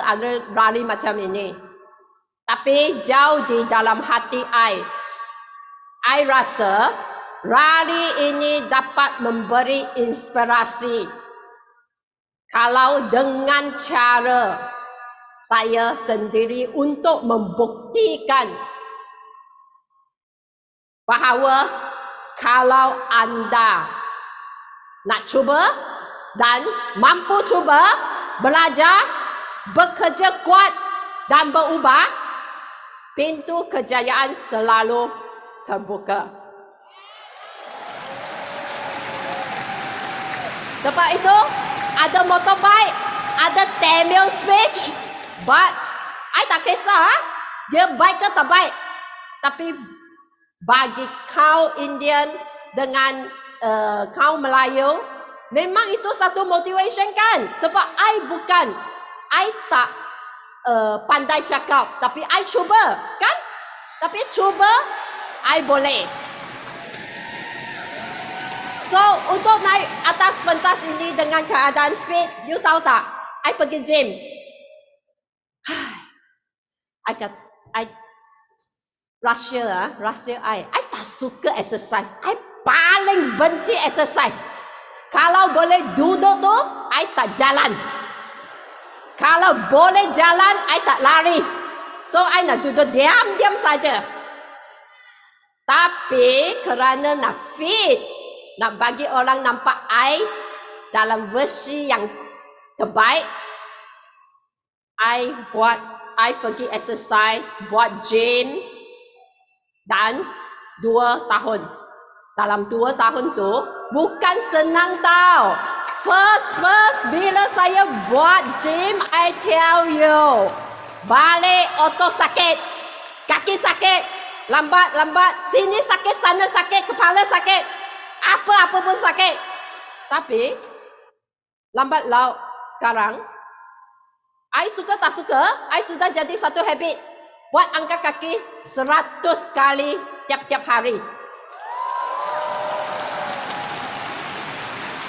Speaker 4: rally macam ini. Tapi jauh di dalam hati I rasa rally ini dapat memberi inspirasi kalau dengan cara saya sendiri untuk membuktikan bahawa kalau anda nak cuba dan mampu cuba, belajar, bekerja kuat dan berubah, pintu kejayaan selalu terbuka. Sebab itu, ada motorbike, ada 10 speech, but I tak kisah dia baik ke tak baik. Tapi bagi kaum Indian dengan kaum Melayu, memang itu satu motivation kan. Sebab I tak pandai cakap, tapi I cuba kan. Tapi cuba, I boleh. So, untuk naik atas pentas ini dengan keadaan fit, you tahu tak? I pergi gym. Rahsia I tak suka exercise. I paling benci exercise. Kalau boleh duduk tu, I tak jalan. Kalau boleh jalan, I tak lari. So, I nak duduk diam-diam saja. Tapi kerana nak fit, nak bagi orang nampak I dalam versi yang terbaik, I pergi exercise, buat gym dan 2 tahun. Dalam 2 tahun tu bukan senang tau. First bila saya buat gym, I tell you, balik otot sakit, kaki sakit, lambat, sini sakit, sana sakit, kepala sakit, apa pun sakit. Tapi lambat laun sekarang, I suka tak suka, I sudah jadi satu habit. Buat angkat kaki 100 kali tiap-tiap hari.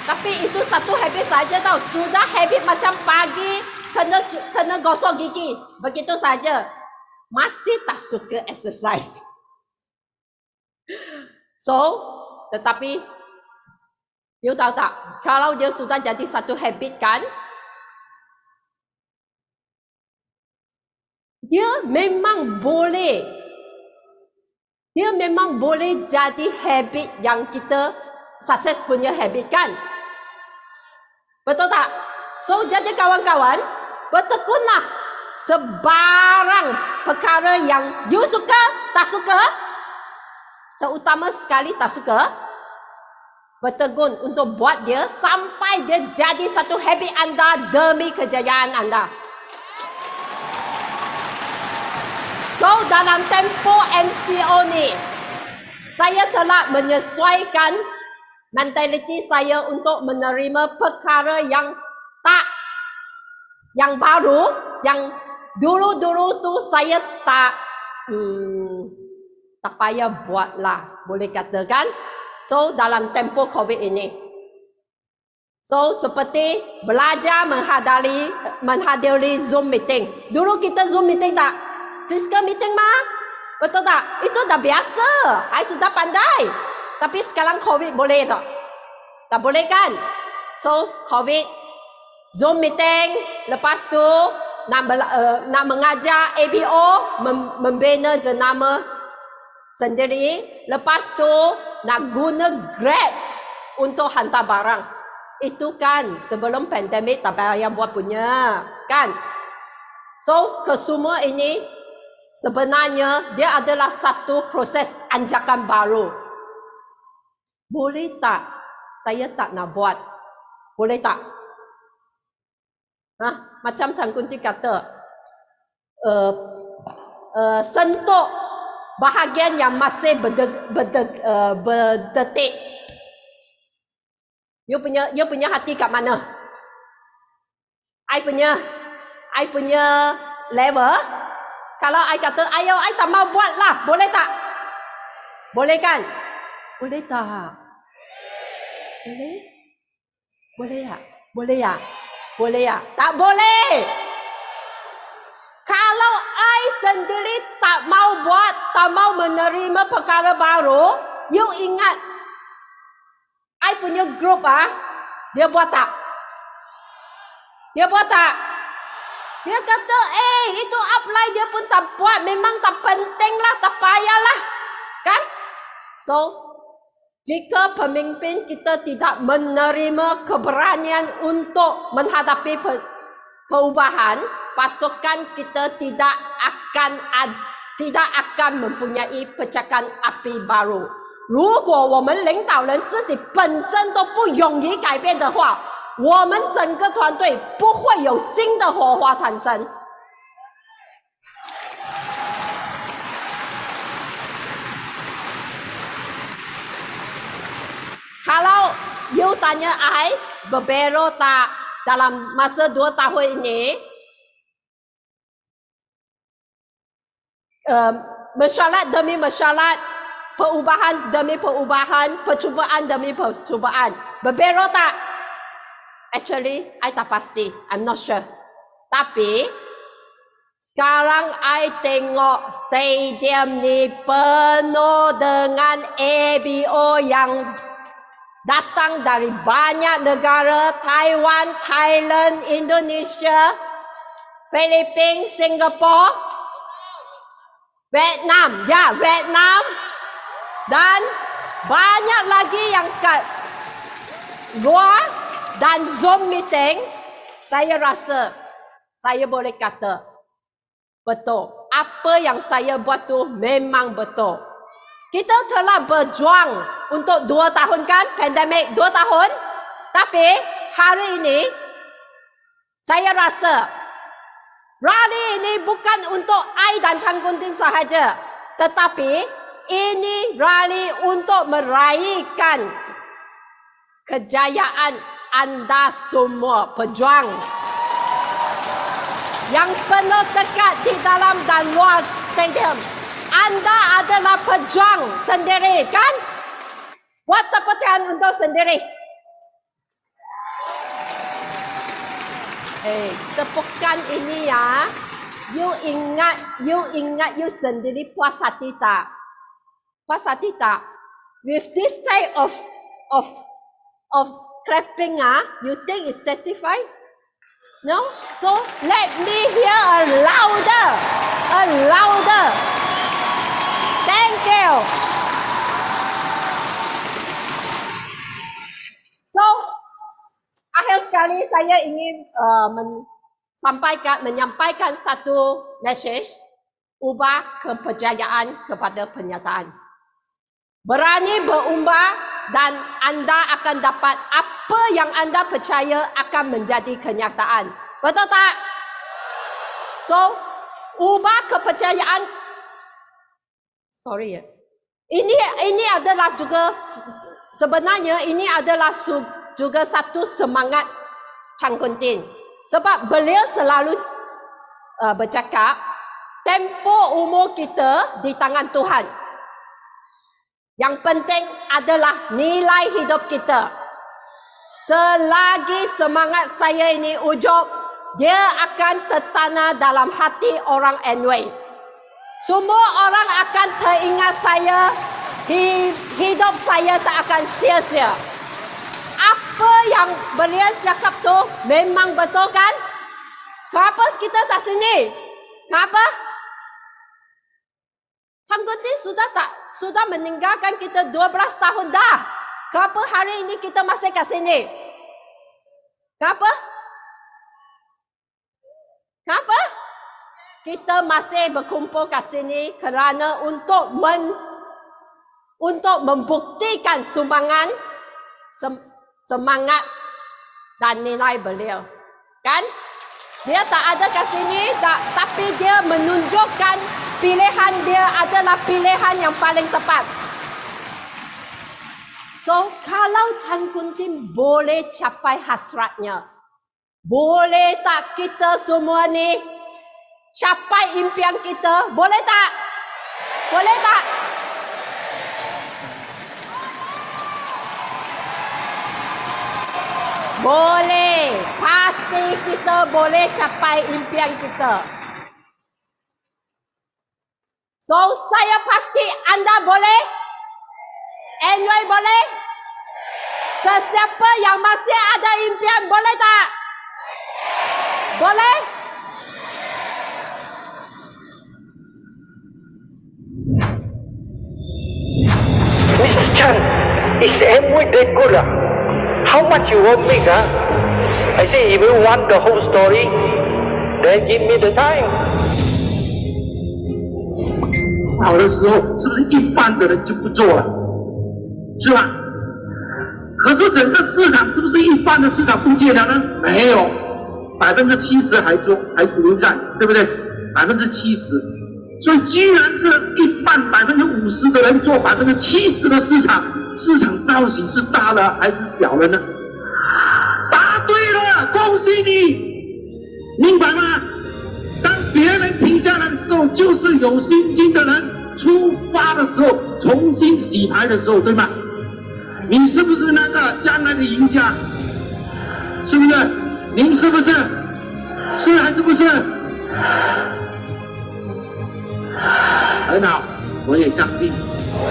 Speaker 4: Tapi itu satu habit saja tau. Sudah habit macam pagi kena gosok gigi. Begitu saja. Masih tak suka exercise. So, tetapi you tahu tak? Kalau dia sudah jadi satu habit kan, dia memang boleh jadi habit yang kita sukses punya habit kan. Betul tak? So, jadi kawan-kawan, bertekunlah sebarang perkara yang you suka, tak suka, terutama sekali tak suka, bertekun untuk buat dia sampai dia jadi satu habit anda demi kejayaan anda. So, dalam tempoh MCO ni, saya telah menyesuaikan mentaliti saya untuk menerima perkara yang baru, yang dulu tu saya tak payah buat lah, boleh katakan. So, dalam tempoh COVID ini. So, seperti belajar menghadiri Zoom meeting. Dulu kita Zoom meeting tak? Physical meeting mah? Betul tak? Itu dah biasa. I sudah pandai. Tapi sekarang COVID boleh tak? Tak boleh kan? So, COVID, Zoom meeting, lepas tu nak mengajar ABO, membina jenama sendiri. Lepas tu, nak guna Grab untuk hantar barang. Itu kan sebelum pandemik tak payah buat punya. Kan? So, kesemua ini sebenarnya dia adalah satu proses anjakan baru. Boleh tak? Saya tak nak buat. Boleh tak? Macam Tan Kunti kata, sentuh bahagian yang masih berdetik. You punya hati kat mana? I punya level. Kalau I kata, ayo, I tak mau buat lah. Boleh tak? Boleh kan? Boleh tak? Boleh? Boleh tak? Boleh tak? Boleh tak? Tak boleh! Kalau I sendiri tak mau buat, tak mau menerima perkara baru, you ingat, I punya grup dia buat tak? Dia buat tak? Dia kata, itu apply dia pun tak buat, memang tak penting lah, tak payahlah. Kan? So, jika pemimpin kita tidak menerima keberanian untuk menghadapi perubahan, pasukan kita tidak akan mempunyai percikan api baru. 如果我们领导人自己本身都不勇于改变的话，我们整个团队不会有新的火花产生。Kalau you tanya I, berbeza tak dalam masa 2 tahun ini, mesyuarat demi mesyuarat, perubahan demi perubahan, percubaan demi percubaan. Berbeza tak? Actually, I tak pasti. I'm not sure. Tapi, sekarang I tengok stadium ni penuh dengan ABO yang datang dari banyak negara, Taiwan, Thailand, Indonesia, Philippines, Singapore, Vietnam, Vietnam, dan banyak lagi yang kat luar dan Zoom meeting. Saya rasa saya boleh kata betul. Apa yang saya buat tu memang betul. Kita telah berjuang untuk 2 tahun kan, pandemik 2 tahun. Tapi hari ini saya rasa rally ini bukan untuk I dan Chan Kuntin sahaja, tetapi ini rally untuk meraihkan kejayaan anda semua pejuang yang penuh tekad di dalam dan luar stadium. Anda adalah pejuang sendiri, kan? Buat tepuk tangan untuk sendiri. Tepukan ini ya, you ingat you sendiri puas hati tak? Puas hati tak? With this type of clapping, you think it's satisfied? No? So let me hear a louder. Thank you. So, akhir sekali saya ingin menyampaikan satu message, ubah kepercayaan kepada penyataan. Berani berubah dan anda akan dapat apa yang anda percaya akan menjadi kenyataan. Betul tak? So, ubah kepercayaan. Sorry ya. Ini adalah juga sebenarnya ini adalah juga satu semangat Chan Kuntin. Sebab beliau selalu bercakap, tempoh umur kita di tangan Tuhan. Yang penting adalah nilai hidup kita. Selagi semangat saya ini ujuk, dia akan tertanam dalam hati orang Amway. Semua orang akan teringat saya, hidup saya tak akan sia-sia. Apa yang beliau cakap tu memang betul kan? Kenapa kita tak sini? Kenapa? Chan Kuntin sudah meninggalkan kita 12 tahun dah. Kenapa hari ini kita masih kat sini? Kenapa? Kenapa? Kita masih berkumpul kat sini kerana untuk membuktikan sumbangan, semangat dan nilai beliau. Kan? Dia tak ada kat sini, tapi dia menunjukkan pilihan dia adalah pilihan yang paling tepat. So, kalau Chan Kuntin boleh capai hasratnya, boleh tak kita semua ni capai impian kita? Boleh tak? Boleh tak? Boleh. Pasti kita boleh capai impian kita. So, saya pasti anda boleh? Amway boleh? Sesiapa yang masih ada impian, boleh tak? Boleh?
Speaker 2: Mrs. Chan, is Amway that good? How much you want me? I say, if you want the whole story, then give me the time.
Speaker 10: 好的时候，是不是一半的人就不做了？是吧？可是整个市场是不是一半的市场不见了呢？没有，70%还做，还不干，对不对？70%。所以，居然这一半50%的人做70%的市场，市场到底是大了还是小了呢？答对了，恭喜你，明白吗？当别人停下来的时候，就是有信心的人出发的时候，重新洗牌的时候，对吗？你是不是那个将来的赢家？是不是？您是不是？是还是不是？很好，我也相信。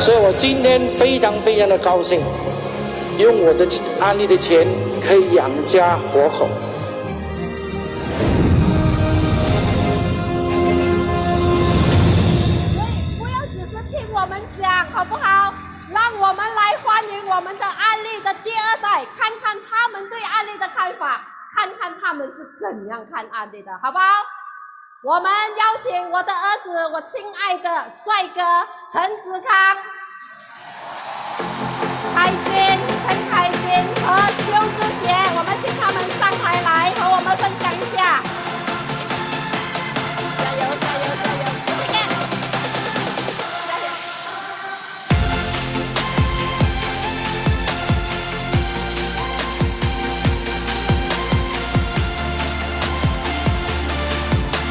Speaker 2: 所以我今天非常非常的高兴，用我的安利的钱可以养家活口。
Speaker 4: 不要只是听我们讲，好不好？让我们来欢迎我们的安利的第二代，看看他们对安利的看法，看看他们是怎样看安利的，好不好？我们邀请我的儿子，我亲爱的帅哥陈子康、陈凯军和邱志杰，我们请他们上台来和我们分享一下。加油加油加油！谢谢。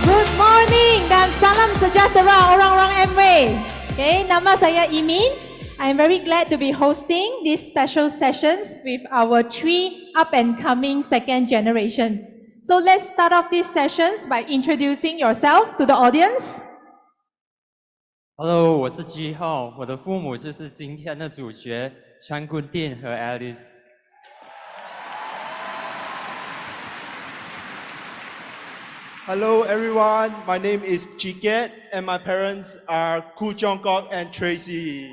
Speaker 5: Good morning dan salam sejahtera orang-orang Amway. Okay, nama saya Imin. I'm very glad to be hosting these special sessions with our 3 up-and-coming second generation. So let's start off these sessions by introducing yourself to the audience.
Speaker 7: Hello， 我是G浩，我的父母就是今天的主角川棍店和 Alice。Hello
Speaker 23: everyone, my name is Chiket and my parents are Koo Jong Kok and Tracy.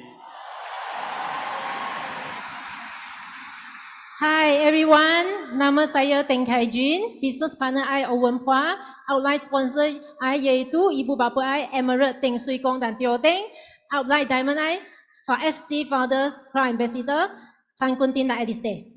Speaker 24: Hi everyone, nama saya Teng Kai Jin, business partner I Owen Phua, outline sponsor I iaitu ibu bapa I Emerald Teng Sui Kong dan Teo Teng, outline diamond I for FC Founders Crown Ambassador Chan Kun Tin dan Alice Day.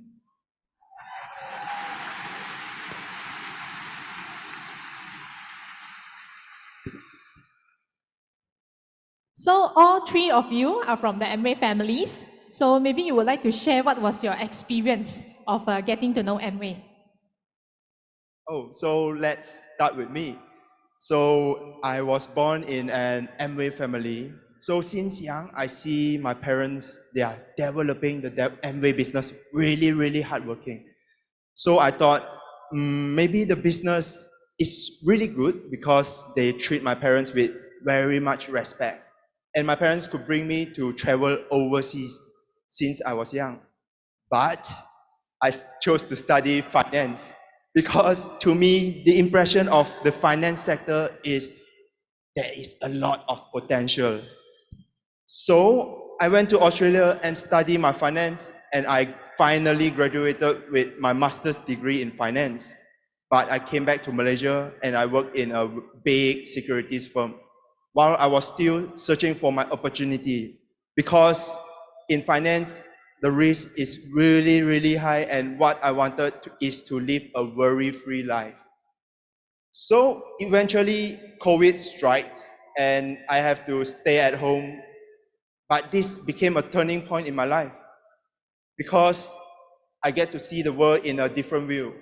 Speaker 5: So all 3 of you are from the Amway families. So maybe you would like to share what was your experience of getting to know Amway.
Speaker 23: Oh, so let's start with me. So I was born in an Amway family. So since young, I see my parents, they are developing the Amway business really hardworking. So I thought maybe the business is really good because they treat my parents with very much respect. And my parents could bring me to travel overseas since I was young. But I chose to study finance because to me, the impression of the finance sector is there is a lot of potential. So I went to Australia and studied my finance, and I finally graduated with my master's degree in finance. But I came back to Malaysia and I worked in a big securities firm while I was still searching for my opportunity, because in finance, the risk is really high, and what I wanted is to live a worry-free life. So eventually, COVID strikes, and I have to stay at home. But this became a turning point in my life, because I get to see the world in a different view.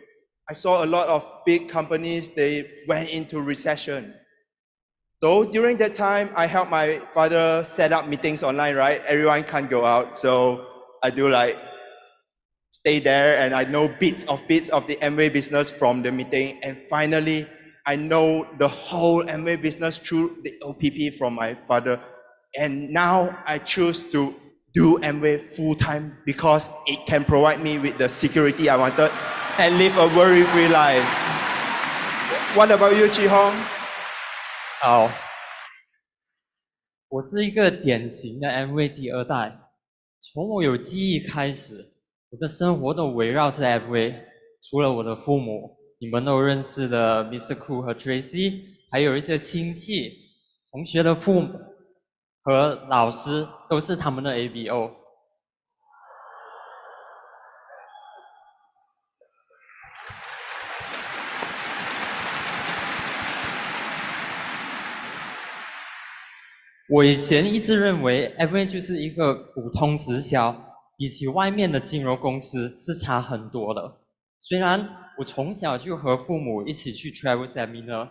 Speaker 23: I saw a lot of big companies, they went into recession. So during that time, I helped my father set up meetings online, right? Everyone can't go out. So I do like stay there, and I know bits of the Amway business from the meeting. And finally, I know the whole Amway business through the OPP from my father. And now I choose to do Amway full-time because it can provide me with the security I wanted and live a worry-free life. What about you, Chi Hong?
Speaker 7: 好，我是一个典型的 Amway 第2代。从我有记忆开始，我的生活都围绕着 Amway。除了我的父母，你们都认识的 Mr. Koo 和 Tracy， 还有一些亲戚、同学的父母和老师都是他们的 ABO。我以前一直认为 Amway 就是一个普通直销，比起外面的金融公司是差很多的。虽然我从小就和父母一起去 travel seminar，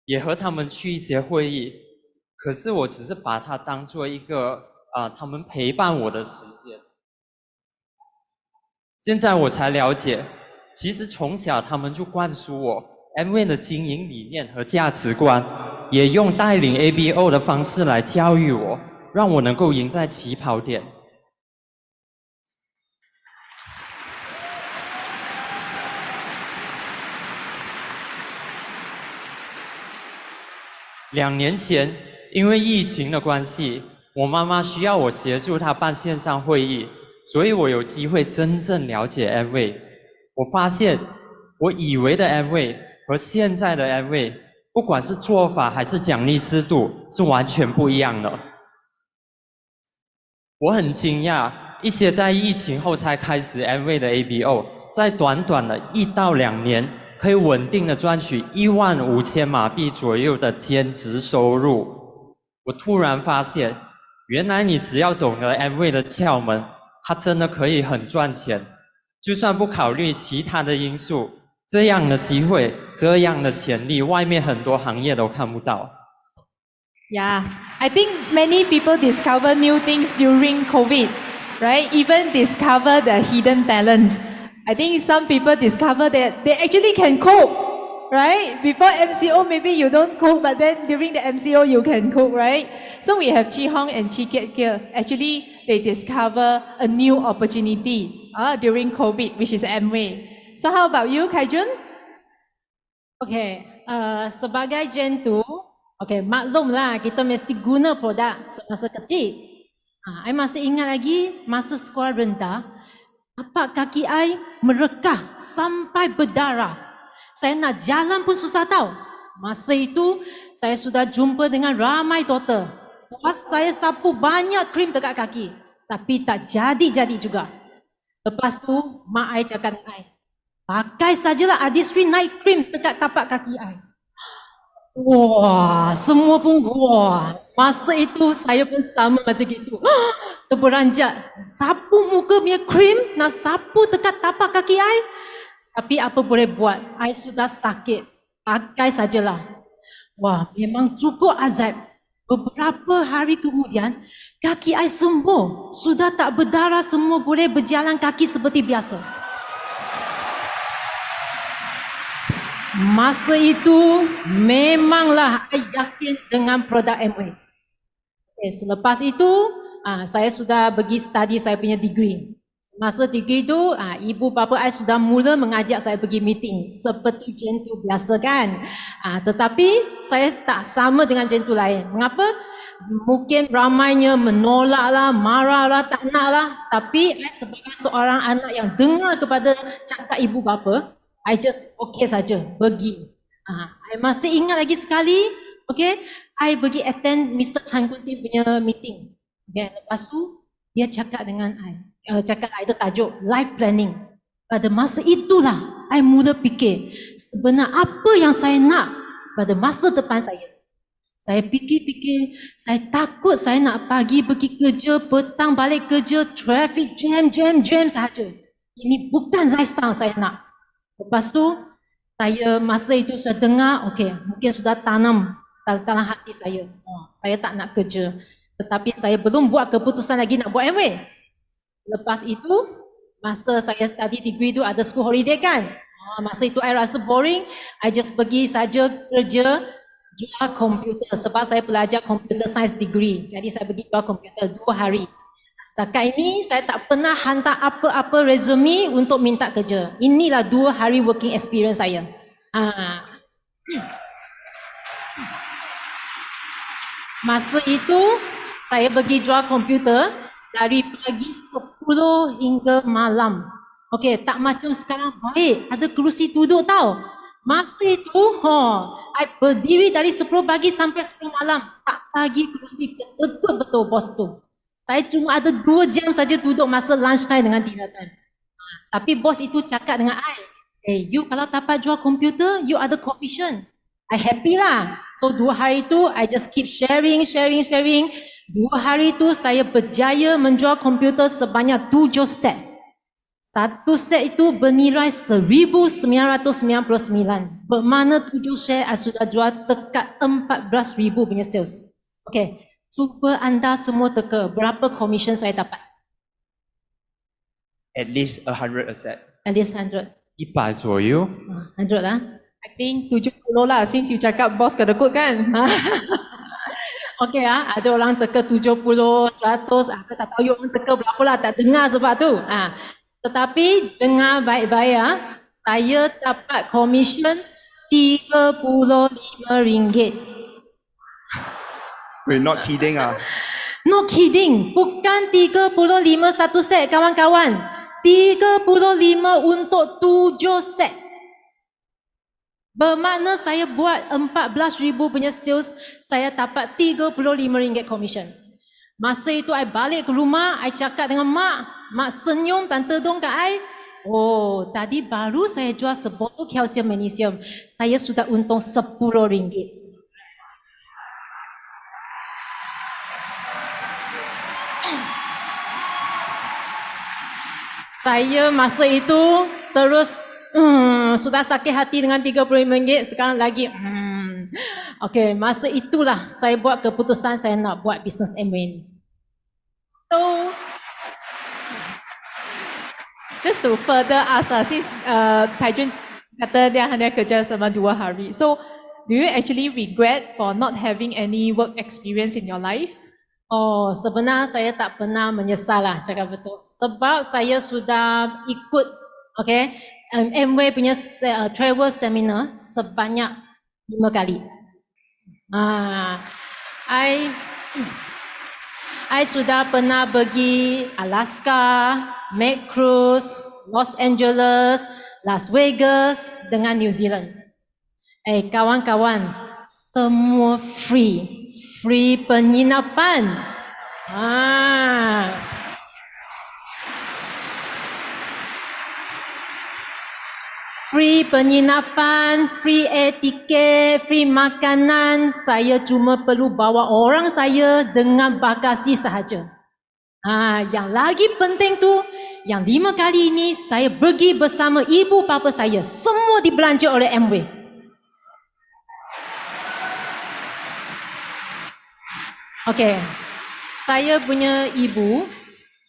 Speaker 7: 也和他们去一些会议，可是我只是把它当做一个他们陪伴我的时间。现在我才了解，其实从小他们就灌输我 Amway 的经营理念和价值观。也用带领 ABO 的方式来教育我，让我能够赢在起跑点。2年前，因为疫情的关系，我妈妈需要我协助她办线上会议，所以我有机会真正了解 Amway。我发现，我以为的 Amway 和现在的 Amway，不管是做法还是奖励制度，是完全不一样的。我很惊讶，一些在疫情后才开始 Amway 的 ABO， 在短短的1到2年，可以稳定的赚取15000马币左右的兼职收入。我突然发现，原来你只要懂得 Amway 的窍门，它真的可以很赚钱。就算不考虑其他的因素，这样的机会，这样的潜力，外面很多行业都看不到。
Speaker 5: Yeah, I think many people discover new things during COVID, right? Even discover the hidden talents. I think some people discover that they actually can cook, right? Before MCO, maybe you don't cook, but then during the MCO, you can cook, right? So we have Chi Hong and Chi Kiet here. Actually, they discover a new opportunity during COVID, which is Amway. So how about you, Kai Jun?
Speaker 24: Okay, sebagai Gen 2, okay, maklumlah kita mesti guna produk semasa kecil. I masih ingat lagi masa sekolah rendah, tapak kaki I merekah sampai berdarah. Saya nak jalan pun susah tahu. Masa itu, saya sudah jumpa dengan ramai doktor. Saya sapu banyak krim dekat kaki. Tapi tak jadi-jadi juga. Lepas tu, mak I cakap dengan I, pakai sajalah Adisri naik krim dekat tapak kaki I. Wah, semua pun wah. Masa itu saya pun sama macam gitu. Terperanjat. Sapu muka punya krim, nak sapu dekat tapak kaki I. Tapi apa boleh buat? I sudah sakit. Pakai sajalah. Wah, memang cukup azab. Beberapa hari kemudian, kaki I sembuh. Sudah tak berdarah, semua boleh berjalan kaki seperti biasa. Masa itu memanglah I yakin dengan produk Amway. Okay, selepas itu saya sudah pergi study saya punya degree. Masa degree itu ibu bapa I sudah mula mengajak saya pergi meeting seperti Gen 2 biasa kan. Tetapi saya tak sama dengan Gen 2 lain. Mengapa? Mungkin ramainya menolaklah, marahlah, tak naklah. Tapi I sebagai seorang anak yang dengar kepada cakap ibu bapa, I just okay saja pergi. I masih ingat lagi sekali, okay, I pergi attend Mr. Chan Kunti punya meeting. Okay, lepas tu dia cakap dengan cakap itu tajuk life planning. Pada masa itulah I mula fikir sebenarnya apa yang saya nak pada masa depan saya. Saya fikir-fikir, saya takut saya nak pagi pergi kerja, petang balik kerja, traffic jam sahaja. Ini bukan lifestyle saya nak. Lepas tu, saya masa itu sudah dengar, okey, mungkin sudah tanam dalam hati saya. Saya tak nak kerja. Tetapi saya belum buat keputusan lagi nak buat Amway. Lepas itu, masa saya study degree itu ada school holiday kan. Masa itu I rasa boring, I just pergi saja kerja jual komputer sebab saya belajar computer science degree. Jadi saya pergi jual komputer 2 hari. Setakat ini saya tak pernah hantar apa-apa resume untuk minta kerja. Inilah 2 hari working experience saya. Masa itu saya pergi jual komputer dari pagi 10 hingga malam. Okey, tak macam sekarang baik, ada kerusi duduk tau. Masa itu, I berdiri dari 10 pagi sampai 10 malam. Tak bagi kerusi, ketekut betul bos tu. Saya cuma ada 2 jam saja duduk masa lunch time dengan dinner time. Tapi bos itu cakap dengan I, you kalau dapat jual komputer, you ada commission. I happy lah. So 2 hari itu, I just keep sharing. 2 hari itu, saya berjaya menjual komputer sebanyak 7 set. Satu set itu bernilai 1,999. Bermakna 7 share I sudah jual dekat 14,000 punya sales. Okay, cuba anda semua teka berapa commission saya dapat?
Speaker 23: At least 100 a set.
Speaker 24: At least 100.
Speaker 7: 100 左右
Speaker 24: 100 lah.
Speaker 5: I think 70 lah since you cakap bos kedekut kan.
Speaker 24: Okay ada orang teka 70, 100. Saya tak tahu you orang teka berapa lah, tak dengar sebab tu. Tetapi dengar baik-baik saya dapat commission RM35.
Speaker 23: We're not kidding
Speaker 24: No kidding, bukan 35 satu set kawan-kawan. 35 untuk 7 set. Bermakna saya buat 14,000 punya sales, saya dapat RM35 commission. Masa itu I balik ke rumah, I cakap dengan mak senyum tante dong kat I. Oh, tadi baru saya jual sebotol kalsium magnesium. Saya sudah untung RM10. Saya masa itu terus sudah sakit hati dengan RM35, sekarang lagi Okey, masa itulah saya buat keputusan saya nak buat bisnes Amway ni.
Speaker 5: So, just to further ask, since Taijun kata dia hanya kerja selama 2 hari, so do you actually regret for not having any work experience in your life?
Speaker 24: Oh, sebenarnya saya tak pernah menyesal lah, cakap betul. Sebab saya sudah ikut, Amway punya travel seminar sebanyak 5 kali. I sudah pernah pergi Alaska, Med Cruise, Los Angeles, Las Vegas dengan New Zealand. Kawan-kawan, semua free penginapan. Free penginapan, free air tiket, free makanan. Saya cuma perlu bawa orang saya dengan bagasi sahaja. Yang lagi penting tu, yang 5 kali ini saya pergi bersama ibu bapa saya. Semua dibelanja oleh Amway. Saya punya ibu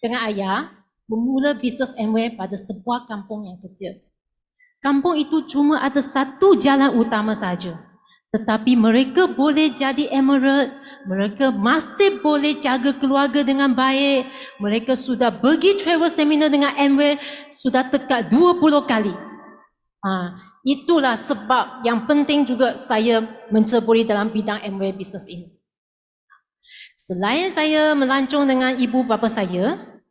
Speaker 24: dengan ayah memula bisnes Amway pada sebuah kampung yang kecil. Kampung itu cuma ada satu jalan utama saja. Tetapi mereka boleh jadi emirate, mereka masih boleh jaga keluarga dengan baik. Mereka sudah pergi travel seminar dengan Amway sudah dekat 20 kali. Itulah sebab yang penting juga saya menceburi dalam bidang Amway business ini. Selain saya melancong dengan ibu bapa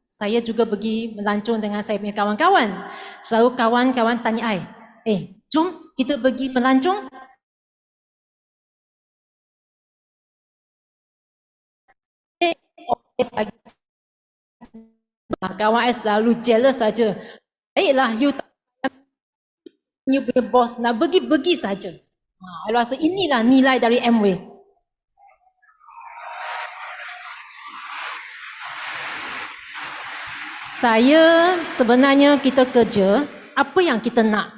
Speaker 24: saya juga pergi melancong dengan saya punya kawan-kawan. Selalu kawan-kawan tanya I, jom kita pergi melancong. Kawan I selalu jealous saja. Baiklah, you punya bos nak pergi saja. I rasa inilah nilai dari Amway. Saya sebenarnya kita kerja apa yang kita nak.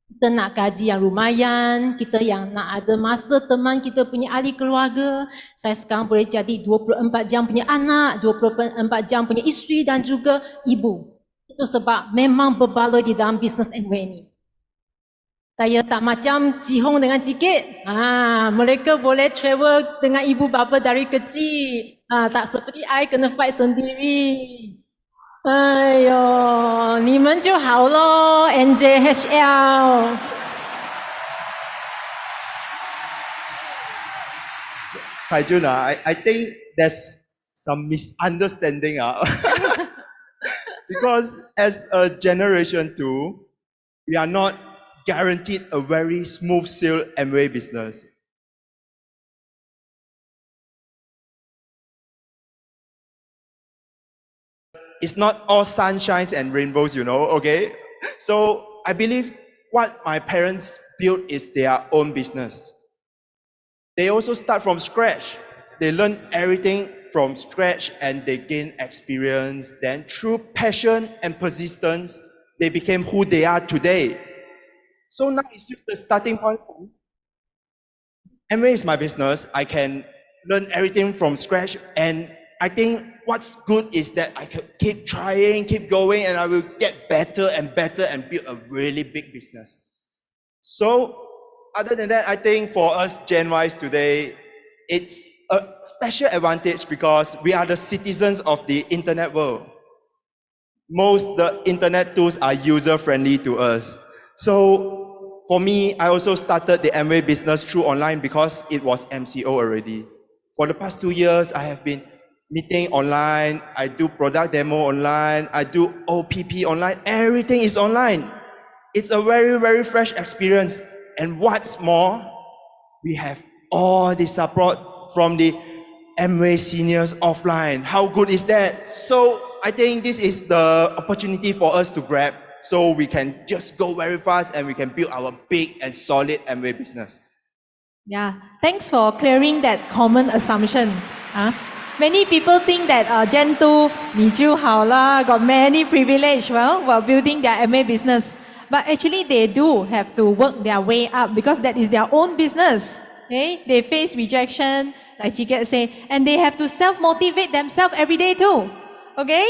Speaker 24: Kita nak gaji yang lumayan, kita yang nak ada masa teman kita punya ahli keluarga. Saya sekarang boleh jadi 24 jam punya anak, 24 jam punya isteri dan juga ibu. Itu sebab memang berbaloi di dalam bisnes Amway ni. Saya tak macam Cihong dengan Cikit. Mereka boleh travel dengan ibu bapa dari kecil. Tak seperti I kena fight sendiri. 哎呦，你们就好咯 ，NJHL。Taijun,
Speaker 23: I think there's some misunderstanding. Because as a generation 2, we are not guaranteed a very smooth sail Amway business. It's not all sunshines and rainbows, okay? So I believe what my parents built is their own business. They also start from scratch. They learn everything from scratch and they gain experience. Then through passion and persistence, they became who they are today. So now it's just the starting point. Amway is my business. I can learn everything from scratch, and I think what's good is that I can keep trying, keep going, and I will get better and better and build a really big business. So other than that, I think for us Gen Ys today, it's a special advantage because we are the citizens of the internet world. Most the internet tools are user-friendly to us. So for me, I also started the Amway business through online because it was MCO already. For the past 2 years, I have been meeting online, I do product demo online, I do OPP online, everything is online. It's a very, very fresh experience. And what's more, we have all the support from the Amway seniors offline. How good is that? So I think this is the opportunity for us to grab so we can just go very fast and we can build our big and solid Amway business.
Speaker 5: Yeah, thanks for clearing that common assumption. Many people think that Gen 2 你就好啦, got many privilege while building their MA business. But actually they do have to work their way up because that is their own business. Okay? They face rejection, like Chiket say, and they have to self-motivate themselves every day too. Okay?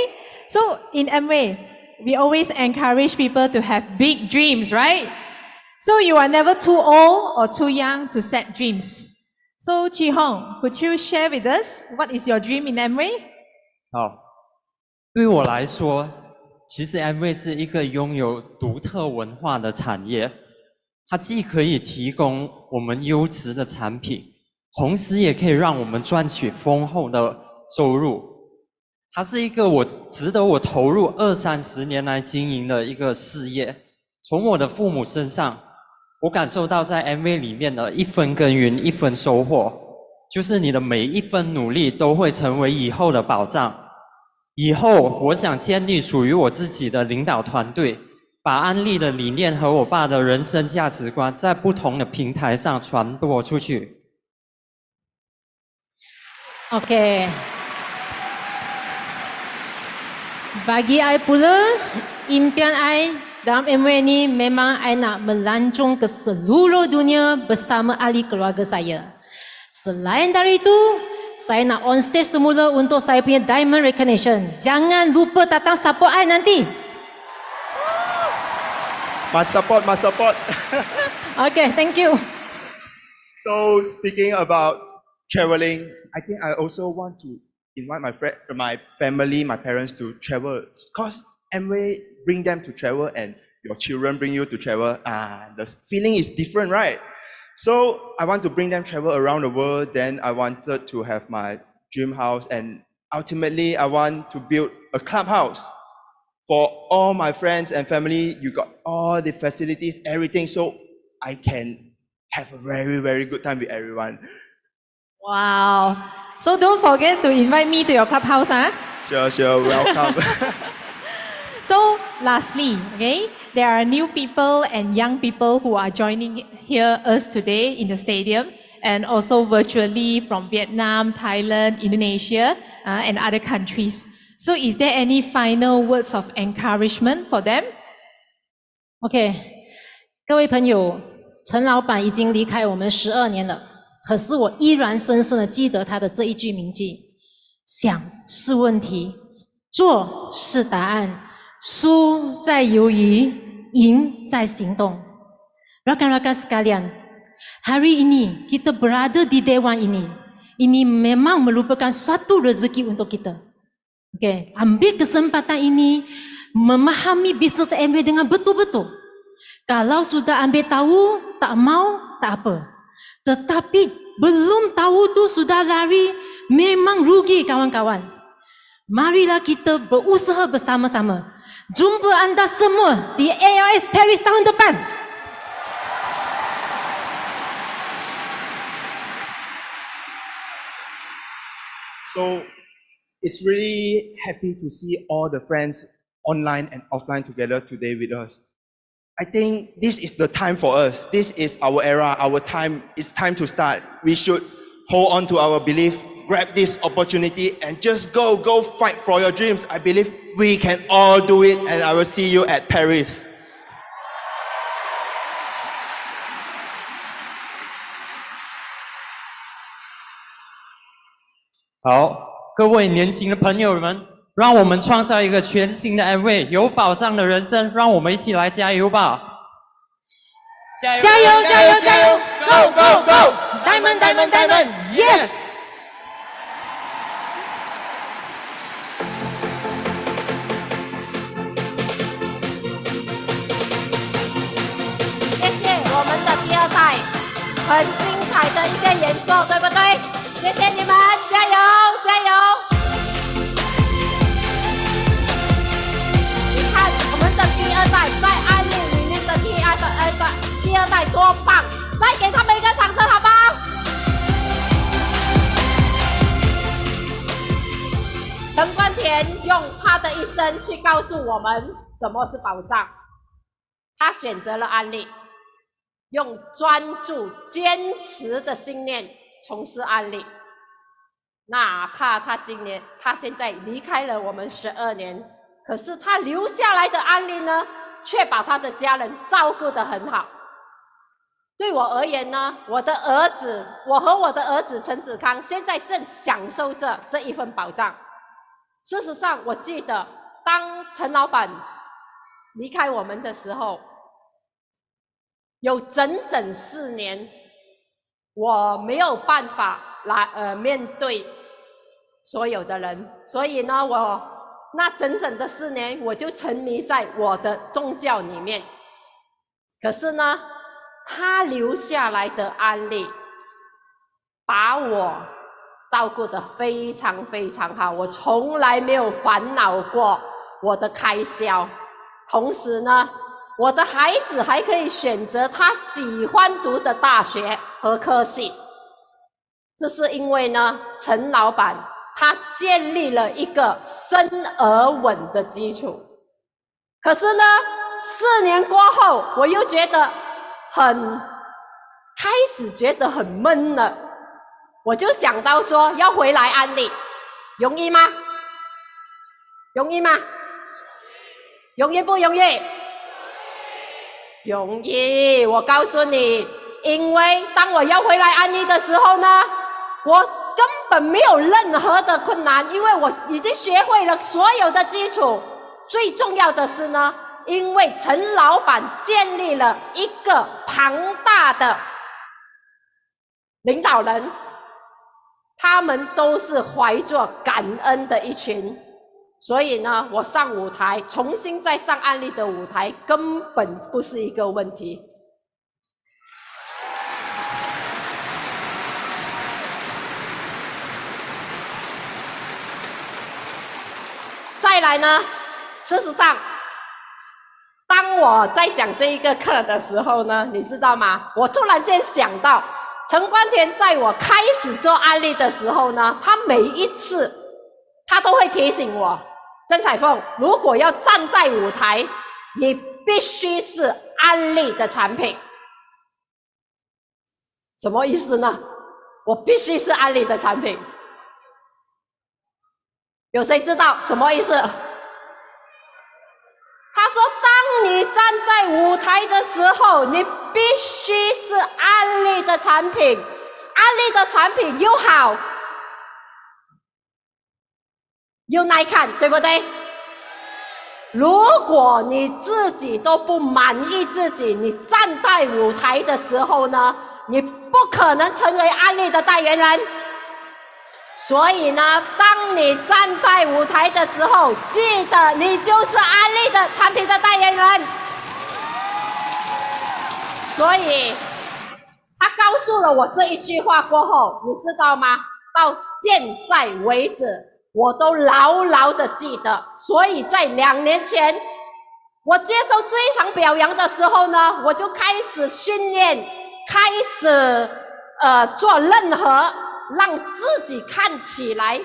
Speaker 5: So in Amway, we always encourage people to have big dreams, right? So you are never too old or too young to set dreams. So Chi Hong, could you share with us what is your dream in Amway?
Speaker 7: 好，对我来说，其实 Amway 是一个拥有独特文化的产业，它既可以提供我们优质的产品，同时也可以让我们赚取丰厚的收入。它是一个值得我投入20-30年来经营的一个事业。从我的父母身上，我感受到在 Amway 里面的一分耕耘一分收获，就是你的每一分努力都会成为以后的保障。以后我想建立属于我自己的领导团队，把安利的理念和我爸的人生价值观在不同的平台上传播出去。
Speaker 24: Okay. Bagi I pula, impian I dalam Amway ni memang I nak melancong ke seluruh dunia bersama ahli keluarga saya. Selain dari itu, saya nak on stage semula untuk saya punya diamond recognition. Jangan lupa datang support I nanti.
Speaker 23: Must support.
Speaker 24: Okay, thank you.
Speaker 23: So speaking about traveling, I think I also want to invite my family, my parents to travel. Because Amway bring them to travel and your children bring you to travel. The feeling is different, right? So I want to bring them travel around the world. Then I wanted to have my dream house, and ultimately I want to build a clubhouse for all my friends and family. You got all the facilities, everything, so I can have a very, very good time with everyone.
Speaker 5: Wow. So don't forget to invite me to your clubhouse, huh?
Speaker 23: Sure, welcome.
Speaker 5: So lastly, okay, there are new people and young people who are joining us today in the stadium, and also virtually from Vietnam, Thailand, Indonesia, and other countries. So is there any final words of encouragement for them?
Speaker 24: OK， 各位朋友，陈老板已经离开我们12年了，可是我依然深深的记得他的这一句铭记：想是问题，做是答案，输在犹豫，赢在行动。Rakan-rakan sekalian, hari ini kita berada di dewan ini memang merupakan suatu rezeki untuk kita. Okay, ambil kesempatan ini memahami bisnes Amway dengan betul-betul. Kalau sudah ambil tahu, tak mau, tak apa. Tetapi belum tahu tu sudah lari, memang rugi kawan-kawan. Marilah kita berusaha bersama-sama. Jumpa anda semua di AIS Paris tahun depan.
Speaker 23: So it's really happy to see all the friends online and offline together today with us. I think this is the time for us. This is our era, our time. It's time to start. We should hold on to our belief, grab this opportunity, and just go fight for your dreams. I believe we can all do it, and I will see you at Paris.
Speaker 7: “好，各位年轻的朋友们，让我们创造一个全新的 Amway， 有保障的人生，让我们一起来加油吧！
Speaker 24: 加油！加油！加油！加油 ！Go go go! Diamond, diamond, diamond! Yes!
Speaker 4: 谢谢我们的第二代，很精彩的一个演说，对不对？谢谢你们，加油加油！你看我们的第二代在安利里面的第二代多棒，再给他们一个掌声好不好？陈冠田用他的一生去告诉我们什么是保障，他选择了安利，用专注坚持的信念从事安利，哪怕他现在离开了我们12年，可是他留下来的安利呢，却把他的家人照顾得很好。对我而言呢，我和我的儿子陈子康现在正享受着这一份保障。事实上，我记得当陈老板离开我们的时候，有整整4年，我没有办法来面对所有的人，所以呢，我那整整的4年，我就沉迷在我的宗教里面。可是呢，他留下来的安利，把我照顾得非常非常好，我从来没有烦恼过我的开销。同时呢，我的孩子还可以选择他喜欢读的大学和科系。这是因为呢，陈老板他建立了一个生而稳的基础。可是呢，4年过后，我又觉得开始觉得很闷了。我就想到说要回来安利，容易吗？容易吗？容易不容易？容易。我告诉你，因为当我要回来安利的时候呢，我根本没有任何的困难，因为我已经学会了所有的基础。最重要的是呢，因为陈老板建立了一个庞大的领导人，他们都是怀着感恩的一群，所以呢，我上舞台，重新再上安利的舞台，根本不是一个问题。再来呢，事实上，当我在讲这一个课的时候呢，你知道吗？我突然间想到，陈冠田在我开始做安利的时候呢，他每一次他都会提醒我，曾彩凤，如果要站在舞台，你必须是安利的产品。什么意思呢？我必须是安利的产品。有谁知道什么意思？他说，当你站在舞台的时候，你必须是安利的产品，安利的产品又好又耐看，对不对？如果你自己都不满意自己，你站在舞台的时候呢，你不可能成为安利的代言人。所以呢，当你站在舞台的时候，记得你就是安利的产品的代言人。所以他告诉了我这一句话过后，你知道吗？到现在为止，我都牢牢的记得。所以在2年前，我接受这一场表扬的时候呢，我就开始训练，开始做任何让自己看起来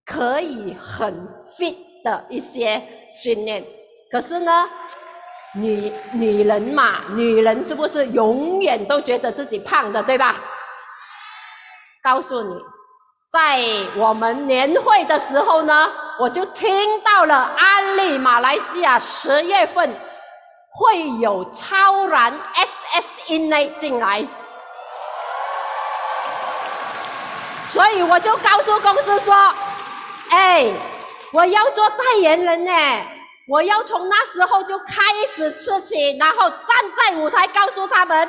Speaker 4: 可以很 fit 的一些训练。可是呢，女人嘛，女人是不是永远都觉得自己胖的，对吧？告诉你，在我们年会的时候呢，我就听到了安利马来西亚10月份会有超燃 SS进来。所以我就告诉公司说，我要做代言人呢，我要从那时候就开始吃起，然后站在舞台告诉他们，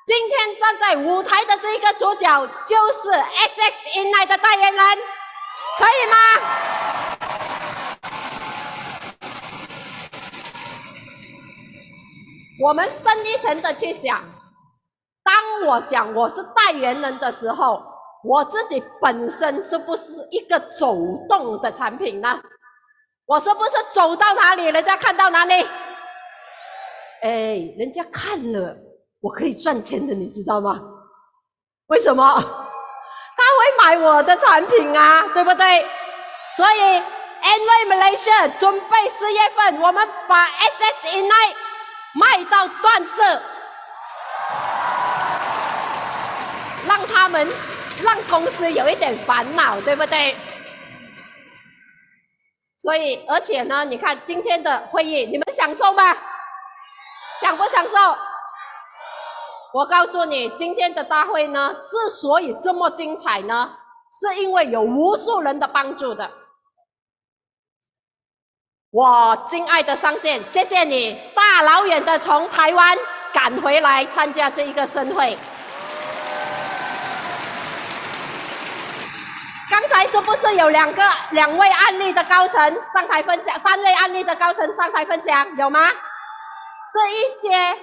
Speaker 4: 今天站在舞台的这个主角就是 SS 的代言人，可以吗？我们深一层的去想，当我讲我是代言人的时候，我自己本身是不是一个走动的产品呢？我是不是走到哪里，人家看到哪里？人家看了，我可以赚钱的，你知道吗？为什么？他会买我的产品啊，对不对？所以 Amway Malaysia 准备4月份，我们把 SS Ignite 卖到断色，让公司有一点烦恼，对不对？所以，而且呢，你看今天的会议，你们享受吗？享不享受？我告诉你，今天的大会呢，之所以这么精彩呢，是因为有无数人的帮助的。我敬爱的上线，谢谢你大老远的从台湾赶回来参加这一个盛会。刚才是不是有两位案例的高层上台分享，3位案例的高层上台分享，有吗？这一些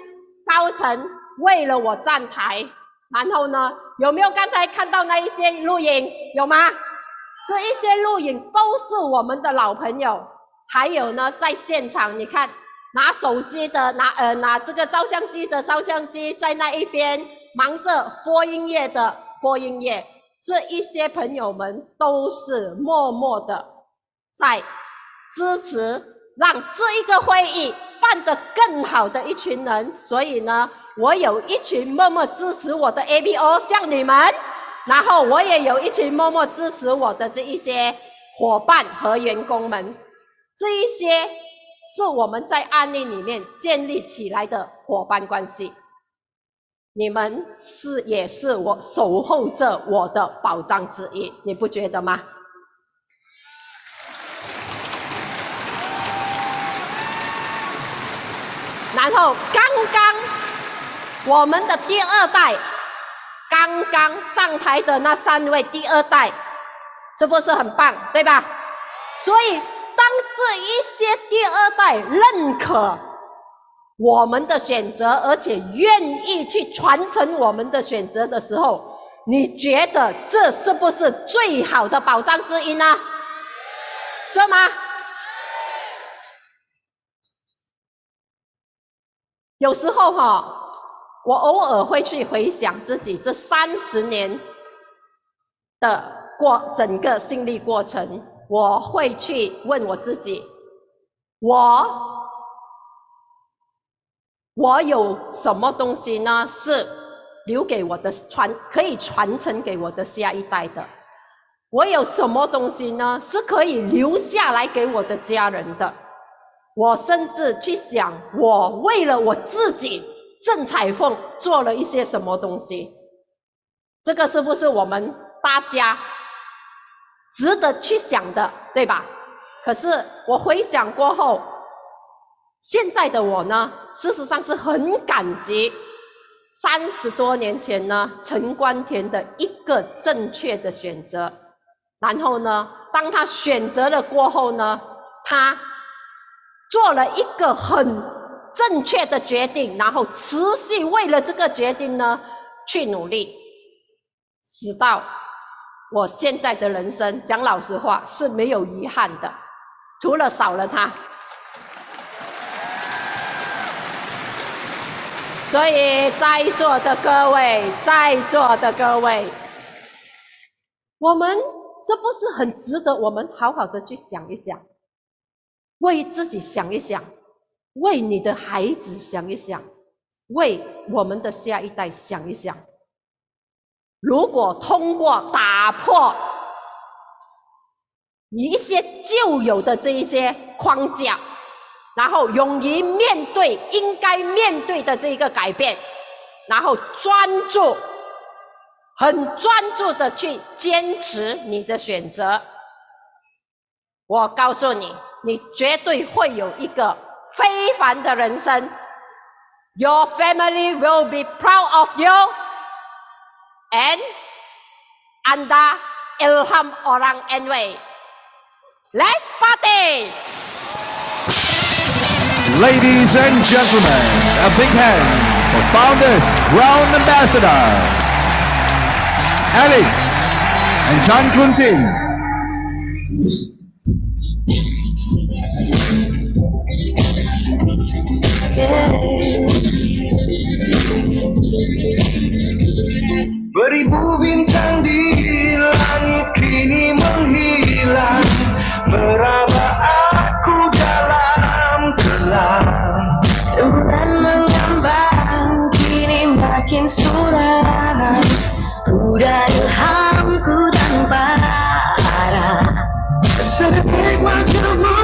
Speaker 4: 高层为了我站台，然后呢，有没有刚才看到那一些录影？有吗？这一些录影都是我们的老朋友，还有呢，在现场你看拿手机的拿这个照相机的照相机，在那一边忙着播音乐的播音乐。这一些朋友们都是默默的在支持，让这一个会议办得更好的一群人。所以呢，我有一群默默支持我的 ABO， 像你们，然后我也有一群默默支持我的这一些伙伴和员工们。这一些是我们在案例里面建立起来的伙伴关系。你们也是我守候着我的保障之一，你不觉得吗？然后刚刚我们的第2代刚刚上台的那3位第2代，是不是很棒，对吧？所以当这一些第2代认可我们的选择，而且愿意去传承我们的选择的时候，你觉得这是不是最好的保障之一呢？是吗？有时候我偶尔会去回想自己这30年的整个心历过程，我会去问我自己，我有什么东西呢？是留给我的可以传承给我的下一代的？我有什么东西呢？是可以留下来给我的家人的？我甚至去想，我为了我自己郑彩凤做了一些什么东西？这个是不是我们大家值得去想的，对吧？可是我回想过后，现在的我呢，事实上是很感激30多年前呢陈冠田的一个正确的选择。然后呢，当他选择了过后呢，他做了一个很正确的决定，然后持续为了这个决定呢去努力，直到我现在的人生，讲老实话是没有遗憾的，除了少了他。所以在座的各位，我们是不是很值得我们好好的去想一想，为自己想一想，为你的孩子想一想，为我们的下一代想一想。如果通过打破一些旧有的这一些框架，然后勇于面对应该面对的这一个改变，然后很专注的去坚持你的选择，我告诉你，你绝对会有一个非凡的人生。Your family will be proud of you, and anda ilham orang Amway. Let's party!
Speaker 1: Ladies and gentlemen, a big hand for Founders Crown Ambassador, Alice and Chan Kunting.
Speaker 6: Beribu bintang di langit kini menghilang, meraba aku dalam kelam.
Speaker 3: Rembulan mengambang kini makin suram, udah ilhamku tanpa arah.
Speaker 6: Sedetik wajahmu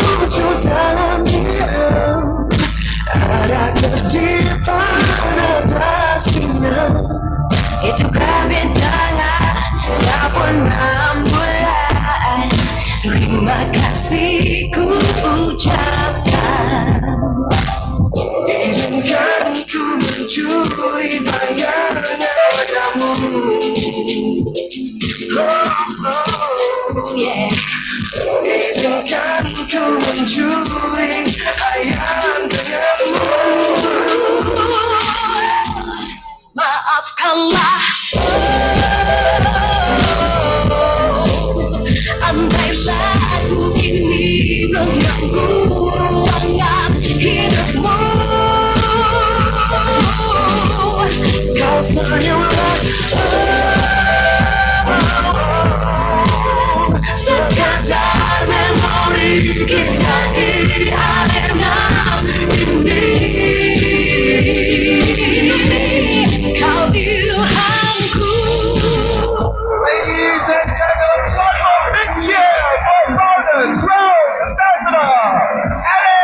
Speaker 6: muncul dalam diam, ada kedipan, ada sinar.
Speaker 3: Itukah bintangan tak pernah mulai. Terima kasih ku ucapkan.
Speaker 6: Izinkan ku mencuri bayangnya wajahmu.
Speaker 3: Yeah.
Speaker 6: Izinkan ku mencuri hayal denganmu.
Speaker 3: Maafkanlah, andai lagu ini mengganggu ruangan hidupmu.
Speaker 6: Kau senyumlah sekadar memori kita di akhirnya ini.
Speaker 3: Kau ilhamku.
Speaker 1: Ladies and gentlemen, one more big cheer for Golden Crown Ambassador, Ali!